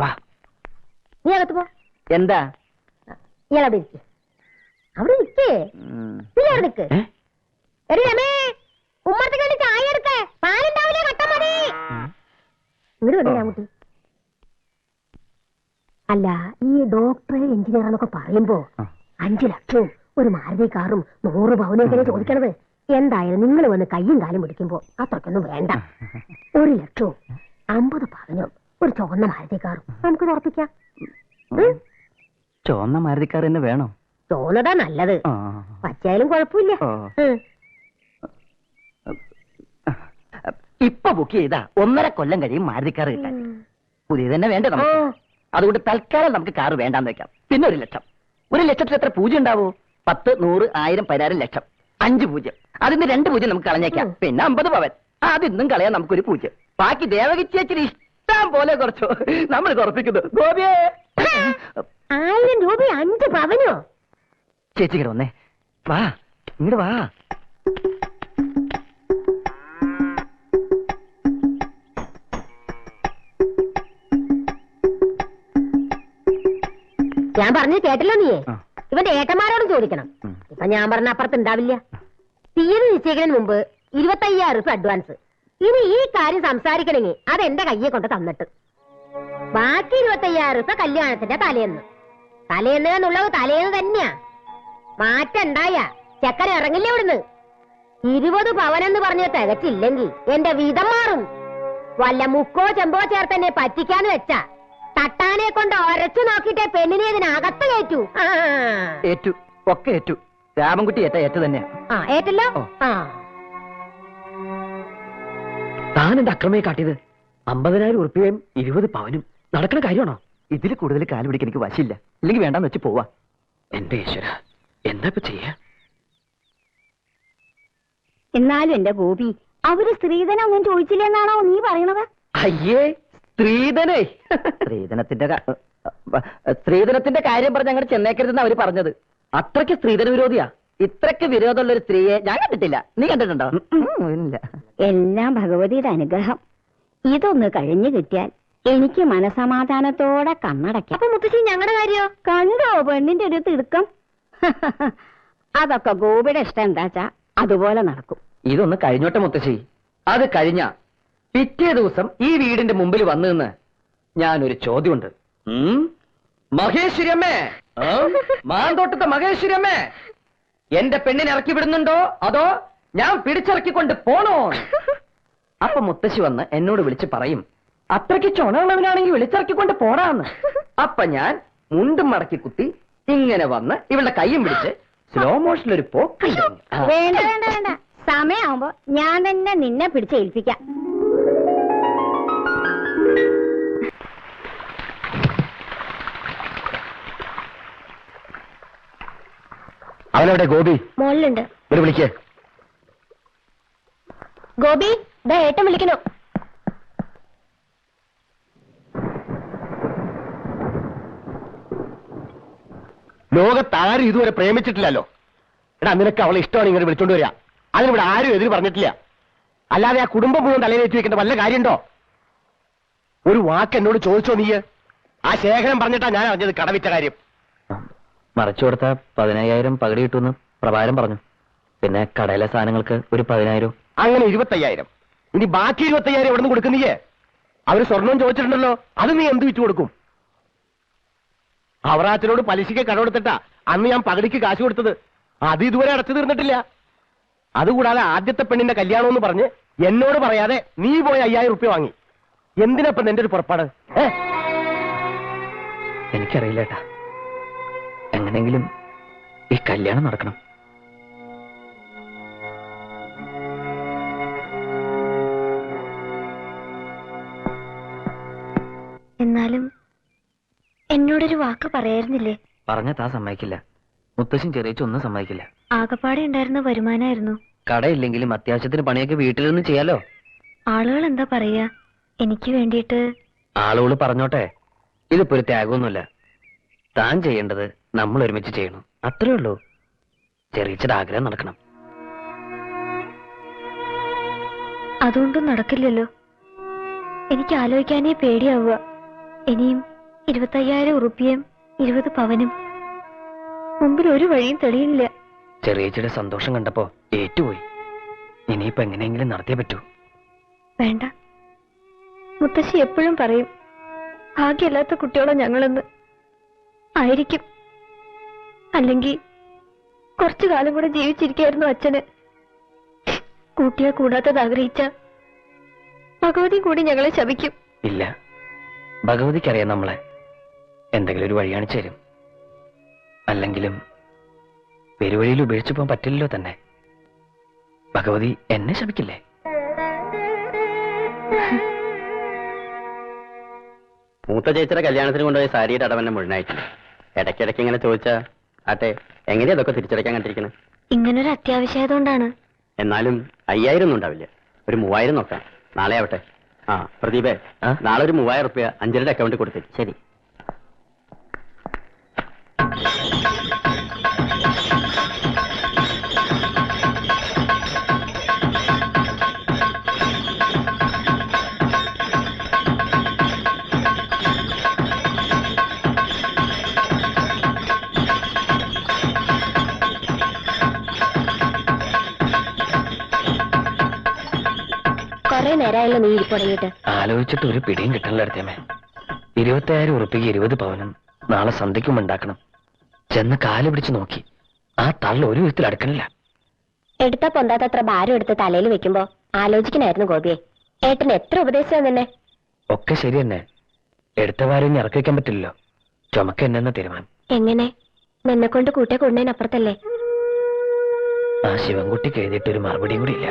C: വാ,
G: നീ അകത്ത് പോ.
C: എന്താ?
G: ഇയാളവിടെ ഇരിക്കേ. അവിടെ നിക്കേ. നീ അവിടെ നിക്ക്. എടി രമേ, ഉമ്മറത്തേക്ക് വേണ്ടി ചായ എടുക്കേ. പാലുണ്ടാവില്ലേ? കട്ട മതി. ഇങ്ങോട്ട് വന്നു രാമകുട്ടി. അല്ല, ഈ ഡോക്ടർ എഞ്ചിനീയർ എന്നൊക്കെ പറയുമ്പോ 5 ലക്ഷവും ഒരു മാരുതി കാറും 100 പവനൊക്കെ ചോദിക്കണത്. എന്തായാലും നിങ്ങൾ വന്ന് കയ്യും കാലും പിടിക്കുമ്പോ അത്രക്കൊന്നും വേണ്ട. 1 ലക്ഷവും 50 പവനും ഒരു ചുവന്ന മാരുതി കാറും നമുക്ക് ഉറപ്പിക്കാം.
C: ചുവന്ന മാരുതിക്കാർ തന്നെ വേണോ?
G: ചോന്നതാ നല്ലത്. പച്ചയായാലും കുഴപ്പമില്ല.
C: ഇപ്പൊ ബുക്ക് ചെയ്താ 1.5 കൊല്ലം കഴിയും മാരുതിക്കാർ കിട്ടാൻ. പുതിയ തന്നെ വേണ്ട നമുക്ക്. അതുകൊണ്ട് തൽക്കാലം നമുക്ക് കാറ് വേണ്ടാന്ന് വെക്കാം. പിന്നെ 1 ലക്ഷം. 1 ലക്ഷത്തിൽ എത്ര പൂജ്യം ഉണ്ടാവോ? 10, 100, 1000, 10,000 ലക്ഷം. 5 പൂജ്യം. അതിന് 2 പൂജ്യം നമുക്ക് കളഞ്ഞേക്കാം. പിന്നെ 50 പവൻ. അതിന്നും കളയാൻ നമുക്കൊരു പൂജ്യം. ബാക്കി ദേവകി ചേച്ചിന് ഇഷ്ടം പോലെ കുറച്ചു. നമ്മൾ കുറപ്പിക്കുന്നു. ഗോപിയേ
A: 1000 രൂപ 5 പവനോ?
C: ചേച്ചി ഇങ്ങോട്ട് വന്നേ. വാ, ഇങ്ങോട്ട് വാ.
A: ഞാൻ പറഞ്ഞു കേട്ടല്ലോ നീ. ഇവന്റെ ഏട്ടന്മാരോട് ചോദിക്കണം. ഇപ്പൊ ഞാൻ പറഞ്ഞ അപ്പുറത്തുണ്ടാവില്ല. തീയതി നിശ്ചയിക്കുന്നതിന് മുമ്പ് 25,000 രൂപ അഡ്വാൻസ്. ഇനി ഈ കാര്യം സംസാരിക്കണമെങ്കിൽ അത് എന്റെ കയ്യെ കൊണ്ട് തന്നിട്ട് ബാക്കി 25,000 രൂപ കല്യാണത്തിന്റെ തലേന്ന്. തലേന്ന് എന്നുള്ളത് തലേന്ന് തന്നെയാ. മാറ്റണ്ടായ ചക്കര ഇറങ്ങില്ല ഇവിടുന്ന്. 20 പവനെന്ന് പറഞ്ഞ് തികച്ചില്ലെങ്കിൽ എന്റെ വീതം മാറും. വല്ല മുക്കോ ചെമ്പോ ചേർത്തെന്നെ പറ്റിക്കാന്ന് വെച്ചാ തട്ടാനെ കൊണ്ട് ഒരച്ചു നോക്കിട്ടെ പെണ്ണിനെ ഇതിനകത്ത് കയറ്റൂ.
C: ഏറ്റു, ഒക്കെ ഏറ്റു. രാമൻകുട്ടി ഏറ്റ തന്നെയാ.
A: ഏറ്റല്ലോ.
C: താൻ എന്റെ അക്രമയെ കാട്ടിയത് 50,000 ഉറുപ്പികയും 20 പവനും നടക്കുന്ന കാര്യമാണോ? ഇതിൽ കൂടുതൽ കാല് പിടിക്കാൻ എനിക്ക് വശില്ല. ഇല്ലെങ്കിൽ വേണ്ടാന്ന് വെച്ച് പോവാ. എന്റെ ഈശ്വര, എന്താ ഇപ്പൊ ചെയ്യാ?
G: എന്നാലും എന്റെ ഗോപി, അവര് സ്ത്രീധനം ഒന്നും ചോദിച്ചില്ലെന്നാണോ നീ പറയണത്?
C: അയ്യേ, സ്ത്രീധനേ. സ്ത്രീധനത്തിന്റെ കാര്യം പറഞ്ഞ് അങ്ങോട്ട് ചെന്നേക്കരുതെന്ന് അവര് പറഞ്ഞത്. അത്രയ്ക്ക് സ്ത്രീധന വിരോധിയാ. ഇത്രയ്ക്ക് വിരോധമുള്ള ഒരു സ്ത്രീയെ ഞാൻ കണ്ടിട്ടില്ല. നീ കണ്ടിട്ടുണ്ടോ? ഇല്ല.
G: എല്ലാം ഭഗവതിയുടെ അനുഗ്രഹം. ഇതൊന്ന് കഴിഞ്ഞു കിട്ടിയാൽ എനിക്ക് മനസമാധാനത്തോടെ കണ്ണടയ്ക്കാം.
A: അപ്പൊ മുത്തശ്ശി ഞങ്ങളുടെ കാര്യോ?
G: കണ്ടോ പെണ്ണിന്റെ ഒരു തിടുക്കം? അതൊക്കെ ഗോപിയുടെ ഇഷ്ടം എന്താച്ചാ അതുപോലെ നടക്കും.
C: ഇതൊന്ന് കഴിഞ്ഞോട്ടെ മുത്തശ്ശി. അത് കഴിഞ്ഞ പിറ്റേ ദിവസം ഈ വീടിന്റെ മുമ്പിൽ വന്നു നിന്ന് ഞാനൊരു ചോദ്യമുണ്ട്. മഹേശ്വരിയമ്മേ, മാന്തോട്ടത്തെ മഹേശ്വരിയമ്മേ, എന്റെ പെണ്ണിനെ ഇറക്കി വിടുന്നുണ്ടോ അതോ ഞാൻ പിടിച്ചിറക്കിക്കൊണ്ട് പോണോ? അപ്പൊ മുത്തശ്ശി വന്ന് എന്നോട് വിളിച്ച് പറയും, അത്രയ്ക്ക് ചുണയുള്ളവനാണെങ്കിൽ വിളിച്ചിറക്കിക്കൊണ്ട് പോടാന്ന്. അപ്പൊ ഞാൻ മുണ്ടും മടക്കി കുത്തി ഇങ്ങനെ വന്ന് ഇവളുടെ കൈയും പിടിച്ച് സ്ലോ മോഷനിലൊരു പോക്ക്.
G: വേണ്ട വേണ്ട വേണ്ട, സമയമാകുമ്പോ ഞാൻ തന്നെ നിന്നെ പിടിച്ചേൽപ്പിക്കാം.
D: അവനവിടെ ഗോപി
A: മോളിലുണ്ട്.
D: ഒരു വിളിക്കേ.
A: ഗോപി, ദാ ഏട്ടൻ വിളിക്കണോ?
D: ലോകത്താരും ഇതുവരെ പ്രേമിച്ചിട്ടില്ലല്ലോ. എടാ, നിനക്ക് അവളെ ഇഷ്ടമാണ് ഇങ്ങനെ വിളിച്ചോണ്ട് വരിക. അതിനിവിടെ ആരും എതിര് പറഞ്ഞിട്ടില്ല. അല്ലാതെ ആ കുടുംബം മുഴുവൻ തലയിൽ വെച്ച് വെക്കേണ്ട വല്ല കാര്യമുണ്ടോ? ഒരു വാക്ക് എന്നോട് ചോദിച്ചോ നീ? ആ ശേഖരൻ പറഞ്ഞിട്ടാ ഞാൻ അറിഞ്ഞത് കടവിറ്റ കാര്യം.
C: മറച്ചു കൊടുത്ത 15,000 പകടി കിട്ടുമെന്ന് പ്രഭാരം പറഞ്ഞു. പിന്നെ കടയിലെ സാധനങ്ങൾക്ക് ഒരു 10,000.
D: അങ്ങനെ 25,000. ഇനി ബാക്കി 25,000 എവിടെ നിന്ന് കൊടുക്കുന്നീയേ? അവര് സ്വർണം ചോദിച്ചിട്ടുണ്ടല്ലോ, അത് നീ എന്ത് വിറ്റ് കൊടുക്കും? അവറാച്ചനോട് പലിശയ്ക്ക് കടമെടുത്തിട്ടാ അന്ന് ഞാൻ പകടിക്ക് കാശ് കൊടുത്തത്. അത് ഇതുവരെ അടച്ചു തീർന്നിട്ടില്ല. അതുകൂടാതെ ആദ്യത്തെ പെണ്ണിന്റെ കല്യാണം എന്ന് പറഞ്ഞ് എന്നോട് പറയാതെ നീ പോയി 5,000 റുപ്യ വാങ്ങി. എന്തിനപ്പം നിന്റെ ഒരു പുറപ്പാട്?
C: എനിക്കറിയില്ല ഏട്ടാ. എങ്ങനെങ്കിലും ഈ കല്യാണം നടക്കണം.
A: എന്നാലും എന്നോടൊരു വാക്ക് പറയായിരുന്നില്ലേ?
C: പറഞ്ഞാ താ സമ്മതിക്കില്ല. മുത്തശ്ശൻ ചെറിയൊന്നും സമ്മതിക്കില്ല.
A: ആകപ്പാടെ ഉണ്ടായിരുന്ന വരുമാനമായിരുന്നു.
C: കടയില്ലെങ്കിലും അത്യാവശ്യത്തിന് പണിയൊക്കെ വീട്ടിൽ നിന്ന് ചെയ്യാലോ.
A: ആളുകൾ എന്താ പറയാ? എനിക്ക് വേണ്ടിയിട്ട്
C: ആളുകൾ പറഞ്ഞോട്ടെ. ഇതിപ്പോ ഒരു ത്യാഗമൊന്നുമില്ല. താൻ ചെയ്യേണ്ടത് നമ്മൾ ഒരുമിച്ച് ചെയ്യണം, അത്രേ ഉള്ളൂ. ചെറിയ ആഗ്രഹം നടക്കണം.
A: അതുകൊണ്ടും നടക്കില്ലല്ലോ. എനിക്ക് ആലോചിക്കാനേ പേടിയാവുക. ഇനിയും 25,000 ഉറുപ്പിയും 20 പവനും. മുമ്പിൽ ഒരു വഴിയും തെളിയില്ല.
C: ചെറിയച്ചിയുടെ സന്തോഷം കണ്ടപ്പോ ഏറ്റുപോയി. ഇനിയിപ്പോ എങ്ങനെയെങ്കിലും നടത്തിയേ പറ്റൂ.
A: വേണ്ട, മുത്തശ്ശി എപ്പോഴും പറയും ഭാഗ്യമില്ലാത്ത കുട്ടിയോളോ ഞങ്ങളെന്ന്. ആയിരിക്കും. അല്ലെങ്കിൽ കുറച്ചു കാലം കൂടെ ജീവിച്ചിരിക്കായിരുന്നു അച്ഛന്. കൂട്ടിയാ കൂടാത്തത് ആഗ്രഹിച്ച ഭഗവതി കൂടി ഞങ്ങളെ ശപിക്കും.
C: ഇല്ല, ഭഗവതിക്കറിയാം നമ്മളെ. എന്തെങ്കിലും ഒരു വഴി കാണിച്ചു തരും. അല്ലെങ്കിലും പെരുവഴിയിൽ ഉപേക്ഷിച്ചു പോകാൻ പറ്റില്ലല്ലോ തന്നെ. ഭഗവതി എന്നെ ശപിക്കില്ലേ?
F: മൂത്ത ചേച്ചിയുടെ കല്യാണത്തിന് കൊണ്ടുപോയി സാരിയുടെ അടവന്നെ മുഴുവനായിട്ടില്ല. ഇടയ്ക്കിടയ്ക്ക് ഇങ്ങനെ ചോദിച്ചാ ആട്ടെ എങ്ങനെയാ അതൊക്കെ തിരിച്ചടയ്ക്കാൻ കണ്ടിരിക്കുന്നത്?
A: ഇങ്ങനൊരു അത്യാവശ്യമായതുകൊണ്ടാണ്.
F: എന്നാലും 5,000 ഒന്നും ഉണ്ടാവില്ല. ഒരു 3,000 നോക്കാം. നാളെ ആവട്ടെ. ആ പ്രദീപേ, നാളെ ഒരു 3000 റുപ്യ അഞ്ജലിയുടെ അക്കൗണ്ടിൽ കൊടുത്തേ.
C: ശരി.
A: കൊറേ നേരമായല്ലോ നീ ഇരിപ്പുടങ്ങിയിട്ട്.
C: ആലോചിച്ചിട്ട് ഒരു പിടിയും കിട്ടണില്ല അടുത്തേമേ. 25,000 ഉറുപ്പിക്ക് 20 പവനും നാളെ സന്ധ്യയ്ക്കും ഉണ്ടാക്കണം. ചെന്ന് കാല് പിടിച്ച് നോക്കി, ആ തള്ള ഒരു വിധത്തിൽ അടുക്കണില്ല.
A: എടുത്ത പൊന്താത്തത്ര ഭാരം എടുത്ത് തലയിൽ വെക്കുമ്പോ ആലോചിക്കണായിരുന്നു ഗോപിയെ. ഏട്ടന് എത്ര ഉപദേശിച്ചത് നിന്നെ?
C: ഒക്കെ ശരി തന്നെ, എടുത്ത വാരം ഇറക്കി വെക്കാൻ പറ്റില്ലല്ലോ. ചുമക്ക എന്നെന്ന തീരുമാനം.
A: എങ്ങനെ? നിന്നെ കൊണ്ട് കൂട്ടിയെ കൊണ്ടതിനപ്പുറത്തല്ലേ?
C: ആ ശിവൻകുട്ടിക്ക് എഴുതിയിട്ട് ഒരു മറുപടിയും കൂടി ഇല്ല.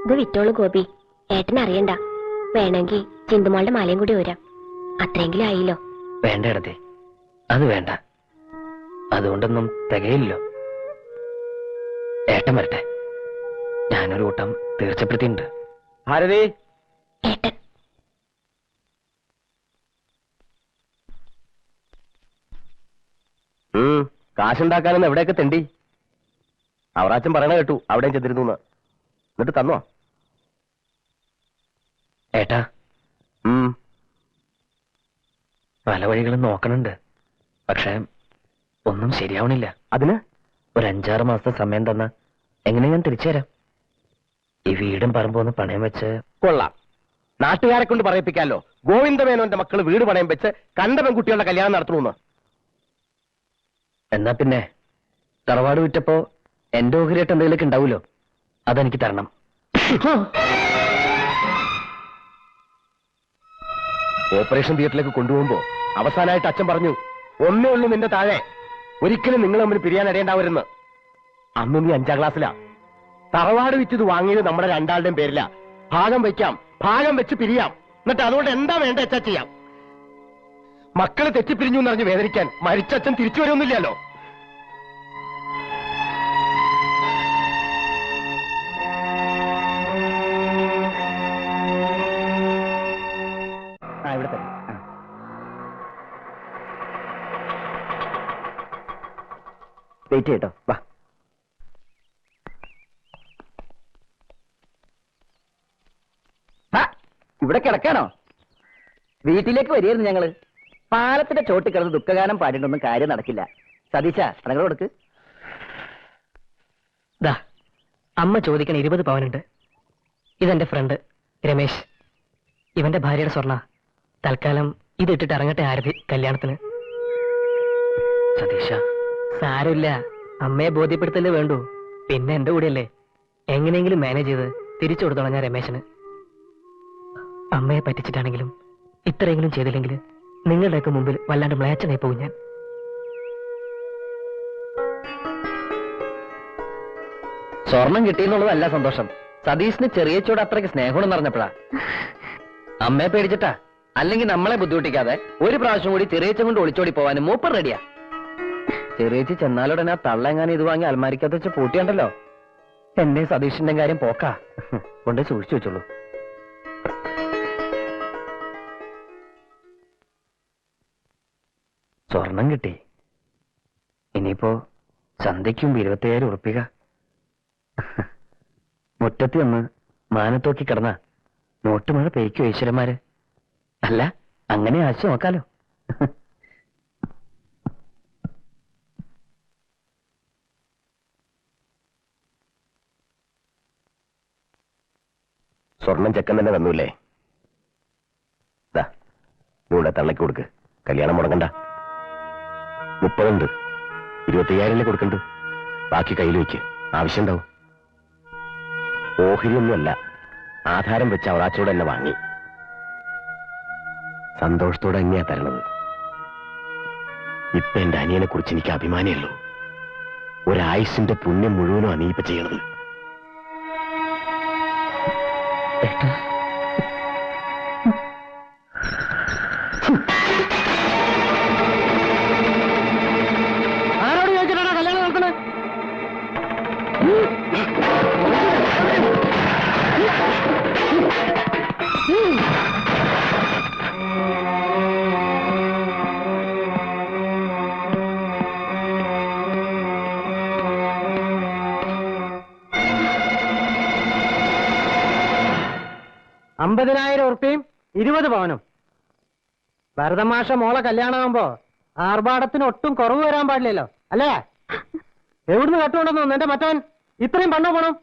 A: ഇത് വിറ്റോളൂ ഗോപി, ഏട്ടൻ അറിയണ്ട. വേണമെങ്കിൽ ചിന്തുമോളുടെ മാലയും കൂടി ഊരാം. അത്രയെങ്കിലും ആയില്ലോ.
C: വേണ്ട ഇടത്തെ, അത് വേണ്ട. അതുകൊണ്ടൊന്നും തികയില്ലോ. ഏട്ടൻ വരട്ടെ, ഞാനൊരു കൂട്ടം തീർച്ചപ്പെടുത്തിയിട്ടുണ്ട്.
F: ഭാരതി,
A: ഏട്ടൻ
D: കാശുണ്ടാക്കാനെന്ന് എവിടെയൊക്കെ തെണ്ടി? അവറാച്ചൻ പറയണ കേട്ടു അവിടെയും ചെന്നിരുന്നു. എന്നിട്ട് തന്നോ?
C: ഏട്ടാ, പല വഴികളും നോക്കണുണ്ട്, പക്ഷെ ഒന്നും ശരിയാവണില്ല.
D: അതിന്
C: ഒരു 5-6 മാസത്തെ സമയം തന്ന എങ്ങനെ ഞാൻ തിരിച്ചു തരാം. ഈ വീടും പറമ്പും ഒന്ന് പണയം വെച്ച്.
D: കൊള്ളാം, നാട്ടുകാരെ കൊണ്ട് പറയിപ്പിക്കാലോ. ഗോവിന്ദമേനോന്റെ മക്കള് വീട് പണയം വെച്ച് കണ്ട പെൺകുട്ടികളുടെ കല്യാണം നടത്തണമെന്ന്.
C: എന്നാ പിന്നെ തറവാട് വിറ്റപ്പോ എന്റെ ഓഹരിയായിട്ട് എന്തെങ്കിലുമൊക്കെ ഉണ്ടാവുമല്ലോ, അതെനിക്ക് തരണം.
D: ഓപ്പറേഷൻ തിയേറ്ററിലേക്ക് കൊണ്ടുപോകുമ്പോ അവസാനമായിട്ട് അച്ഛൻ പറഞ്ഞു, ഒന്നേ ഉള്ളൂ നിന്റെ താഴെ, ഒരിക്കലും നിങ്ങൾ തമ്മിൽ പിരിയാൻ ഇടയുണ്ടാവരുന്ന്. അന്ന് നീ 5ാം ക്ലാസ്സിലാ. തറവാട് വിറ്റത് വാങ്ങിയത് നമ്മുടെ രണ്ടാളുടെയും പേരില. ഭാഗം വയ്ക്കാം, ഭാഗം വെച്ച് പിരിയാം, എന്നിട്ട് അതുകൊണ്ട് എന്താ വേണ്ട വെച്ചാ ചെയ്യാം. മക്കള് തെറ്റിപ്പിരിഞ്ഞു എന്നറിഞ്ഞ് വേദനിക്കാൻ മരിച്ചച്ഛൻ തിരിച്ചു വരുമൊന്നുമില്ലല്ലോ. ഇവിടെ തന്നെ വെയിറ്റ് ചെയ്യട്ടോ. വാ.
E: ഇവിടെ കിടക്കാണോ? വീട്ടിലേക്ക് വരികയായിരുന്നു ഞങ്ങള്. പാലത്തിന്റെ ചോട്ടിൽ കിടന്ന് ദുഃഖഗാനം പാടിയിട്ടൊന്നും കാര്യം നടക്കില്ല. സതീശ, അടങ്ങൾ കൊടുക്ക്.
C: ദാ, അമ്മ ചോദിക്കണ 20 പവനുണ്ട്. ഇതെന്റെ ഫ്രണ്ട് രമേശ്, ഇവന്റെ ഭാര്യയുടെ സ്വർണ്ണ. തൽക്കാലം ഇതിട്ടിട്ട് ഇറങ്ങട്ടെ ആരതി കല്യാണത്തിന്. സതീശ, സാരമില്ല, അമ്മയെ ബോധ്യപ്പെടുത്തല്ലേ വേണ്ടൂ. പിന്നെ എന്റെ കൂടെയല്ലേ, എങ്ങനെയെങ്കിലും മാനേജ് ചെയ്ത് തിരിച്ചു കൊടുത്തോളാം ഞാൻ രമേശന്. അമ്മയെ പറ്റിച്ചിട്ടാണെങ്കിലും ഇത്രയെങ്കിലും ചെയ്തില്ലെങ്കിൽ നിങ്ങളുടെയൊക്കെ മുമ്പിൽ വല്ലാണ്ട് മ്ലേച്ഛനായി പോകും ഞാൻ. സ്വർണം കിട്ടിയെന്നുള്ളതല്ല സന്തോഷം, സതീഷിന് ചെറിയച്ചോട് അത്രയ്ക്ക് സ്നേഹമെന്ന് പറഞ്ഞപ്പോഴാ. അമ്മയെ പേടിച്ചിട്ടാ, അല്ലെങ്കിൽ നമ്മളെ ബുദ്ധിമുട്ടിക്കാതെ ഒരു പ്രാവശ്യം കൂടി ചെറിയച്ചൻ കൊണ്ട് ഒളിച്ചോടി പോവാനും മൂപ്പർ റെഡിയാ. ചെറിയച്ചി ചെന്നാലുടനെ ആ തള്ളെങ്ങാനും ഇത് വാങ്ങി അൽമാരിക്കകത്ത് വെച്ച് പൂട്ടിയുണ്ടല്ലോ, എന്നെ സതീഷിന്റെ കാര്യം പോക്കാ. കൊണ്ട് സൂക്ഷിച്ചു വെച്ചോളൂ. സ്വർണം കിട്ടി, ഇനിയിപ്പോ സന്ധ്യയ്ക്കും 25,000 ഉറുപ്പിക. മുറ്റത്തി ഒന്ന് മാനത്തോക്കി കിടന്ന നോട്ടുമഴ പെയ്ക്കോ ഈശ്വരന്മാര്? അല്ല, അങ്ങനെ ആശ നോക്കാലോ.
D: സ്വർണം ചെക്കൻ തന്നെ തന്നൂല്ലേ? ഇവിടെ തള്ളക്ക് കൊടുക്ക്, കല്യാണം മുടങ്ങണ്ട. 30 ഉണ്ട്, 25,000 കൊടുക്കണ്ടു. ബാക്കി കയ്യിൽ വയ്ക്ക്, ആവശ്യമുണ്ടാവും. ഓഹരിയൊന്നുമല്ല, ആധാരം വെച്ച് അവറാച്ചോട് തന്നെ വാങ്ങി. സന്തോഷത്തോടെ തന്നെയാ തരണത്. ഇപ്പൊ എന്റെ അനിയനെ കുറിച്ച് എനിക്ക് അഭിമാനമല്ലോ. ഒരായുസിന്റെ പുണ്യം മുഴുവനും അനീപ്പ ചെയ്യണത്.
C: ആരോട് ചോദിച്ചിട്ടാണ് കല്യാണം നടക്കുന്നത്?
H: 50,000 ഉറുപ്പിയും 20 പവനും. ഭരതമാഷ മോളെ കല്യാണമാകുമ്പോ ആർഭാടത്തിന് ഒട്ടും കുറവ് വരാൻ പാടില്ലല്ലോ, അല്ലേ? എവിടുന്ന് കട്ടുകൊണ്ടെന്നു എന്റെ മറ്റവൻ ഇത്രയും പണ്ടോ പോണം?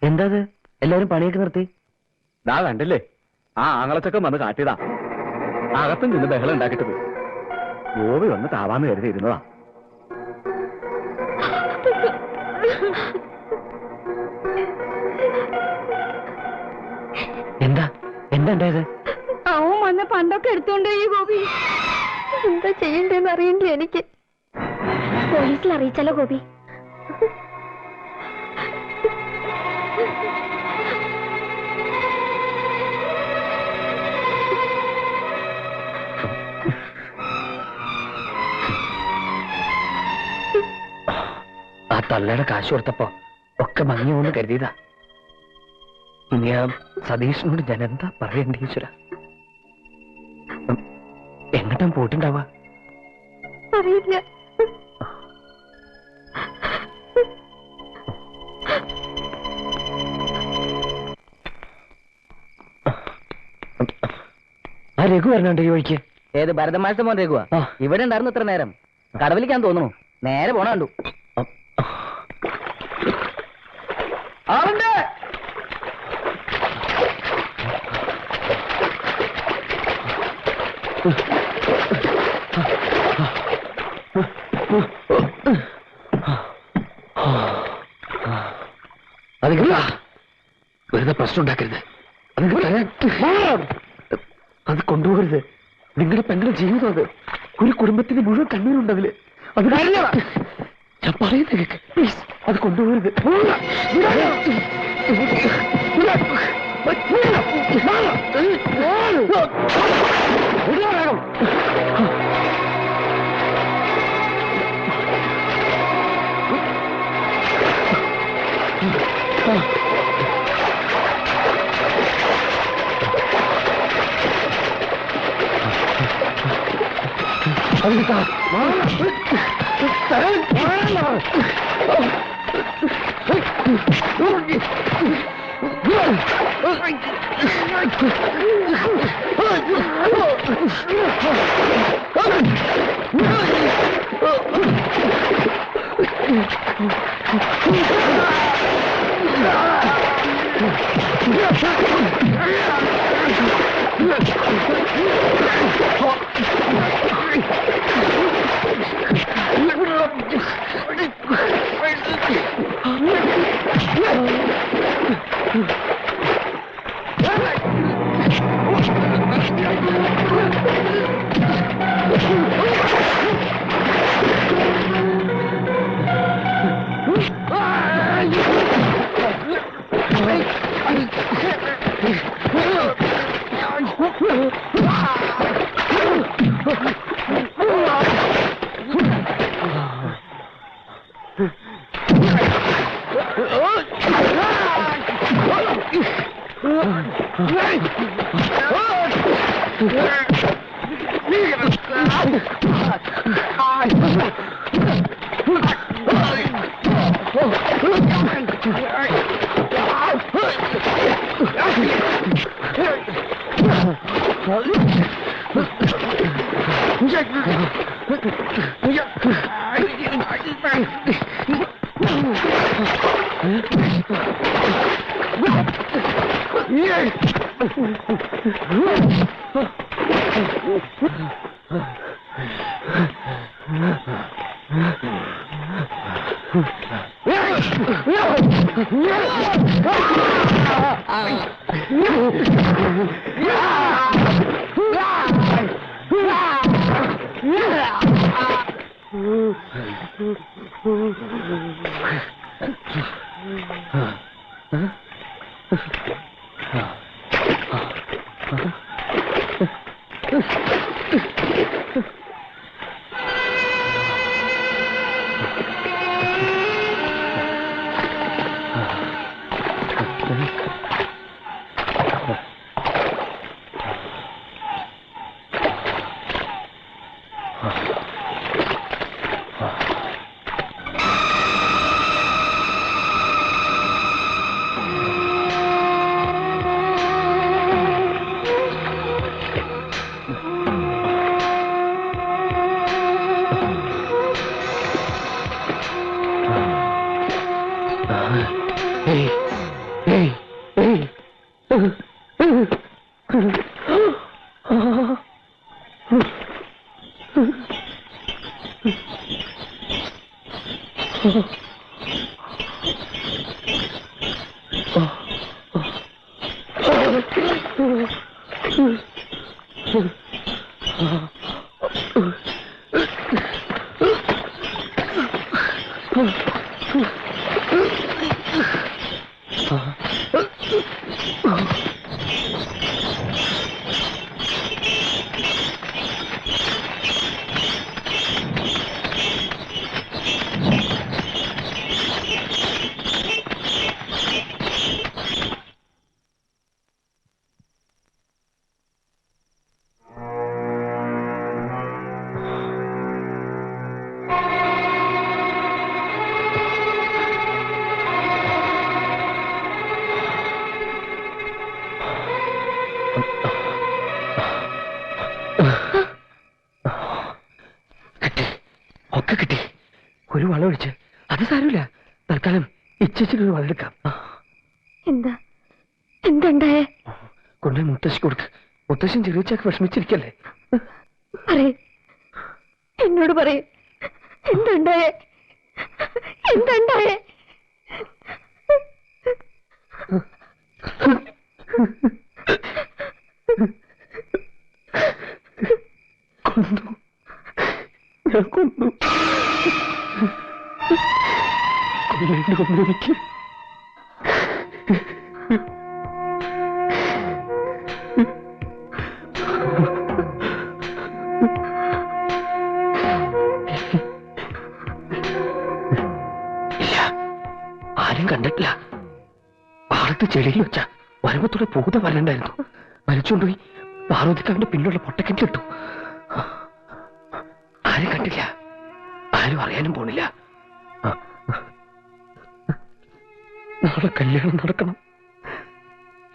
C: എന്താ എല്ലാരും പണിയൊക്കെ നിർത്തി?
B: ദാ കണ്ടില്ലേ, ആ ആങ്ങളച്ചക്കം വന്ന് കാട്ടിയതാ. അകത്തും നിന്ന് ബഹളം ഉണ്ടാക്കിട്ടത്. ഗോപി വന്ന് താവാന്ന് കരുതിയിരുന്നതാ.
C: എന്താ ഉണ്ടായത്?
A: അവൻ വന്ന പണ്ടൊക്കെ എടുത്തോണ്ടേ ഗോപി. എന്താ ചെയ്യണ്ടേന്ന് അറിയണ്ടേ എനിക്ക്? പോലീസിൽ അറിയിച്ചല്ലോ ഗോപി.
C: ആ തള്ളയുടെ കാശ് കൊടുത്തപ്പോ ഒക്കെ ഭംഗി കൊണ്ട് കരുതിയതാ. ഇനി ആ സതീഷിനോട് ഞാൻ എന്താ പറയണ്ടേ ഈശ്വര? എങ്ങോട്ടും പോയിട്ടുണ്ടാവാ?
A: അറിയില്ല.
C: ആ രഘു വരണുണ്ട് ഈ വഴിക്ക്.
E: ഏത് ഭരതമാഷ മോൻ രഘുവാ? ഇവിടെ ഉണ്ടായിരുന്നു ഇത്ര നേരം. കടവിലിക്കാൻ തോന്നുന്നു. നേരെ പോണ കണ്ടു. ആളുണ്ട്.
C: അത് വെറുതെ പ്രശ്നം ഉണ്ടാക്കരുത്. അത് കൊണ്ടുപോകരുത്. നിങ്ങളുടെ പെങ്ങളുടെ ജീവിതം അത്. ഒരു കുടുംബത്തിന് മുഴുവൻ കണ്ണീരുണ്ടതില്. അത് ഞാൻ പറയുന്നത് കേക്ക്. പ്ലീസ്, അത് കൊണ്ടുപോകരുത്. ഒക്കെ കിട്ടി. ഒരു വളം ഒഴിച്ച് അത് സാരമില്ല. തൽക്കാലം ഇച്ചൊരു വളം എടുക്കാം.
A: എന്താ എന്തുണ്ടായേ?
C: കൊണ്ടുപോയി മുത്തശ്ശി കൊടുക്ക്. മുത്തശ്ശൻ ചെറിയച്ചാക്ക് വിഷമിച്ചിരിക്കല്ലേ?
A: എന്നോട് പറയേ, എന്തുണ്ടായേ? എന്തുണ്ടായേ?
C: കൊന്നു. ഞാൻ കൊന്നു. കൊല്ലേണ്ടി വന്നു എനിക്ക്. ഇല്ല, ആരും കണ്ടിട്ടില്ല. പാടത്ത് ചെളിയിൽ വെച്ച വരമ്പത്തോടെ പൂത വരണ്ടായിരുന്നു. വലിച്ചുകൊണ്ടുപോയി പാർവതിക്കാവിന്റെ പിന്നുള്ള പൊട്ടക്കിട്ടിട്ടു. ആരും കണ്ടില്ല, ആരും അറിയാനും പോണില്ല. നാളെ കല്യാണം നടക്കണം.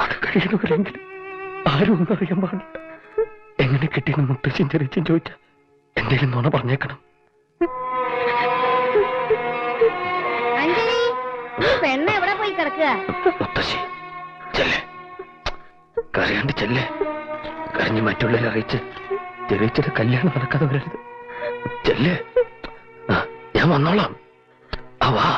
C: അത് കഴിയണവരെങ്കിലും ആരും ഒന്നും അറിയാൻ പാടില്ല. എങ്ങനെ കിട്ടിയെന്ന് മുത്തശ്ശൻ ചെറിയച്ഛൻ ചോദിച്ച എന്തെങ്കിലും നുണ പറഞ്ഞേക്കണം.
G: പെണ്ണ് എവിടെ പോയി കിടക്കുക?
C: മുത്തശ്ശി ചെല്ലേ, കരയാണ്ട് ചെല്ലേ. കരഞ്ഞ് മറ്റുള്ളവരെ അറിയിച്ച് ചെറിയച്ഛന്റെ കല്യാണം നടക്കാതെ വരരുത്. ചെല്ലേ, ഞാൻ വന്നോളാം. വാ.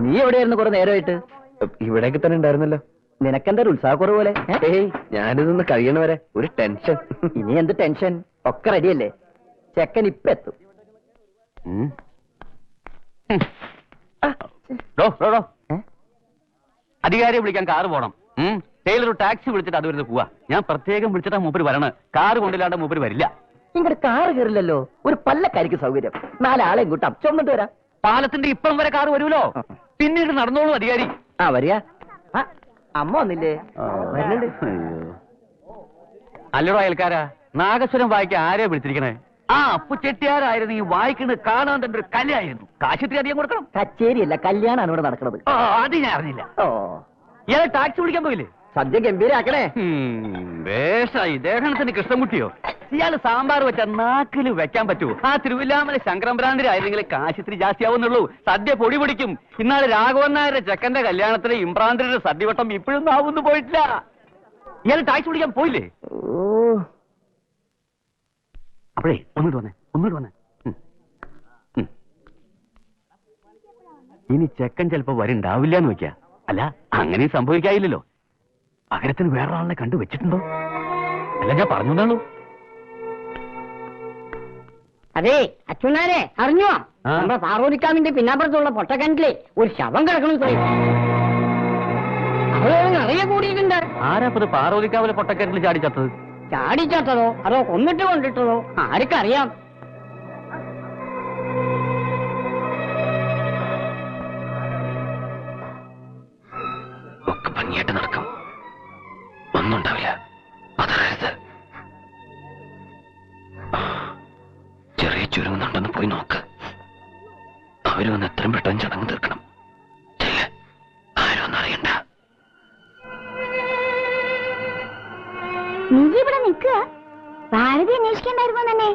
B: നീ എവിടെയായിരുന്നു കുറെ നേരമായിട്ട്?
C: ഇവിടേക്ക് തന്നെ ഉണ്ടായിരുന്നല്ലോ.
B: നിനക്കെന്താ ഉത്സാഹക്കുറവ് പോലെ?
C: ഞാനിതൊന്ന് കഴിയണവരെ ഒരു ടെൻഷൻ.
B: ഇനി എന്ത് ടെൻഷൻ? ഒക്കെ റെഡിയല്ലേ? ചെക്കൻ ഇപ്പൊ എത്തും. അധികാരിയെ വിളിക്കാൻ കാറ് പോണം. ടൈലർ ഒരു ടാക്സി വിളിച്ചിട്ട് അത് വരുന്നത് പോവാ. ഞാൻ പ്രത്യേകം വിളിച്ചിട്ടാ മൂപ്പര് വരണ. കാറ് കൊണ്ടില്ലാണ്ട് മൂപ്പര് വരില്ല.
C: ഇങ്ങോട്ട് കാറ് കയറില്ലല്ലോ, ഒരു പല്ലക്കാരിക്ക് സൗകര്യം. 4 ആളെ ഇങ്ങോട്ട് അച്ചോന്നിട്ട് വരാം.
B: പാലത്തിന്റെ ഇപ്പം വരെ കാറ് വരുമല്ലോ, പിന്നീട് നടന്നോളൂ അധികാരി.
C: ആ വരിക. അമ്മ വന്നില്ലേ? വരുന്നുണ്ട്.
B: അല്ലടോ അയൽക്കാരാ, നാഗസ്വരം വായിക്കാൻ ആരെയാ വിളിച്ചിരിക്കണേ? ആ അപ്പു ചെട്ടിയാരായിരുന്നു ഈ വായിക്കുന്നത്. കാണാൻ തന്നെ ഒരു കലയായിരുന്നു. കാശിത്തിരി അധികം കൊടുക്കണം.
C: കച്ചേരിയല്ല, കല്യാണാണ് ഇവിടെ നടക്കുന്നത്.
B: അത് ഞാൻ അറിഞ്ഞില്ല.
C: ഓ,
B: ഇയാളെ ടാക്സി വിളിക്കാൻ പോയില്ലേ?
C: സദ്യ ഗംഭീരാക്കണേ.
B: വേഷായി ദേഹണത്തിന് കൃഷ്ണൻകുട്ടിയോ? ഇയാള് സാമ്പാർ വെച്ച നാക്കില് വെക്കാൻ പറ്റുമോ? ആ തിരുവില്ലാമല ശങ്കരംഭ്രാന്തിരായിരുന്നെങ്കിൽ കാശിത്തിരി ജാസ്തിയാവുന്നുള്ളൂ. സദ്യ പൊടി പൊടിക്കും. ഇന്നാള് രാഘവൻ നായരുടെ ചെക്കന്റെ കല്യാണത്തിന് ഇമ്രാന്തിന്റെ സദ്യവട്ടം ഇപ്പോഴും ആവുന്നു പോയിട്ടില്ല. ഇയാള് ടാക്സി വിളിക്കാൻ പോയില്ലേ? അപ്പോഴേ ഒന്നുകൂടി വന്നേ. ഇനി ചെക്കൻ ചിലപ്പോ വരുണ്ടാവില്ല എന്ന് വെക്കാ. അല്ല, അങ്ങനെ സംഭവിക്കായില്ലല്ലോ. പകരത്തിന് വേറൊരാളെ കണ്ടു വെച്ചിട്ടുണ്ടോ? അല്ല, ഞാൻ പറഞ്ഞുള്ളൂ.
G: അതെ അച്ഛനാരെ അറിഞ്ഞോ? നമ്മുടെ പാറോദിക്കാമിന്റെ പിന്നാമ്പുറത്തുള്ള പൊട്ടക്കിണറ്റിലെ ഒരു ശവം കിടക്കണം സായി. അവിടെ നിറയെ കൂടിയിട്ടുണ്ട്.
B: ആരാപ്പത് പാറോദിക്കാവിലെ പൊട്ടക്കിണറ്റിൽ ചാടിച്ചത്തത്?
G: ചാടിച്ചത്തതോ അതോ കൊന്നിട്ട് കൊണ്ടിട്ടതോ ആർക്കറിയാം.
B: ഒക്കെ ഭംഗിയായിട്ട് നടക്കും. ഒന്നുണ്ടാവില്ല. അതറിയരുത്. ചെറിയ ചുരുങ്ങുന്നുണ്ടെന്ന് പോയി നോക്ക്. അവര് വന്ന് എത്രയും പെട്ടെന്ന് ചടങ്ങ് തീർക്കണം. ആരും ഒന്നും അറിയണ്ട.
G: നീ ഇവിടെ നിൽക്കുക. ഭാരതി അന്വേഷിക്കണ്ടായിരുന്നോ തന്നെ?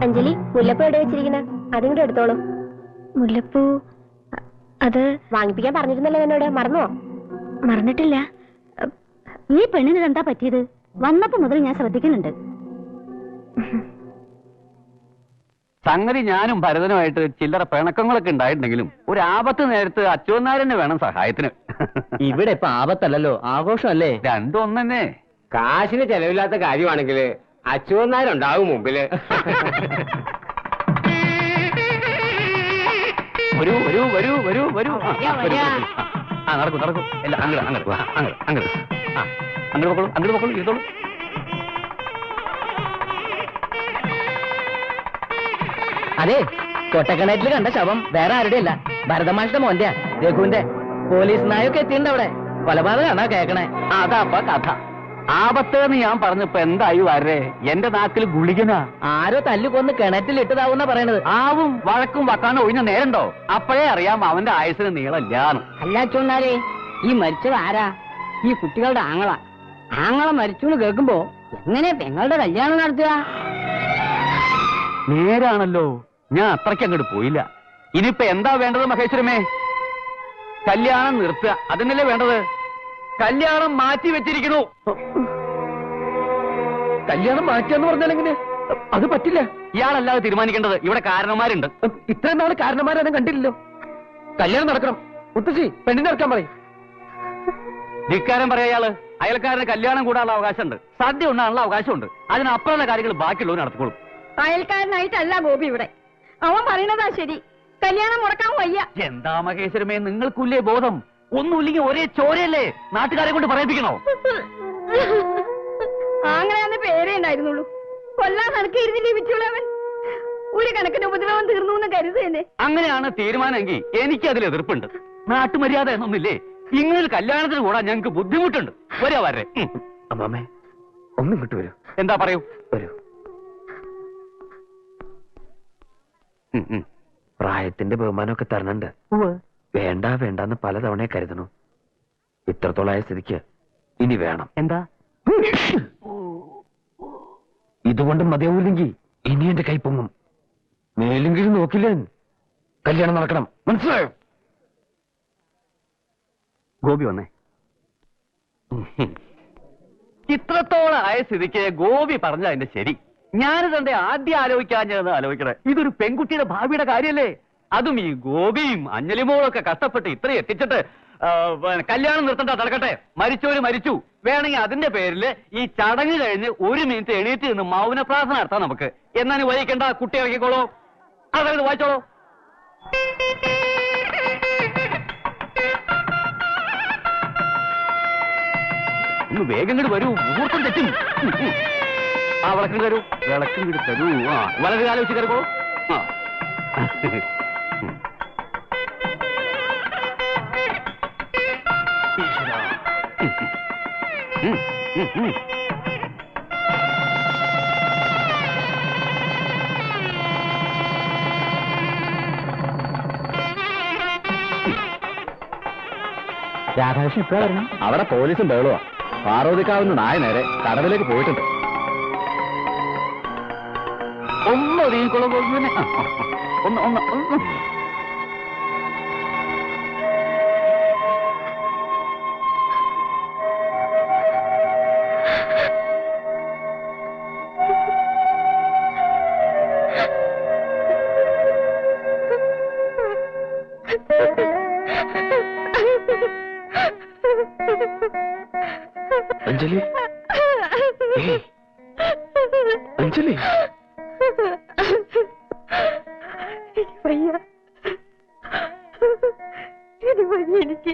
A: അഞ്ജലി, മുല്ലപ്പൂ എവിടെ വെച്ചിരിക്കുന്നത്? അതും കൂടെ എടുത്തോളൂ. മുല്ലപ്പൂ അത് വാങ്ങിപ്പിക്കാൻ പറഞ്ഞിരുന്നല്ലോ എന്നോട്. മറന്നോ? മറന്നിട്ടില്ല. ഈ പെണ്ണിന് എന്താ പറ്റിയത്? വന്നപ്പോ മുതൽ ഞാൻ ശ്രദ്ധിക്കുന്നുണ്ട്.
B: സംഗതി ഞാനും ഭരതനുമായിട്ട് ചില്ലറ പിണക്കങ്ങളൊക്കെ ഉണ്ടായിട്ടുണ്ടെങ്കിലും ഒരു ആപത്ത് നേരത്ത് അച്യുതനാരനെ വേണം സഹായത്തിന്.
C: ഇവിടെ ഇപ്പൊ ആപത്തല്ലല്ലോ, ആഘോഷമല്ലേ.
B: രണ്ടും ഒന്നെ.
F: കാശിന് ചെലവില്ലാത്ത കാര്യമാണെങ്കിൽ അച്യുതനാരുണ്ടാവും മുമ്പില്.
B: വരൂ വരൂ വരൂ വരൂ വരൂ. നടക്കും നടക്കും. അല്ല, അങ്ങോട്ട് പൊക്കോളൂ ഇരുത്തോളൂ.
C: അതെ, കൊട്ടക്കിണറ്റിൽ കണ്ട ശവം വേറെ ആരുടെ അല്ല, ഭരതമാഷിന്റെ മോന്റെ രഘുവിന്റെ. പോലീസ് നായൊക്കെ എത്തിയിട്ടുണ്ട് അവിടെ. കൊലപാതകമാണോ കേക്കണേ?
B: അതാപ്പ കഥ. ആപത്തെന്ന് ഞാൻ പറഞ്ഞപ്പോ എന്തായി വരേ? എന്റെ നാക്കിൽ ഗുളികനാ.
C: ആരോ തല്ലുകൊന്ന് കിണറ്റിലിട്ടതാവുന്ന പറയണത്.
B: ആവും വഴക്കും വക്കാനും ഒഴിഞ്ഞ നേരണ്ടോ? അപ്പോഴേ അറിയാം അവന്റെ ആയുസിന് നീളമില്ലാന്ന്.
G: അല്ല അച്ഛനാരെ, ഈ മരിച്ചത് ആരാ? ഈ കുട്ടികളുടെ ആങ്ങള. ആങ്ങള മരിച്ചു കേൾക്കുമ്പോ എങ്ങനെ പെങ്ങളുടെ കല്യാണം നടത്തുക?
B: നേരാണല്ലോ, ഞാൻ അത്രയ്ക്ക് അങ്ങോട്ട് പോയില്ല. ഇനിയിപ്പോ എന്താ വേണ്ടത് മഹേശ്വരമേ? കല്യാണം നിർത്തുക, അതിനല്ലേ വേണ്ടത്? കല്യാണം മാറ്റി വെച്ചിരിക്കുന്നു.
C: കല്യാണം മാറ്റിയെന്ന് പറഞ്ഞാൽ എങ്ങനെ? അത് പറ്റില്ല.
B: ഇയാളല്ലാതെ തീരുമാനിക്കേണ്ടത്. ഇവിടെ കാരണന്മാരുണ്ട്.
C: ഇത്രയും നാള് കാരണന്മാരെ കണ്ടില്ലല്ലോ. കല്യാണം നടക്കണം. മുത്തശ്ശി പെണ്ണിനെ ഇറക്കാൻ പറയും.
B: ധിക്കാരം പറയാ ഇയാള്. അയൽക്കാരന് കല്യാണം കൂടാനുള്ള അവകാശമുണ്ട്, സദ്യ ഉണ്ടാകാനുള്ള അവകാശമുണ്ട്. അതിനപ്പുറമുള്ള കാര്യങ്ങൾ ബാക്കിയുള്ളവർ നടത്തിക്കോളും.
G: അയൽക്കാരനായിട്ടല്ല ഗോപി ഇവിടെ. അവൻ പറയണതാ ശരി. കല്യാണം മുടക്കാൻ വയ്യ.
B: എന്താ മഹേശ്വരമേ, നിങ്ങൾക്കുല്ലേ ബോധം? ഒന്നുമില്ലെങ്കിൽ ഒരേ ചോരയല്ലേ? നാട്ടുകാരെ കൊണ്ട് പറയിപ്പിക്കണോ?
G: ആങ്ങളെന്ന് പേരേ ഉണ്ടായിരുന്നുള്ളൂ. കൊല്ലാൻ നടക്കിയിരുന്നില്ലേ വിറ്റുള്ളവൻ. ഒരു കണക്കിന് ഉപദ്രവം തീർന്നു എന്ന് കരുതേനെ.
B: അങ്ങനെയാണ് തീരുമാനമെങ്കിൽ എനിക്കതിൽ എതിർപ്പുണ്ട്. നാട്ടുമര്യാദ എന്നൊന്നില്ലേ? ഇങ്ങനെ കല്യാണത്തിന് കൂടാൻ ഞങ്ങൾക്ക് ബുദ്ധിമുട്ടുണ്ട്. വരാ വരെ.
C: അമ്മാമേ ഒന്നും ഇങ്ങോട്ട് വരൂ.
B: എന്താ പറയൂ.
C: വരൂ. പ്രായത്തിന്റെ ബഹുമാനമൊക്കെ തരണുണ്ട്. വേണ്ട വേണ്ടെന്ന് പലതവണ കരുതണു. ഇത്രത്തോളായ സ്ഥിതിക്ക് ഇനി വേണം.
B: എന്താ?
C: ഇതുകൊണ്ട് മതിയാവൂല്ലെങ്കിൽ ഇനി എന്റെ കൈ പൊങ്ങും. മേലെങ്കിലും നോക്കില്ലേ. കല്യാണം നടക്കണം, മനസ്സിലായോ?
B: ഗോപി വന്നേ. ഇത്രത്തോളം ആയ സ്ഥിതിക്ക് ഗോപി പറഞ്ഞ അതിന്റെ ശരി. ഞാനിതെന്റെ ആദ്യം ആലോചിക്കാഞ്ഞതെന്ന് ആലോചിക്കണേ. ഇതൊരു പെൺകുട്ടിയുടെ ഭാവിയുടെ കാര്യല്ലേ? അതും ഈ ഗോപിയും അഞ്ജലിമോളൊക്കെ കഷ്ടപ്പെട്ട് ഇത്രയും എത്തിച്ചിട്ട് കല്യാണം നിർത്തണ്ട, നടക്കട്ടെ. മരിച്ചവര് മരിച്ചു. വേണമെങ്കിൽ അതിന്റെ പേരില് ഈ ചടങ്ങ് കഴിഞ്ഞ് 1 മിനിറ്റ് എണീറ്റ് നിന്ന് മൗന പ്രാർത്ഥന നടത്താം നമുക്ക്. എന്നാലും വൈകിക്കണ്ട, കുട്ടി ഇറക്കിക്കോളൂ. അതായത് വായിച്ചോളൂ. ഒന്ന് വേഗം ഇങ്ങോട്ട് വരൂ, മുഹൂർത്തം തെറ്റും. ആ വിളക്കും തരൂ, വിളക്കും ഇങ്ങോട്ട് തരൂ. ആ വളരെ കാലം വെച്ച് കയറിക്കോളൂ. ആ
C: രാധാകൃഷ്ണൻ എപ്പോഴാ വരണം? അവിടെ പോലീസും ബഹളുവാ. പാർവതിക്കാവുന്ന നായ നേരെ കടവിലേക്ക് പോയിട്ടുണ്ട്.
B: ഒന്ന് ഒതുങ്ങിക്കോളൂ. ഒന്ന് ഒന്ന് ഒന്ന്
C: അഞ്ജലി, അഞ്ജലി,
A: എനിക്ക്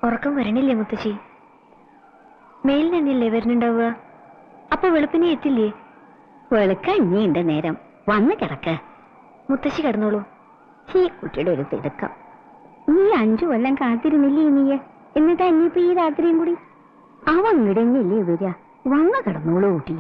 A: ഉറക്കം വരണില്ലേ മുത്തശ്ശി? മേലിൽ തന്നെയല്ലേ വരുന്നുണ്ടാവുക? അപ്പൊ വെളുപ്പിനെ എത്തില്ലേ?
G: വെളുക്കാൻ ഇനിയുണ്ട് നേരം, വന്ന് കിടക്ക്.
A: മുത്തശ്ശി കിടന്നോളൂ.
G: ഈ കുട്ടിയുടെ ഒരു തിടുക്കം. നീ 5 കൊല്ലം കാത്തിരുന്നില്ലേ നീയെ? എന്നിട്ട് ഇനിയിപ്പോ ഈ രാത്രിയും കൂടി അവ ഇങ്ങടന്നെയല്ലേ വരിക? വന്ന് കിടന്നോളൂ കുട്ടി.